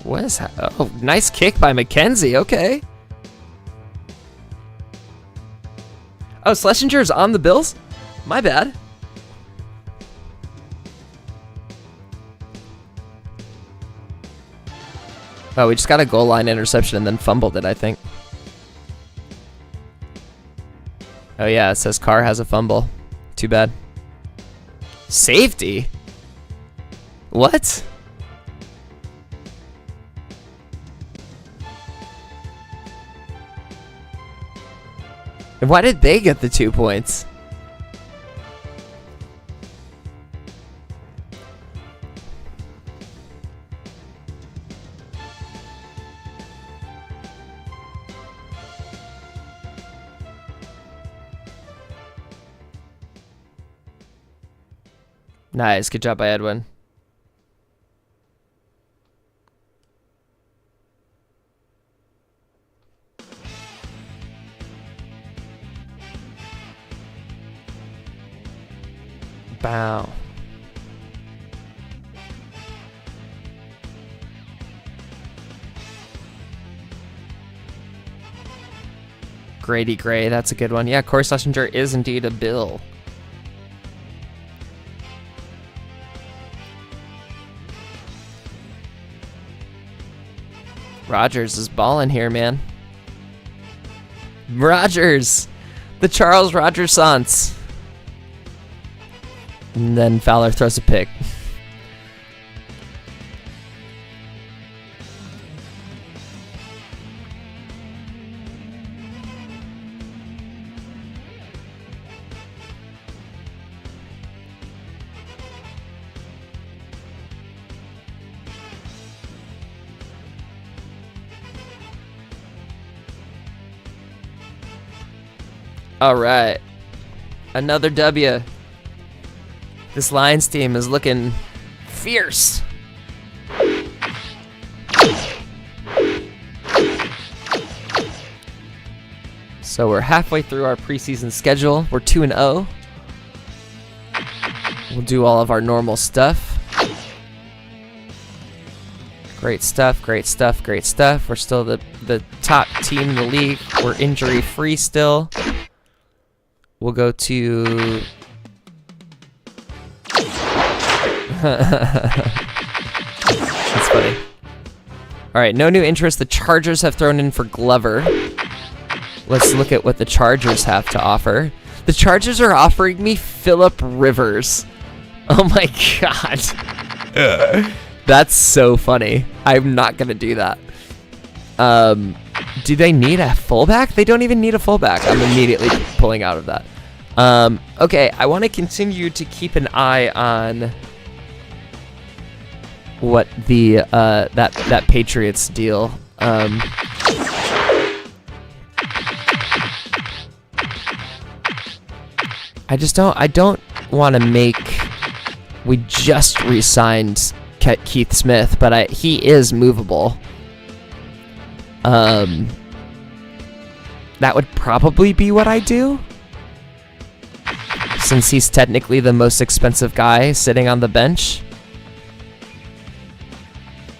What is that? Oh, nice kick by McKenzie. Okay. Oh, Schlesinger's on the Bills? My bad. Oh, we just got a goal line interception and then fumbled it, I think. Oh, yeah, it says Carr has a fumble. Too bad. Safety? What? And why did they get the 2 points? Nice. Good job by Edwin. Bow. Grady Gray, that's a good one. Yeah, Corey Schlesinger is indeed a Bill. Rogers is balling here, man. Rogers! The Charles Rogers Sons. And then Fowler throws a pick. All right. Another W. This Lions team is looking fierce. So we're halfway through our preseason schedule. We're 2-0. We'll do all of our normal stuff. Great stuff, great stuff, great stuff. We're still the top team in the league. We're injury-free still. We'll go to... That's funny. All right, no new interest. The Chargers have thrown in for Glover. Let's look at what the Chargers have to offer. The Chargers are offering me Phillip Rivers. Oh my god. That's so funny. I'm not going to do that. Do they need a fullback? They don't even need a fullback. I'm immediately pulling out of that. Okay, I want to continue to keep an eye on what the that Patriots deal. I don't want to make. We just re-signed Keith Smith, but he is movable. That would probably be what I do, since he's technically the most expensive guy sitting on the bench.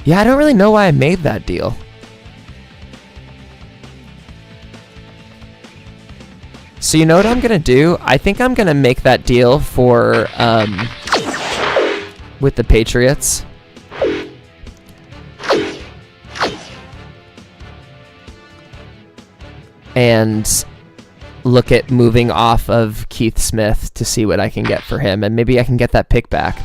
Yeah, I don't really know why I made that deal. So you know what I'm gonna do? I think I'm gonna make that deal for with the Patriots. And look at moving off of Keith Smith to see what I can get for him, and maybe I can get that pick back.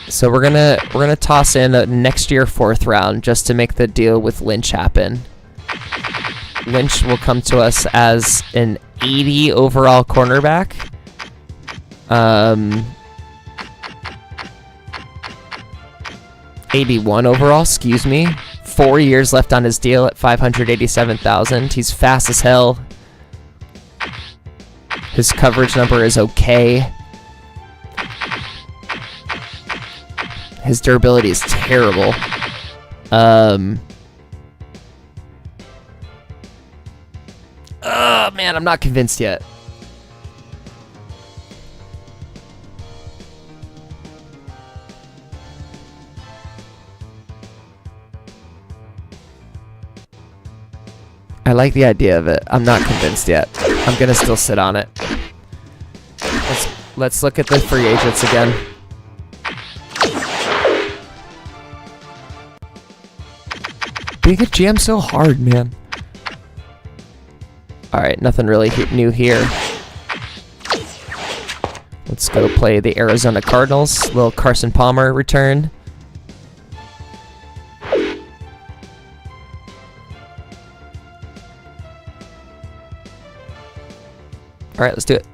So we're gonna toss in a next year 4th round just to make the deal with Lynch happen. Lynch will come to us as an 80 overall cornerback. 81 overall, excuse me. 4 years left on his deal at $587,000. He's fast as hell. His coverage number is okay. His durability is terrible. Oh, man, I'm not convinced yet. I like the idea of it. I'm not convinced yet. I'm gonna still sit on it. Let's look at the free agents again. Being a GM so hard, man. Alright, nothing really new here. Let's go play the Arizona Cardinals. Little Carson Palmer return. Alright, let's do it.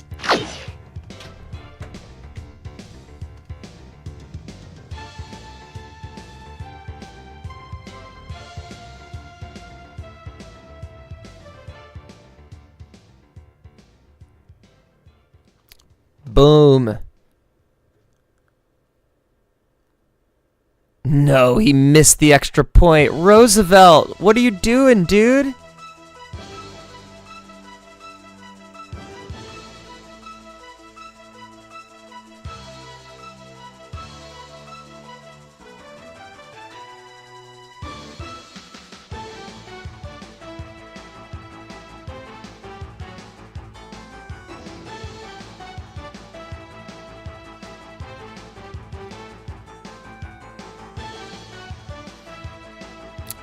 Boom. No, he missed the extra point. Roosevelt, what are you doing, dude?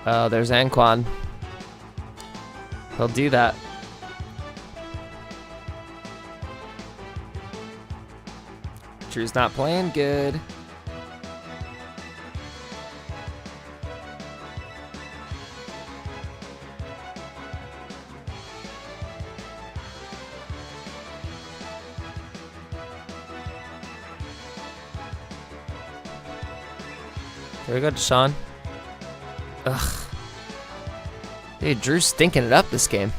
Oh, there's Anquan. He'll do that. Drew's not playing good. There we go, Deshaun. Ugh. Dude, Drew's stinking it up this game.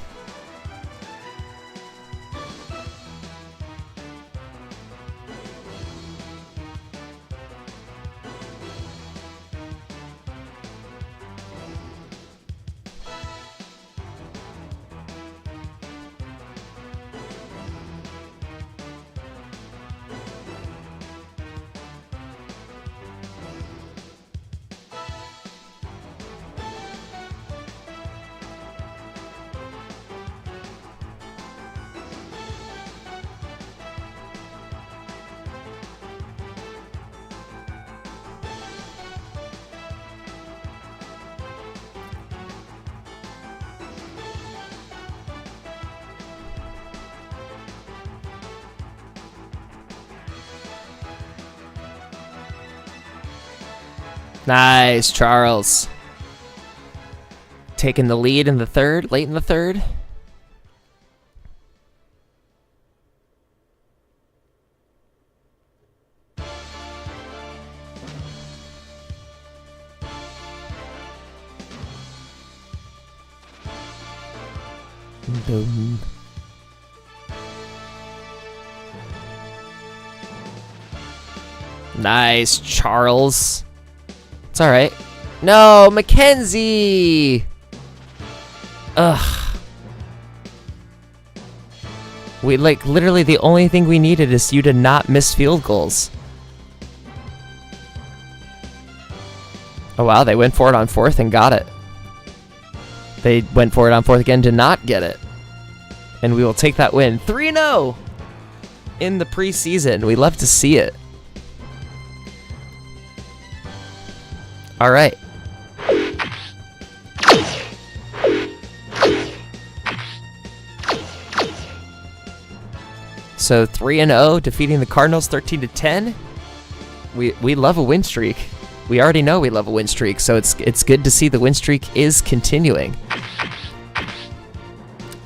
Nice, Charles. Taking the lead in the third, late in the third. Boom. Nice, Charles. It's alright. No, Mackenzie! Ugh. We, like, literally the only thing we needed is you to not miss field goals. Oh wow, they went for it on fourth and got it. They went for it on fourth again to not get it. And we will take that win. 3-0 in the preseason. We love to see it. All right. So 3-0, defeating the Cardinals 13-10. We love a win streak. We already know we love a win streak, so it's good to see the win streak is continuing.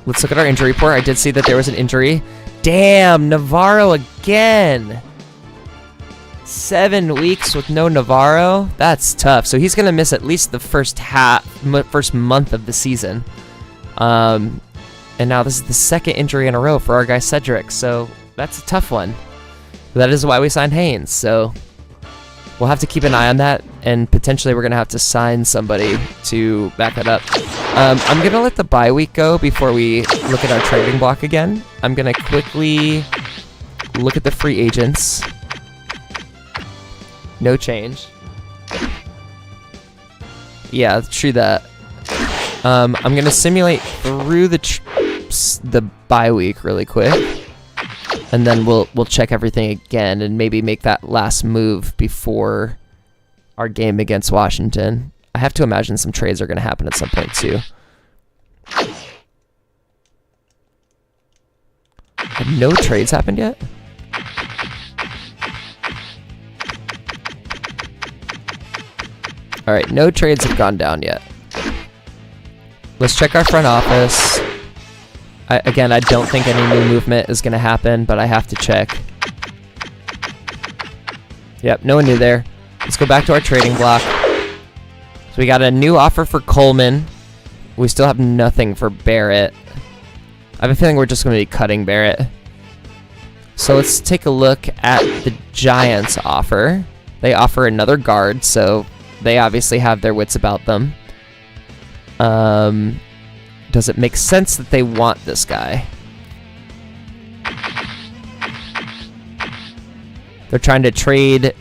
Let's look at our injury report. I did see that there was an injury. Damn, Navarro again. 7 weeks with no Navarro? That's tough. So he's going to miss at least the first month of the season. And now this is the second injury in a row for our guy Cedric, so that's a tough one. That is why we signed Haynes, so we'll have to keep an eye on that, and potentially we're going to have to sign somebody to back it up. I'm going to let the bye week go before we look at our trading block again. I'm going to quickly look at the free agents. No change. Yeah, true that. I'm going to simulate through the bye week really quick. And then we'll check everything again and maybe make that last move before our game against Washington. I have to imagine some trades are going to happen at some point too. Have no trades happened yet? All right, no trades have gone down yet. Let's check our front office. Again, I don't think any new movement is going to happen, but I have to check. Yep, no one new there. Let's go back to our trading block. So we got a new offer for Coleman. We still have nothing for Barrett. I have a feeling we're just going to be cutting Barrett. So let's take a look at the Giants' offer. They offer another guard, so they obviously have their wits about them. Does it make sense that they want this guy? They're trying to trade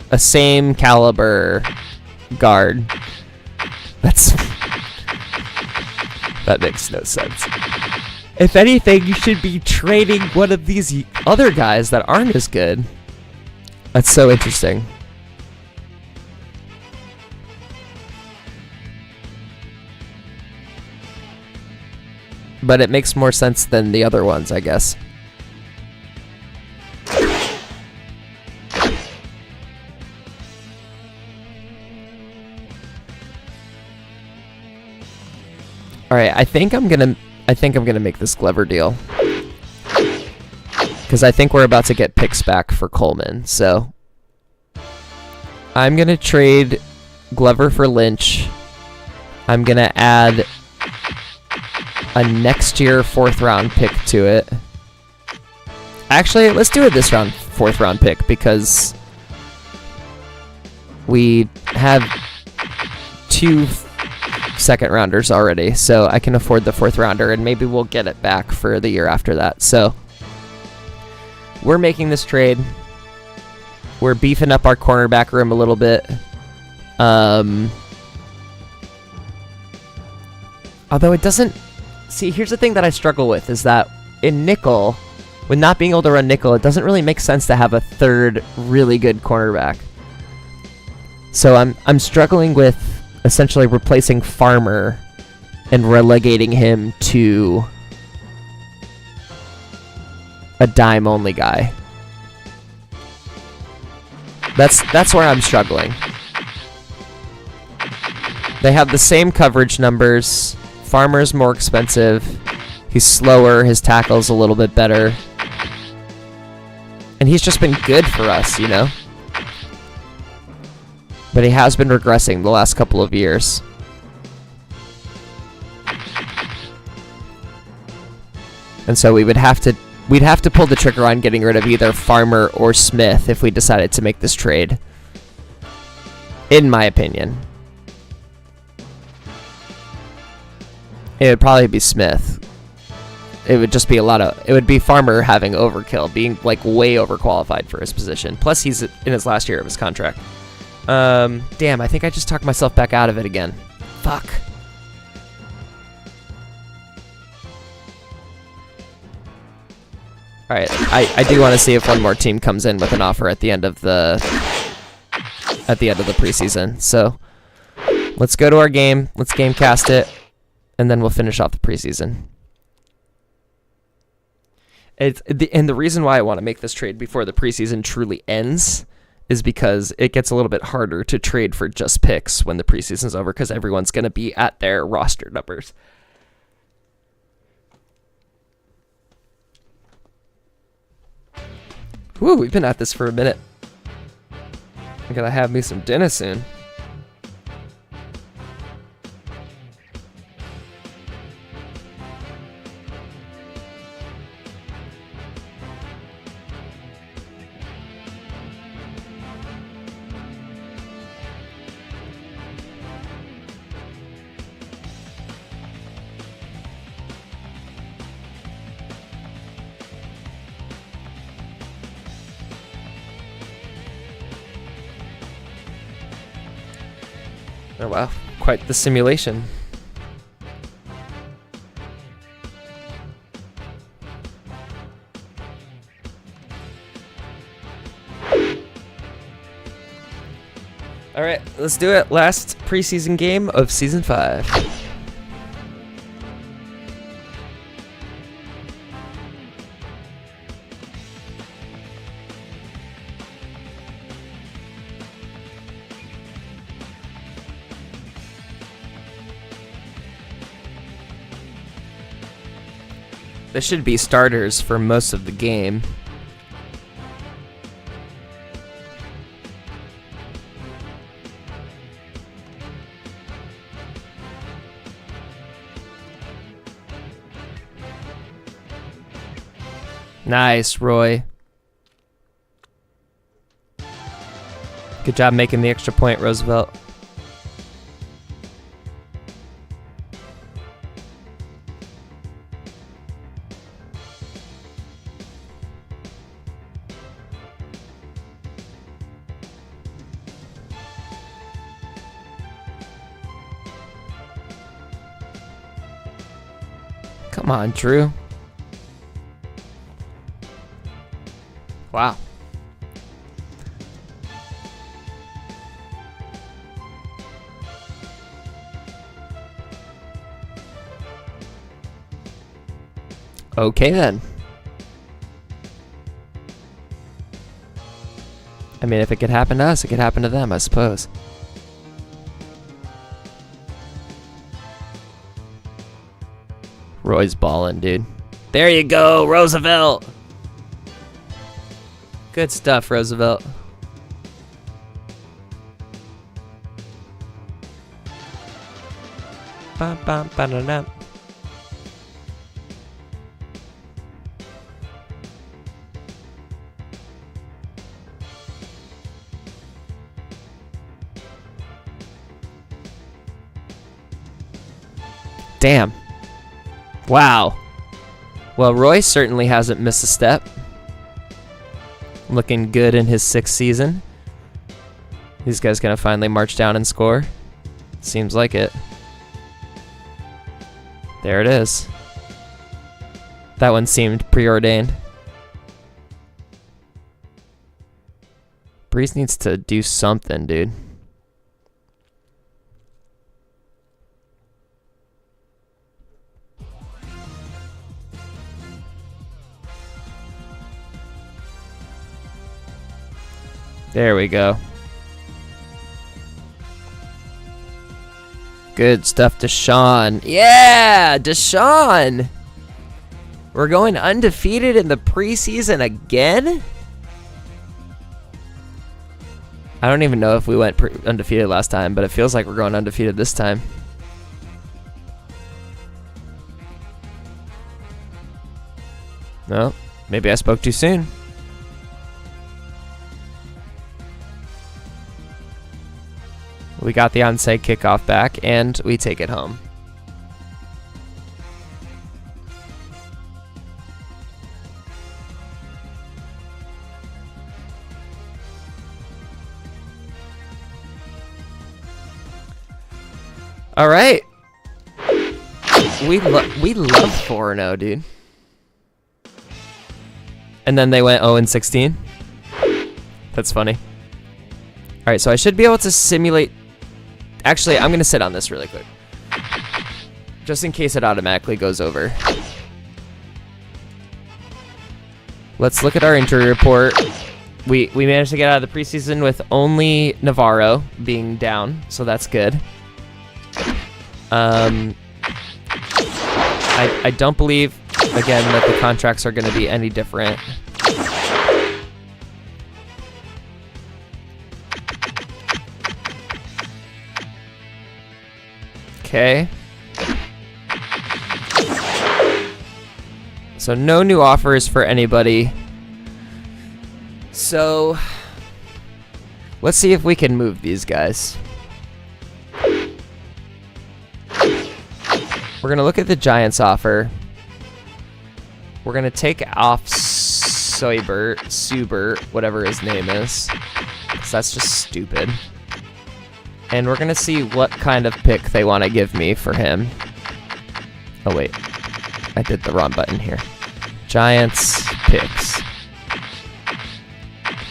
a same caliber guard. That makes no sense. If anything, you should be trading one of these other guys that aren't as good. That's so interesting. But it makes more sense than the other ones, I guess. All right, I think I'm gonna make this Glover deal because I think we're about to get picks back for Coleman. So I'm gonna trade Glover for Lynch. I'm gonna add a next year 4th round pick to it. Actually, let's do it this round, 4th round pick, because we have 2 second rounders already, so I can afford the 4th rounder, and maybe we'll get it back for the year after that. So we're making this trade. We're beefing up our cornerback room a little bit. Although it doesn't... See, here's the thing that I struggle with, is that in nickel, with not being able to run nickel, it doesn't really make sense to have a third really good cornerback. So I'm struggling with essentially replacing Farmer and relegating him to a dime-only guy. That's where I'm struggling. They have the same coverage numbers. Farmer's more expensive. He's slower. His tackle's a little bit better. And he's just been good for us, you know? But he has been regressing the last couple of years. And so we'd have to pull the trigger on getting rid of either Farmer or Smith if we decided to make this trade. In my opinion. It would probably be Smith. It would just be it would be Farmer having overkill, being like way overqualified for his position. Plus he's in his last year of his contract. Damn, I think I just talked myself back out of it again. Fuck. Alright, I do want to see if one more team comes in with an offer at the end of the preseason. So let's go to our game. Let's gamecast it. And then we'll finish off the preseason. And the reason why I want to make this trade before the preseason truly ends is because it gets a little bit harder to trade for just picks when the preseason's over, because everyone's going to be at their roster numbers. Woo, we've been at this for a minute. I gotta have me some dinner soon. Oh wow, quite the simulation. All right, let's do it. Last preseason game of season 5. They should be starters for most of the game. Nice, Roy. Good job making the extra point, Roosevelt. Come on, Drew. Wow. Okay then. I mean, if it could happen to us, it could happen to them, I suppose. Roy's ballin', dude. There you go, Roosevelt. Good stuff, Roosevelt. Ba-ba-ba-da-da. Damn. Wow. Well, Roy certainly hasn't missed a step. Looking good in his 6th season. These guys gonna finally march down and score. Seems like it. There it is. That one seemed preordained. Breeze needs to do something, dude. There we go. Good stuff, Deshaun. Yeah, Deshaun. We're going undefeated in the preseason again? I don't even know if we went undefeated last time, but it feels like we're going undefeated this time. No, maybe I spoke too soon. We got the onside kickoff back, and we take it home. All right. We love 4-0, dude. And then they went 0-16. That's funny. All right, so I should be able to simulate. Actually, I'm going to sit on this really quick, just in case it automatically goes over. Let's look at our injury report. We managed to get out of the preseason with only Navarro being down, so that's good. I don't believe, again, that the contracts are going to be any different. Okay. So no new offers for anybody. So let's see if we can move these guys. We're going to look at the Giants offer. We're going to take off Subert, whatever his name is, because that's just stupid. And we're going to see what kind of pick they want to give me for him. Oh, wait. I did the wrong button here. Giants picks.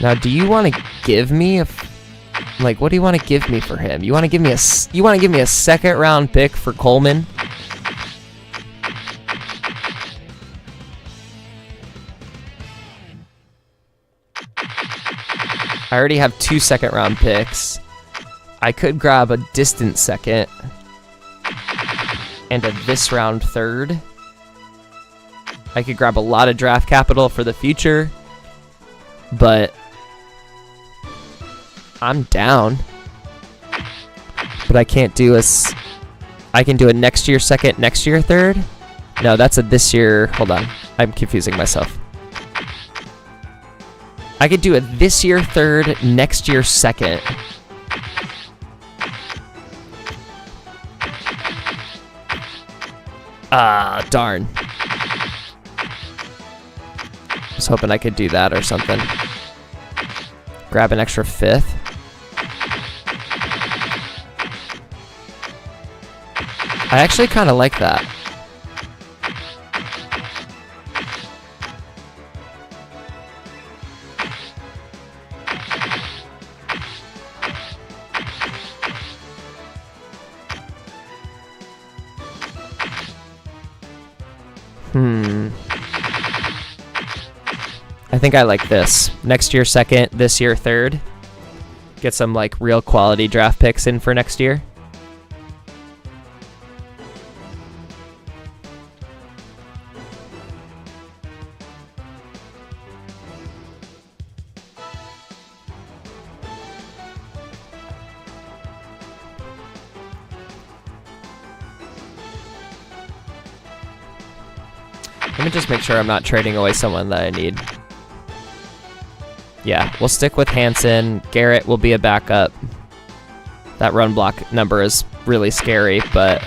Now, do you want to give me what do you want to give me for him? You want to give me a second round pick for Coleman? I already have 2 second round picks. I could grab a distant second and a this round third. I could grab a lot of draft capital for the future, but I'm down. But I can't do I can do a next year second, next year third? No, that's a this year. Hold on. I'm confusing myself. I could do a this year third, next year second. Ah, darn. I was hoping I could do that or something. Grab an extra fifth. I actually kind of like that. I think I like this. Next year second, this year third. Get some like real quality draft picks in for next year. Let me just make sure I'm not trading away someone that I need. Yeah, we'll stick with Hansen. Garrett will be a backup. That run block number is really scary, but...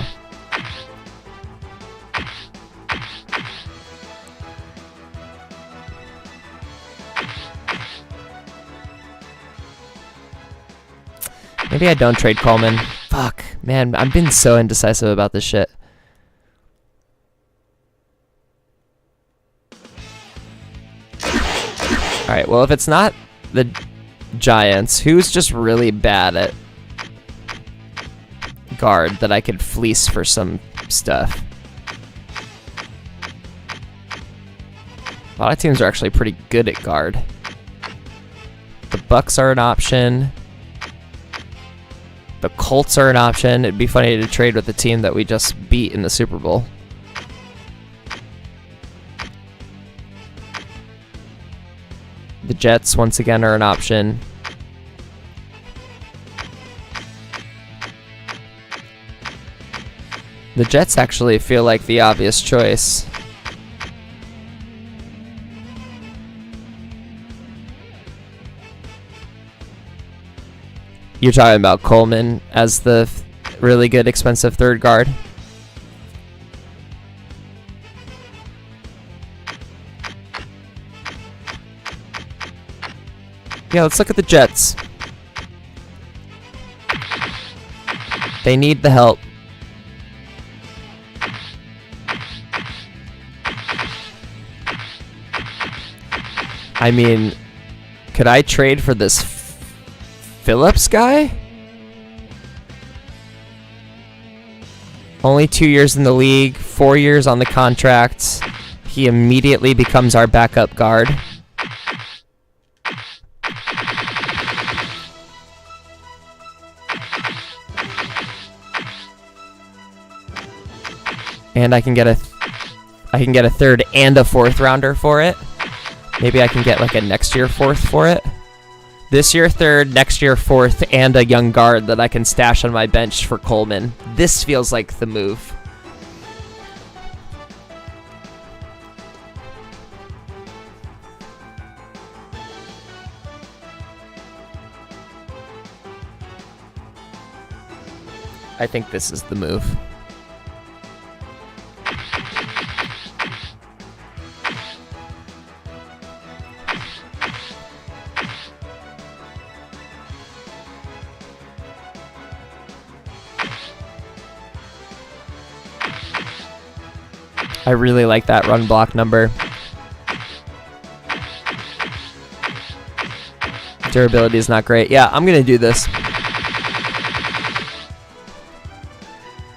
maybe I don't trade Coleman. Fuck, man, I've been so indecisive about this shit. Alright, well, if it's not the Giants, who's just really bad at guard that I could fleece for some stuff? A lot of teams are actually pretty good at guard. The Bucks are an option. The Colts are an option. It'd be funny to trade with the team that we just beat in the Super Bowl. The Jets, once again, are an option. The Jets actually feel like the obvious choice. You're talking about Coleman as the really good, expensive third guard? Yeah, let's look at the Jets. They need the help. I mean, could I trade for this Phillips guy? Only 2 years in the league, 4 years on the contract. He immediately becomes our backup guard. And I can get a third and a fourth rounder for it. Maybe I can get like a next year fourth for it. This year third, next year fourth, and a young guard that I can stash on my bench for Coleman. This feels like the move. I think this is the move. I really like that run block number. Durability is not great. Yeah, I'm going to do this.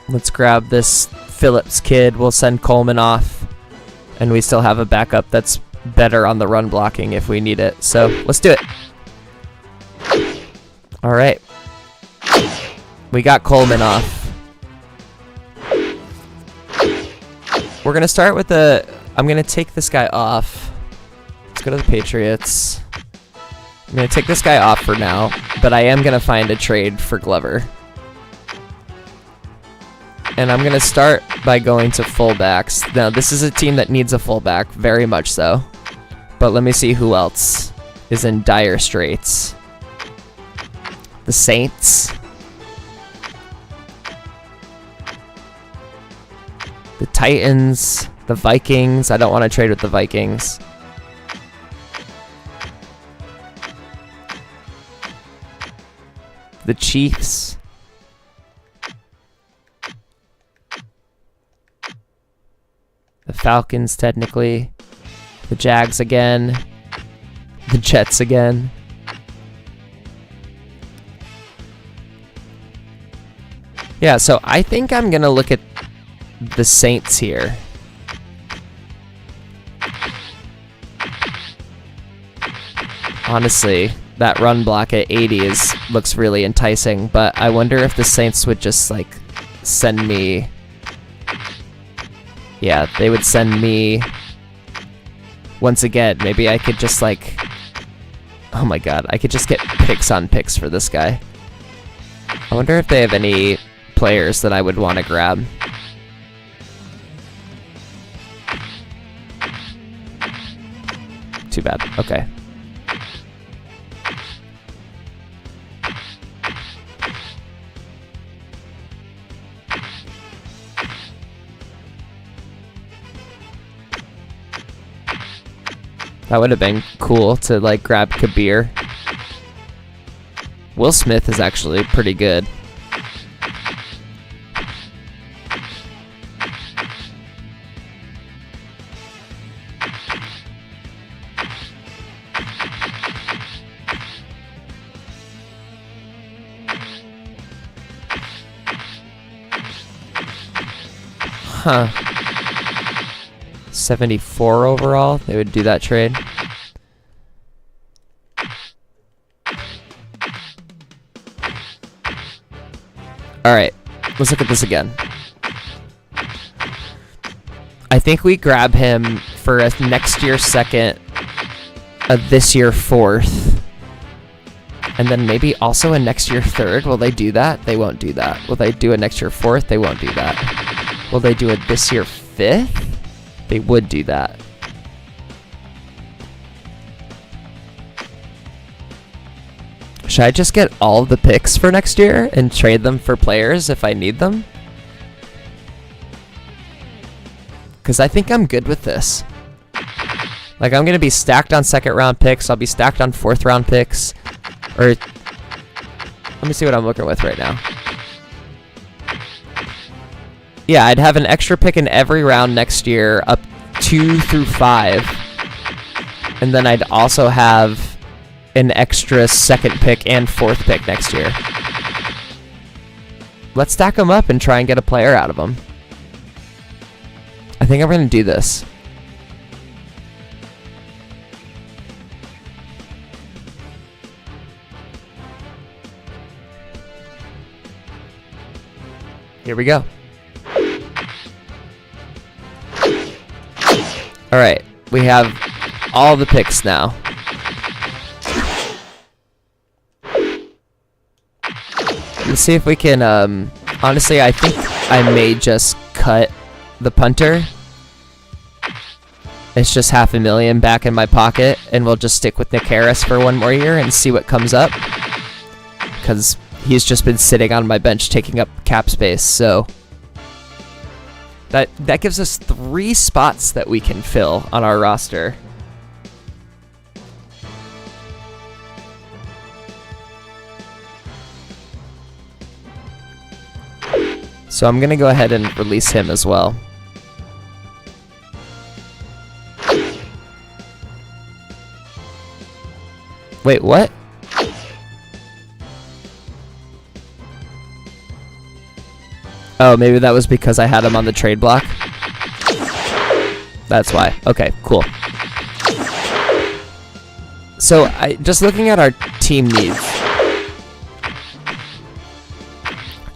Let's grab this Phillips kid. We'll send Coleman off. And we still have a backup that's better on the run blocking if we need it. So let's do it. All right. We got Coleman off. We're going to start with I'm going to take this guy off. Let's go to the Patriots. I'm going to take this guy off for now, but I am going to find a trade for Glover. And I'm going to start by going to fullbacks. Now, this is a team that needs a fullback, very much so. But let me see who else is in dire straits. The Saints. The Titans, the Vikings. I don't want to trade with the Vikings. The Chiefs. The Falcons, technically. The Jags again. The Jets again. Yeah, so I think I'm going to look at the Saints here. Honestly, that run block at 80 looks really enticing, but I wonder if the Saints would just like send me. Yeah, they would send me. Once again, maybe I could just like. Oh my god, I could just get picks on picks for this guy. I wonder if they have any players that I would want to grab. Too bad. Okay. That would have been cool to like grab Kabir. Will Smith is actually pretty good. Huh. 74 overall. They would do that trade. Alright, let's look at this again. I think we grab him for a next year second, a this year fourth, and then maybe also a next year third. Will they do that? They won't do that. Will they do a next year fourth? They won't do that. Will they do a this year fifth? They would do that. Should I just get all of the picks for next year and trade them for players if I need them? Because I think I'm good with this. Like, I'm going to be stacked on second round picks. I'll be stacked on fourth round picks. Or, let me see what I'm looking with right now. Yeah, I'd have an extra pick in every round next year, up 2 through 5. And then I'd also have an extra second pick and fourth pick next year. Let's stack them up and try and get a player out of them. I think I'm going to do this. Here we go. Alright, we have all the picks now. Let's see if we can, honestly, I think I may just cut the punter. It's just $500,000 back in my pocket, and we'll just stick with Nick Harris for one more year and see what comes up. Because he's just been sitting on my bench taking up cap space, so that gives us 3 spots that we can fill on our roster. So I'm going to go ahead and release him as well. Wait, what? Oh, maybe that was because I had him on the trade block. That's why. Okay, cool. So, just looking at our team needs,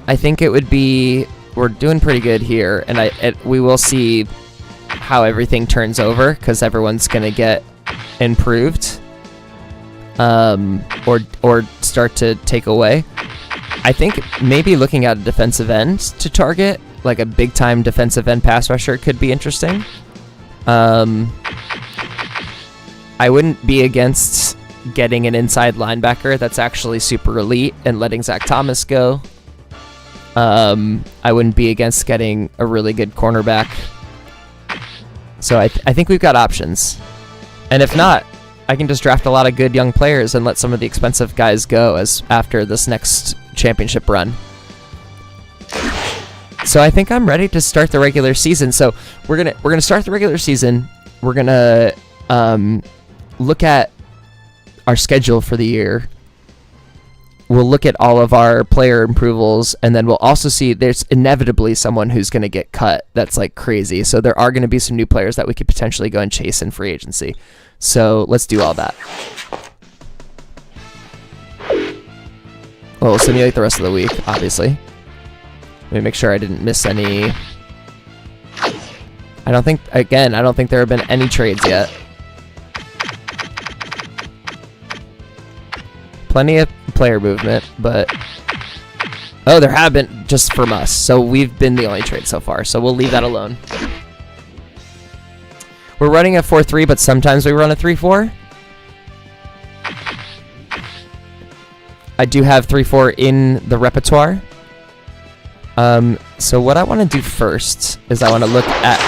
I think it would be, we're doing pretty good here, and we will see how everything turns over, because everyone's going to get improved, or start to take away. I think maybe looking at a defensive end to target, like a big-time defensive end pass rusher, could be interesting. I wouldn't be against getting an inside linebacker that's actually super elite and letting Zach Thomas go. I wouldn't be against getting a really good cornerback. So I think we've got options. And if not, I can just draft a lot of good young players and let some of the expensive guys go after this next championship run. So I think I'm ready to start the regular season. So we're gonna start the regular season. We're gonna look at our schedule for the year. We'll look at all of our player approvals, and then we'll also see there's inevitably someone who's going to get cut that's like crazy. So there are going to be some new players that we could potentially go and chase in free agency. So let's do all that. Well, we'll simulate the rest of the week, obviously. Let me make sure I didn't miss any. I don't think there have been any trades yet. Plenty of player movement, but oh, there have been just from us. So we've been the only trade so far. So we'll leave that alone. We're running a 4-3, but sometimes we run a 3-4. I do have 3-4 in the repertoire. So what I want to do first is I want to look at,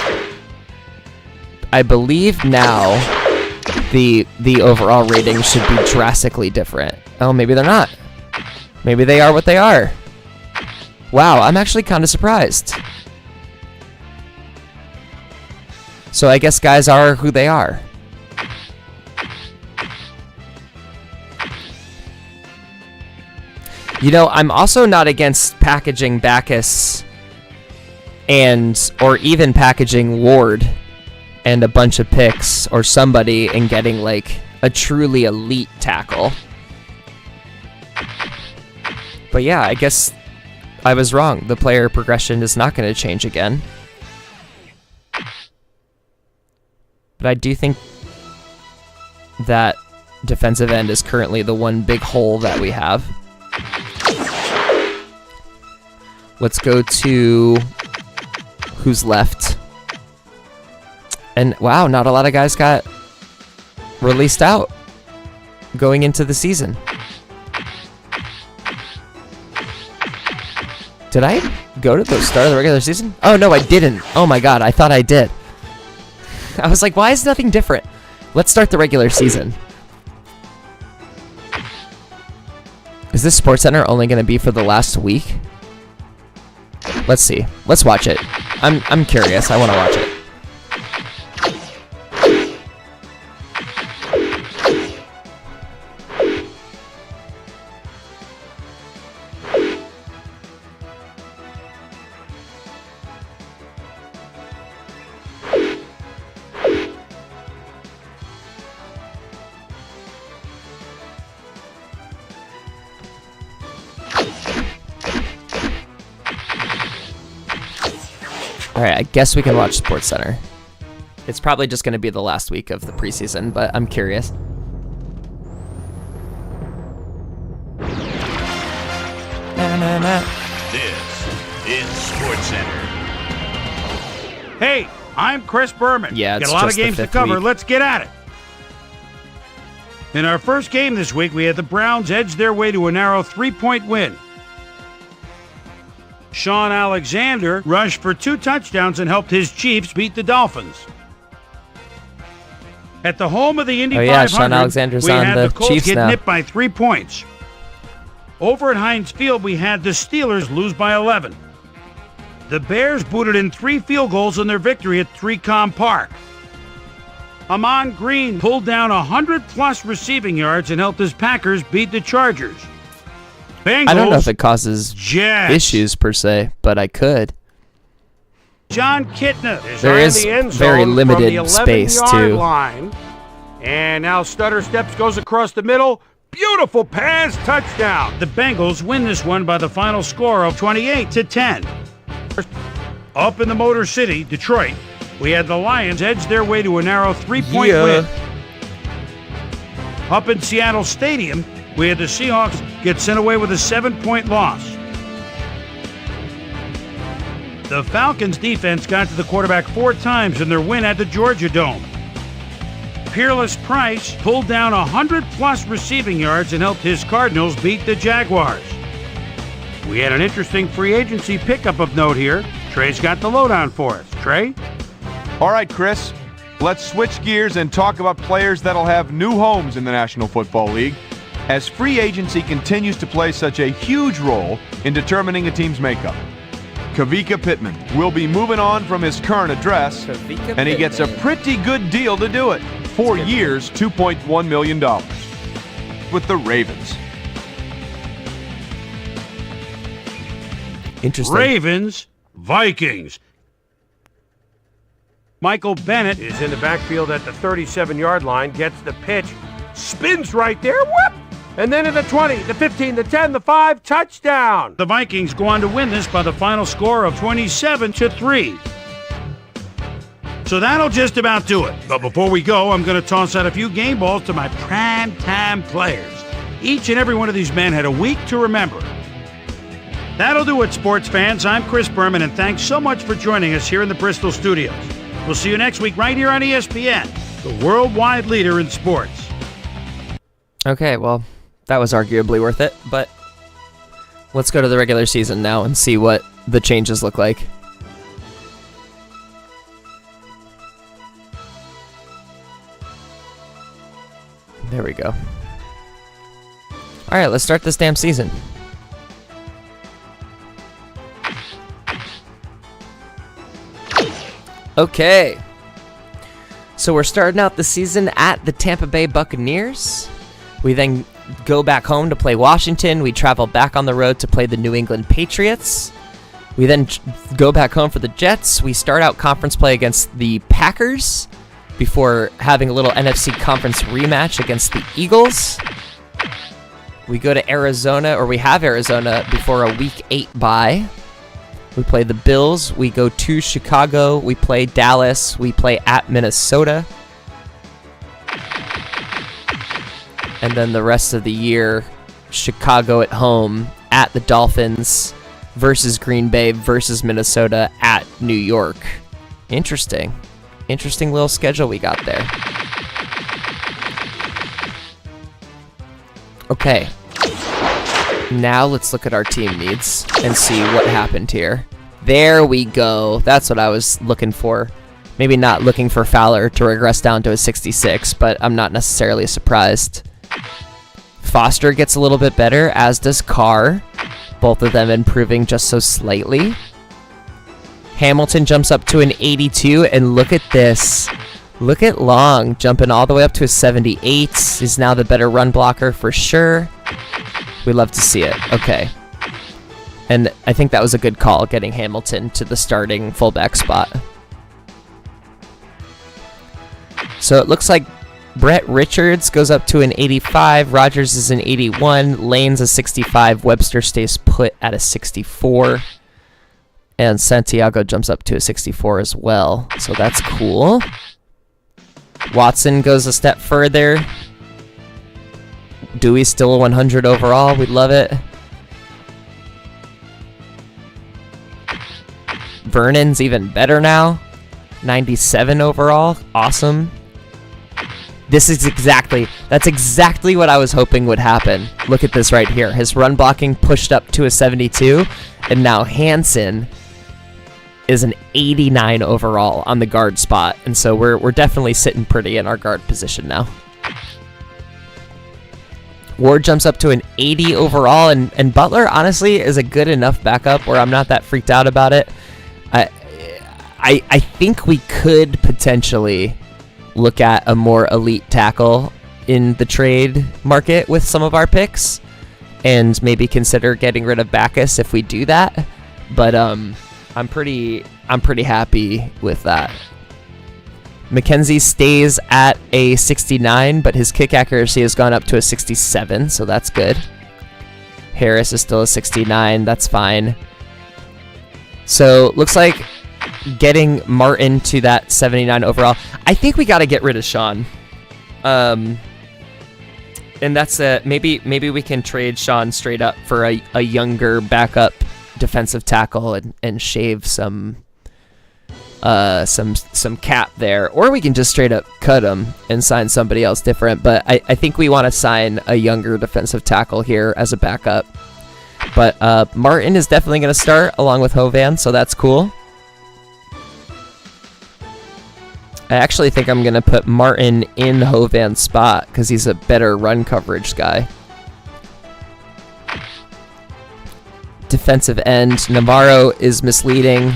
I believe now the overall rating should be drastically different. Oh, maybe they're not. Maybe they are what they are. Wow, I'm actually kind of surprised. So I guess guys are who they are. You know, I'm also not against packaging Backus or even packaging Ward and a bunch of picks or somebody and getting like a truly elite tackle. But yeah, I guess I was wrong. The player progression is not going to change again. But I do think that defensive end is currently the one big hole that we have. Let's go to who's left. And wow, not a lot of guys got released out going into the season. Did I go to the start of the regular season? Oh, no, I didn't. Oh, my God. I thought I did. I was like, why is nothing different? Let's start the regular season. Is this SportsCenter only going to be for the last week? Let's see. Let's watch it. I'm curious. I want to watch it. Alright, I guess we can watch SportsCenter. It's probably just going to be the last week of the preseason, but I'm curious. This is SportsCenter. Hey, I'm Chris Berman. Yeah, it's got a lot of just the games to fifth cover. week. Let's get at it. In our first game this week, we had the Browns edge their way to a narrow 3-point win. Sean Alexander rushed for 2 touchdowns and helped his Chiefs beat the Dolphins. At the home of the Indy 500, Sean Alexander's we on had the the Colts Chiefs get now. nipped by 3 points. Over at Heinz Field, we had the Steelers lose by 11. The Bears booted in 3 field goals in their victory at 3Com Park. Amon Green pulled down 100-plus receiving yards and helped his Packers beat the Chargers. Bengals, I don't know if it causes Jets. issues per se, but I could. John Kitna There in is the end very zone limited from the 11-yard space, too. line. And now Stutter Steps goes across the middle. Beautiful pass, touchdown. The Bengals win this one by the final score of 28-10. Up in the Motor City, Detroit, we had the Lions edge their way to a narrow 3-point win. Up in Seattle Stadium, we had the Seahawks get sent away with a 7-point loss. The Falcons' defense got to the quarterback 4 times in their win at the Georgia Dome. Peerless Price pulled down 100-plus receiving yards and helped his Cardinals beat the Jaguars. We had an interesting free agency pickup of note here. Trey's got the lowdown for us. Trey? All right, Chris, let's switch gears and talk about players that'll have new homes in the National Football League, as free agency continues to play such a huge role in determining a team's makeup. Kavika Pittman will be moving on from his current address, and he gets a pretty good deal to do it. 4 years, $2.1 million with the Ravens. Interesting. Ravens, Vikings. Michael Bennett is in the backfield at the 37-yard line, gets the pitch, spins right there, whoop! And then in the 20, the 15, the 10, the 5, touchdown. The Vikings go on to win this by the final score of 27-3. So that'll just about do it. But before we go, I'm going to toss out a few game balls to my prime-time players. Each and every one of these men had a week to remember. That'll do it, sports fans. I'm Chris Berman, and thanks so much for joining us here in the Bristol studios. We'll see you next week right here on ESPN, the worldwide leader in sports. Okay, well, that was arguably worth it, but let's go to the regular season now and see what the changes look like. There we go. All right, let's start this damn season. Okay. So we're starting out the season at the Tampa Bay Buccaneers. We then go back home to play Washington. We travel back on the road to play the New England Patriots. We then go back home for the Jets. We start out conference play against the Packers before having a little NFC conference rematch against the Eagles. We go to Arizona, or we have Arizona, before a Week 8 bye. We play the Bills. We go to Chicago. We play Dallas. We play at Minnesota. And then the rest of the year, Chicago at home, at the Dolphins, versus Green Bay, versus Minnesota, at New York. Interesting. Interesting little schedule we got there. Okay. Now let's look at our team needs and see what happened here. There we go. That's what I was looking for. Maybe not looking for Fowler to regress down to a 66, but I'm not necessarily surprised. Foster gets a little bit better, as does Carr. Both of them improving just so slightly. Hamilton jumps up to an 82, and look at this. Look at Long jumping all the way up to a 78. He's now the better run blocker for sure. We love to see it. Okay. And I think that was a good call, getting Hamilton to the starting fullback spot. So it looks like Brett Richards goes up to an 85. Rogers is an 81. Lane's a 65. Webster stays put at a 64. And Santiago jumps up to a 64 as well. So that's cool. Watson goes a step further. Dewey's still a 100 overall. We love it. Vernon's even better now. 97 overall. Awesome. That's exactly what I was hoping would happen. Look at this right here. His run blocking pushed up to a 72, and now Hansen is an 89 overall on the guard spot. And so we're definitely sitting pretty in our guard position now. Ward jumps up to an 80 overall, and Butler honestly is a good enough backup where I'm not that freaked out about it. I think we could potentially look at a more elite tackle in the trade market with some of our picks, and maybe consider getting rid of Backus if we do that. But I'm pretty happy with that. McKenzie stays at a 69, but his kick accuracy has gone up to a 67, so that's good. Harris is still a 69, that's fine. So looks like getting Martin to that 79 overall. I think we got to get rid of Sean. And that's maybe we can trade Sean straight up for a younger backup defensive tackle and shave some cap there, or we can just straight up cut him and sign somebody else different. But I think we want to sign a younger defensive tackle here as a backup. But Martin is definitely going to start along with Hovan, so that's cool. I actually think I'm going to put Martin in Hovan's spot because he's a better run coverage guy. Defensive end, Navarro is misleading,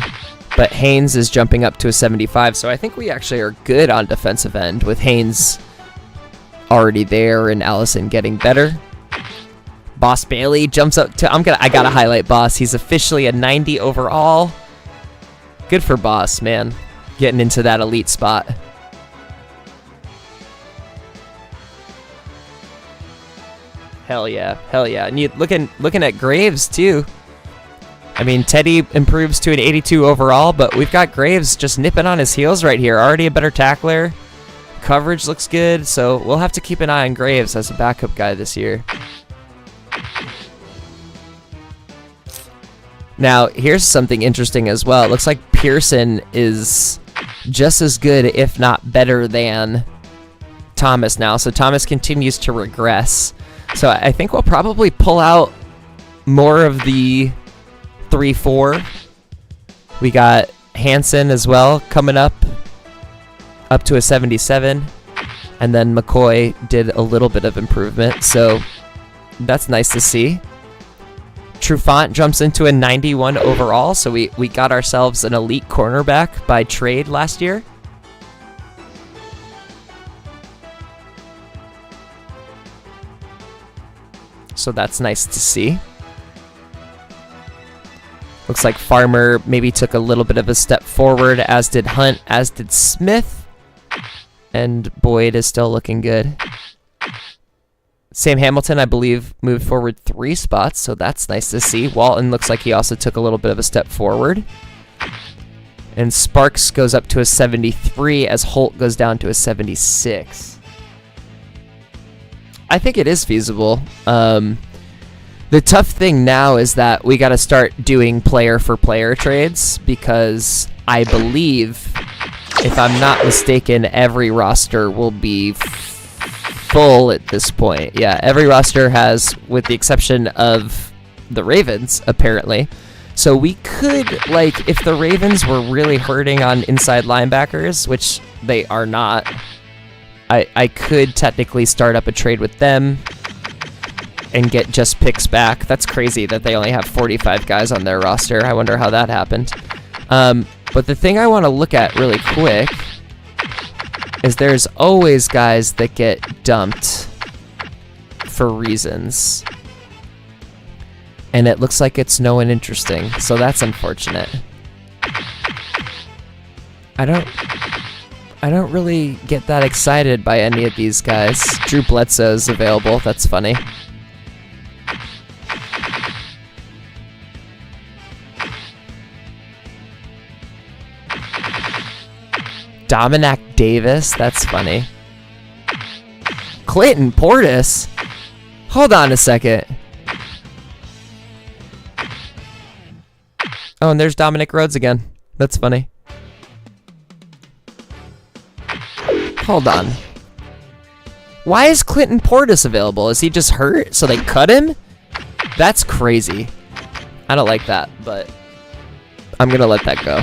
but Haynes is jumping up to a 75, so I think we actually are good on defensive end with Haynes already there and Allison getting better. Boss Bailey jumps up to, I gotta highlight Boss. He's officially a 90 overall. Good for Boss, man. Getting into that elite spot. Hell yeah. And you looking at Graves too. I mean, Teddy improves to an 82 overall, but we've got Graves just nipping on his heels right here. Already a better tackler. Coverage looks good, so we'll have to keep an eye on Graves as a backup guy this year. Now, here's something interesting as well. It looks like Pearson is just as good, if not better than Thomas now. So Thomas continues to regress. So I think we'll probably pull out more of the 3-4. We got Hansen as well coming up to a 77. And then McCoy did a little bit of improvement. So that's nice to see. Trufant jumps into a 91 overall, so we got ourselves an elite cornerback by trade last year. So that's nice to see. Looks like Farmer maybe took a little bit of a step forward, as did Hunt, as did Smith. And Boyd is still looking good. Sam Hamilton, I believe, moved forward 3 spots, so that's nice to see. Walton looks like he also took a little bit of a step forward. And Sparks goes up to a 73 as Holt goes down to a 76. I think it is feasible. The tough thing now is that we got to start doing player-for-player trades, because I believe, if I'm not mistaken, every roster will be full at this point. Yeah, every roster has, with the exception of the Ravens, apparently. So we could, like, if the Ravens were really hurting on inside linebackers, which they are not, I could technically start up a trade with them and get just picks back. That's crazy that they only have 45 guys on their roster. I wonder how that happened. But the thing I want to look at really quick is there's always guys that get dumped for reasons. And it looks like it's no one interesting, so that's unfortunate. I don't really get that excited by any of these guys. Drew Bledsoe is available, that's funny. Dominic Davis, that's funny. Clayton Portis? Hold on a second. Oh, and there's Dominic Rhodes again. That's funny. Hold on. Why is Clinton Portis available? Is he just hurt, so they cut him? That's crazy. I don't like that, but I'm going to let that go.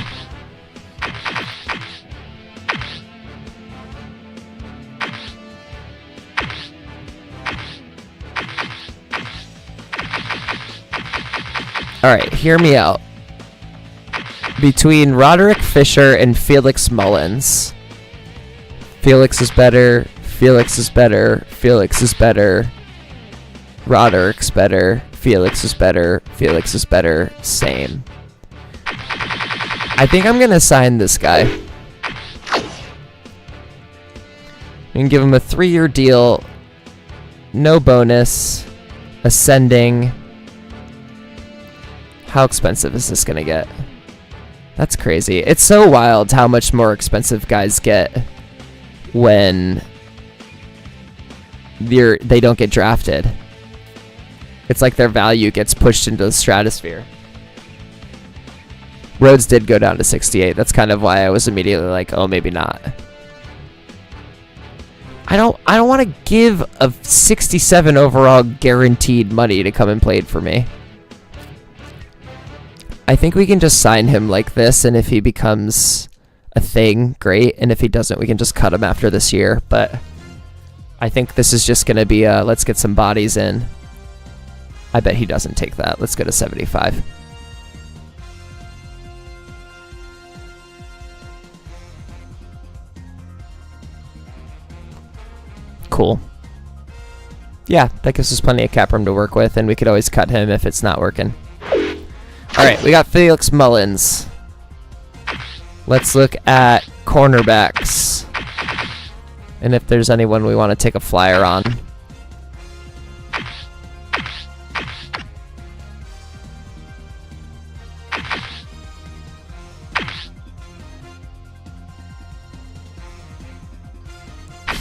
All right, hear me out. Between Roderick Fisher and Felix Mullins. Felix is better. Felix is better. Felix is better. Roderick's better. Felix is better. Felix is better. Same. I think I'm going to sign this guy. I'm going to give him a 3-year deal. No bonus. Ascending. How expensive is this going to get? That's crazy. It's so wild how much more expensive guys get when they don't get drafted. It's like their value gets pushed into the stratosphere. Rhodes did go down to 68. That's kind of why I was immediately like, oh, maybe not. I don't want to give a 67 overall guaranteed money to come and play for me. I think we can just sign him like this, and if he becomes a thing, great. And if he doesn't, we can just cut him after this year. But I think this is just going to be a let's get some bodies in. I bet he doesn't take that. Let's go to 75. Cool. Yeah, that gives us plenty of cap room to work with, and we could always cut him if it's not working. All right, we got Felix Mullins. Let's look at cornerbacks. And if there's anyone we want to take a flyer on.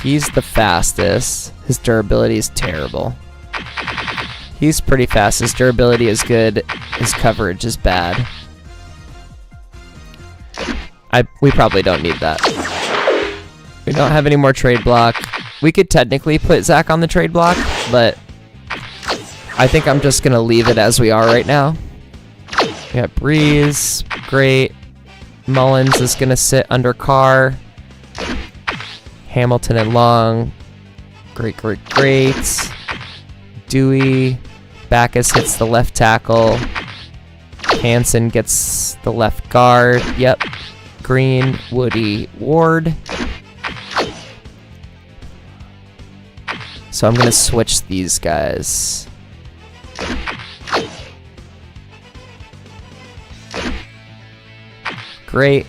He's the fastest. His durability is terrible. He's pretty fast. His durability is good. His coverage is bad. We probably don't need that. We don't have any more trade block. We could technically put Zach on the trade block, but I think I'm just going to leave it as we are right now. We got Breeze. Great. Mullins is going to sit under Carr. Hamilton and Long. Great, great, great. Dewey. Backus hits the left tackle. Hansen gets the left guard. Yep. Green, Woody, Ward. So I'm going to switch these guys. Great.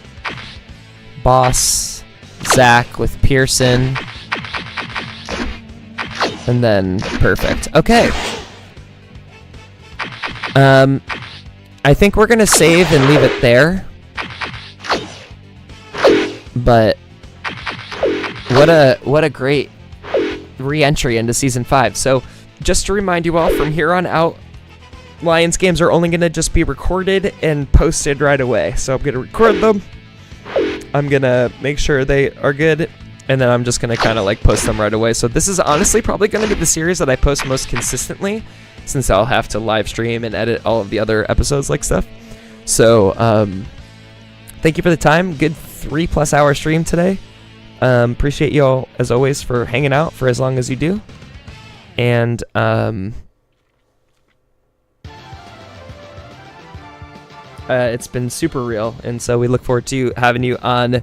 Boss. Zach with Pearson. And then perfect. Okay. I think we're gonna save and leave it there. But what a great re-entry into season 5. So just to remind you all, from here on out, Lions games are only gonna just be recorded and posted right away. So I'm gonna record them. I'm gonna make sure they are good, and then I'm just gonna kind of like post them right away. So this is honestly probably gonna be the series that I post most consistently, since I'll have to live stream and edit all of the other episodes like stuff. So thank you for the time. Good 3+ hour stream today. Appreciate you all as always for hanging out for as long as you do. And it's been super real, and so we look forward to having you on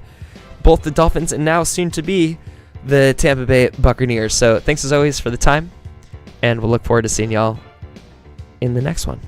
both the Dolphins and now soon to be the Tampa Bay Buccaneers. So thanks as always for the time, and we'll look forward to seeing y'all in the next one.